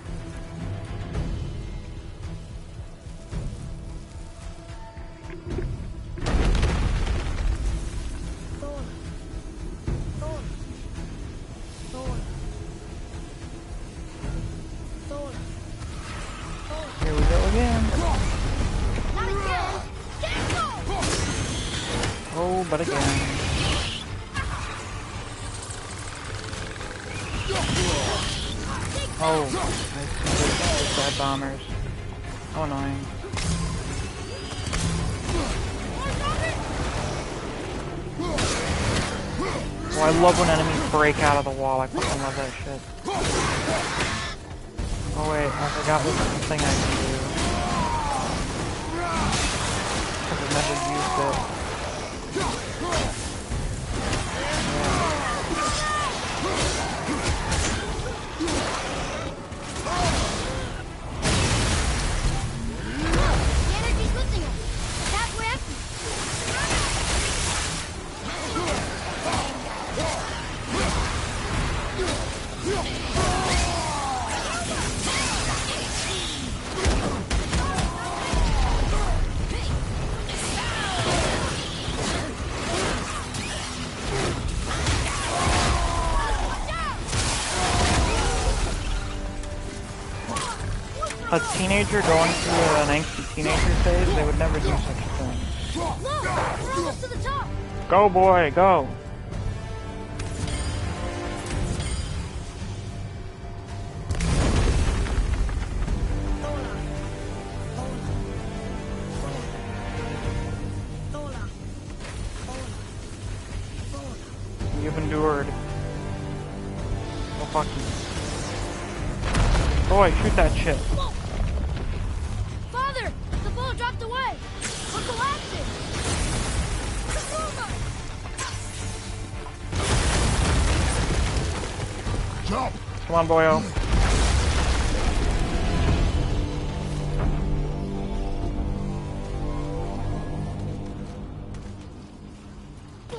Here we go again. Not again. Careful! Oh, but again. Oh, I see bad bombers. How annoying. Oh, I love when enemies break out of the wall. I fucking love that shit. Oh wait, I forgot what thing I can do. I've never used it. The energy's lifting us. Halfway empty. A teenager going through an angsty teenager phase, they would never do such a thing. Look, we're almost to the top. Go, boy, go! You've endured. Oh, fuck you. Boy, shoot that shit. Whoa. Father, the ball dropped away. We're collapsing. Jump! Come on, boyo.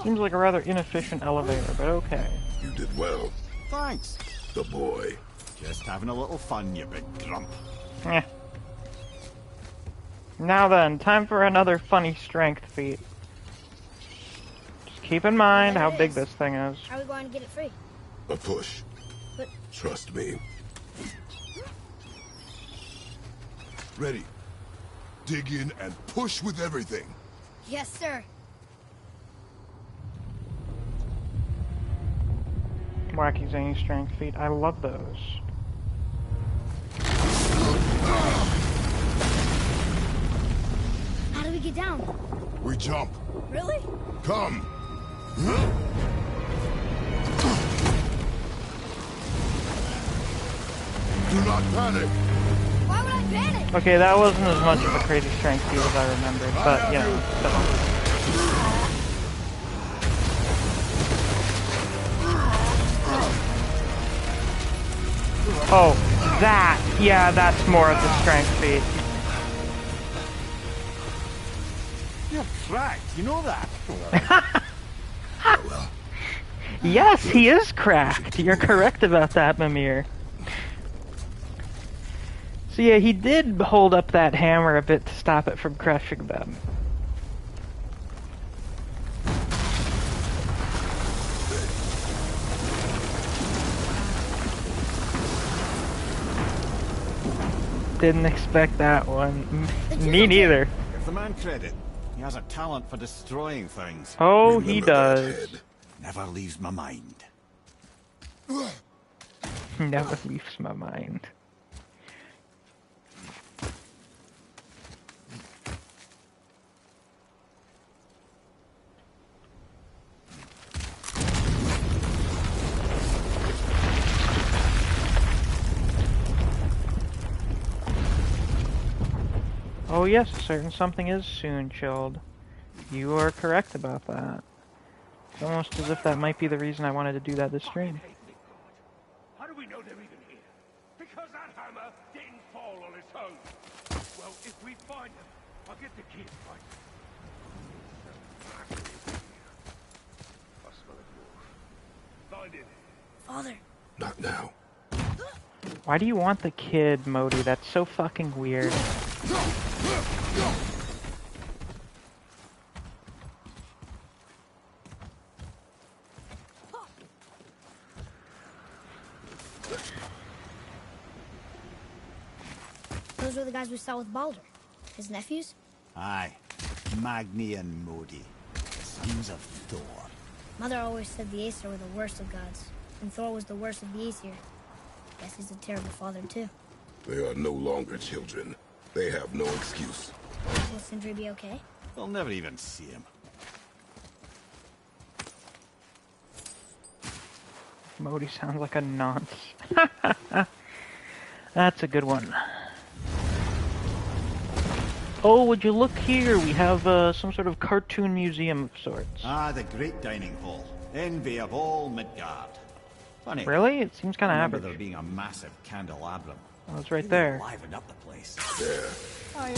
Seems like a rather inefficient elevator, but okay. You did well, Thanks. the boy. Just having a little fun, you big grump. Eh. Now then, time for another funny strength feat. Just keep in mind how big this thing is. How are we going to get it free? A push. But Trust me. Ready. Dig in and push with everything. yes, sir. Wacky zany strength feat. I love those. How do we get down? We jump. Really? Come. Do not panic. Why would I panic? Okay, that wasn't as much of a crazy strength feat as I remembered, but you know. Oh, that! Yeah, that's more of the strength feat. You're cracked, you know that? Yes, he is cracked. You're correct about that, Mimir. So yeah, he did hold up that hammer a bit to stop it from crushing them. Didn't expect that one. Me neither. Give the man credit. He has a talent for destroying things. Oh, he Remember that does. head. Never leaves my mind. Never leaves my mind. Oh yes, a certain something is soon chilled. You are correct about that. It's almost as if that might be the reason I wanted to do that this stream. How do we know they're even here? Because that hammer didn't fall on its own. if we find him, I'll get the key. Find it. Father. Not now. Why do you want the kid, Modi? That's so fucking weird. Those were the guys we saw with Baldur. His nephews? Aye. Magni and Modi. Sons of Thor. Mother always said the Aesir were the worst of gods, and Thor was the worst of the Aesir. Guess he's a terrible father, too. They are no longer children. They have no excuse. Will Sindri be okay? We'll never even see him. Modi sounds like a nonce. That's a good one. Oh, would you look here? We have some sort of cartoon museum of sorts. Ah, the great dining hall. Envy of all Midgard. Funny. Really? It seems kind of Remember average. there being a massive candelabrum. Oh, it's right there. Livened up the place.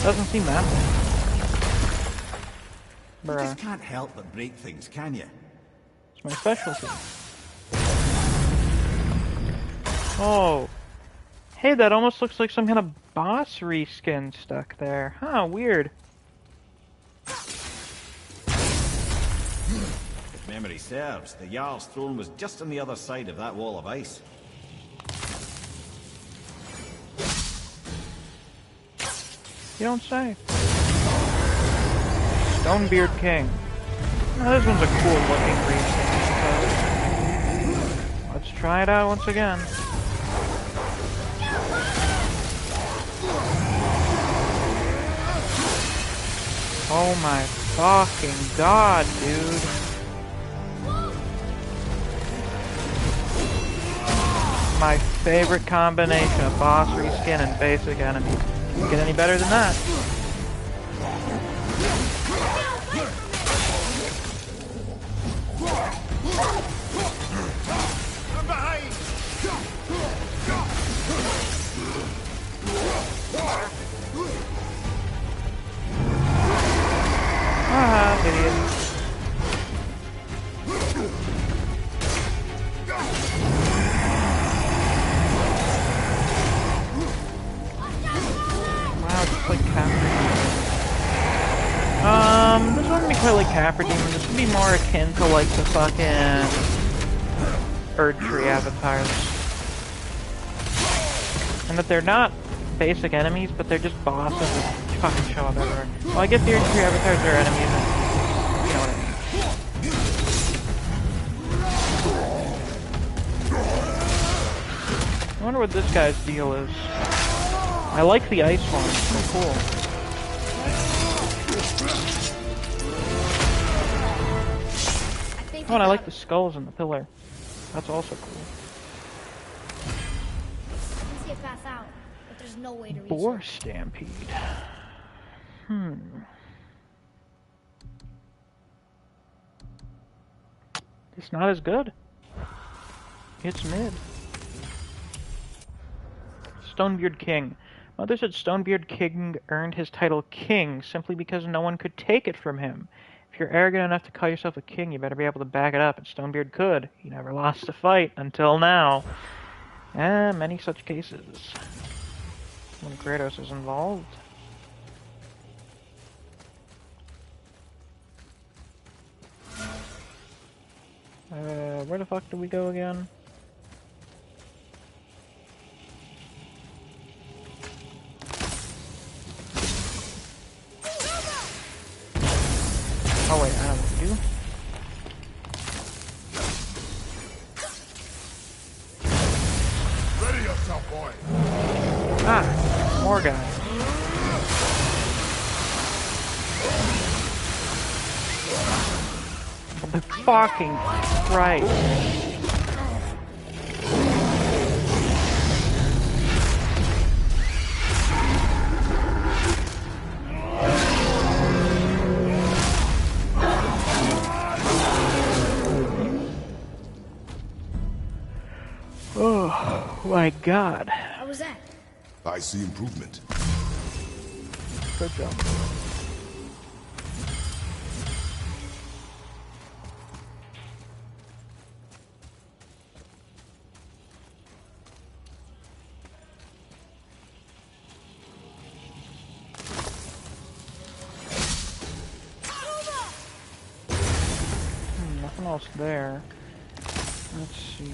Doesn't seem that bad. You just can't help but break things, can you? It's my specialty. Oh. Hey, that almost looks like some kind of boss reskin stuck there. Huh, weird. If memory serves, the Jarl's throne was just on the other side of that wall of ice. You don't say. Stonebeard King. Now, this one's a cool looking reskin, I suppose. Let's try it out once again. Oh my fucking god, dude. My favorite combination of boss reskin and basic enemy. Can't get any better than that. Ah, idiot. Wow, just like Capra. This wouldn't be quite like Capra Demon. This would be more akin to like the fucking Erdtree avatars. And that they're not basic enemies, but they're just bosses that fucking show up everywhere. Well, I guess the Erdtree avatars are enemies, and you know what I mean. I wonder what this guy's deal is. I like the ice one, it's so cool. Oh, and I like the skulls in the pillar. That's also cool. I can see a path out, but there's no way to reach Boar it. Stampede. It's not as good. It's mid. Stonebeard King. Mother said Stonebeard King earned his title King simply because no one could take it from him. If you're arrogant enough to call yourself a king, you better be able to back it up, and Stonebeard could. He never lost a fight until now. Many such cases. When Kratos is involved. Where the fuck do we go again? Oh wait, I know what to do. Ready yourself, boy. Ah, more guys. The fucking Christ. Oh my god. How was that? I see improvement. Good job. Nothing else there. Let's see.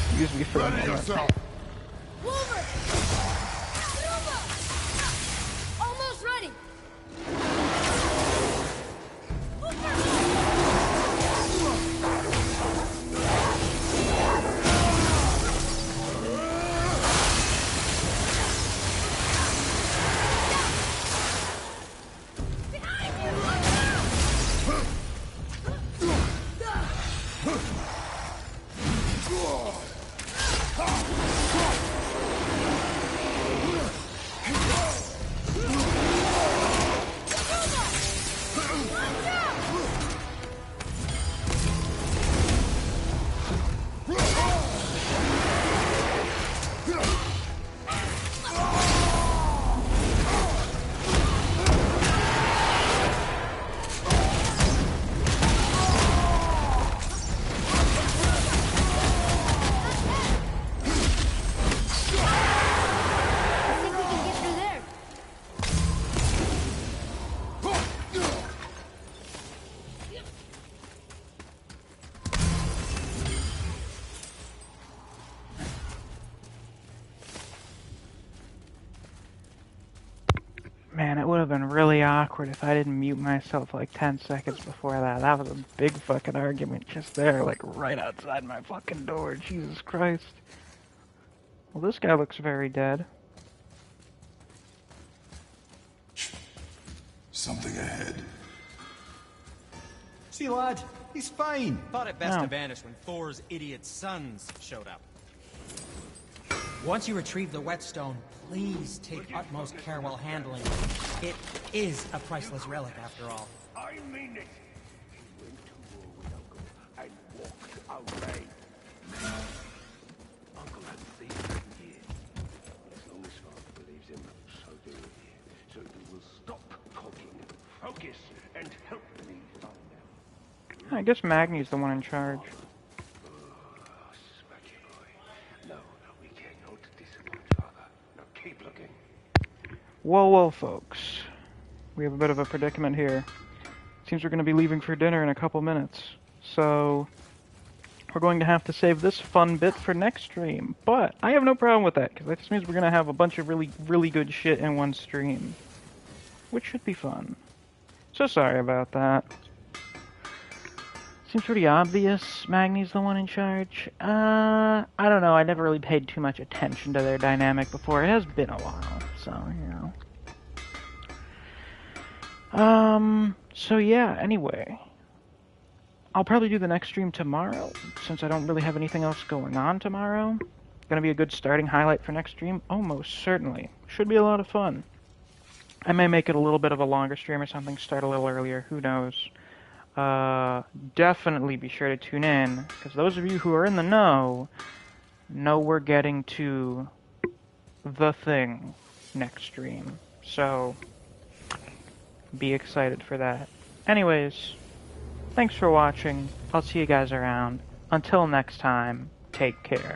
Excuse me for a moment. Wolver! Almost ready! Man, it would have been really awkward if I didn't mute myself like 10 seconds before that. That was a big fucking argument just there, like right outside my fucking door. Jesus Christ. Well, this guy looks very dead. Something ahead. See, lad, he's fine. Thought it best Oh. to vanish when Thor's idiot sons showed up. Once you retrieve the whetstone, please take utmost care while handling it. It is a priceless relic, after all. I mean it. He went to war with Uncle and walked away. Uncle had thieves here. As long as Father believes him, so do we. So you will stop talking, focus, and help me find out. I guess Magni's the one in charge. Smacky boy. No, we cannot disappoint Father. Now keep looking. Whoa, folks. We have a bit of a predicament here. Seems we're going to be leaving for dinner in a couple minutes. So, we're going to have to save this fun bit for next stream. But, I have no problem with that, because that just means we're going to have a bunch of really, really good shit in one stream. Which should be fun. So sorry about that. Seems pretty obvious Magni's the one in charge. I don't know, I never really paid too much attention to their dynamic before. It has been a while, so, you know. So yeah, anyway. I'll probably do the next stream tomorrow, since I don't really have anything else going on tomorrow. Gonna be a good starting highlight for next stream? Oh, most certainly. Should be a lot of fun. I may make it a little bit of a longer stream or something, start a little earlier, who knows. Definitely be sure to tune in, because those of you who are in the know we're getting to the thing next stream. So, be excited for that. Anyways, thanks for watching. I'll see you guys around. Until next time, take care.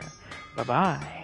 Bye-bye.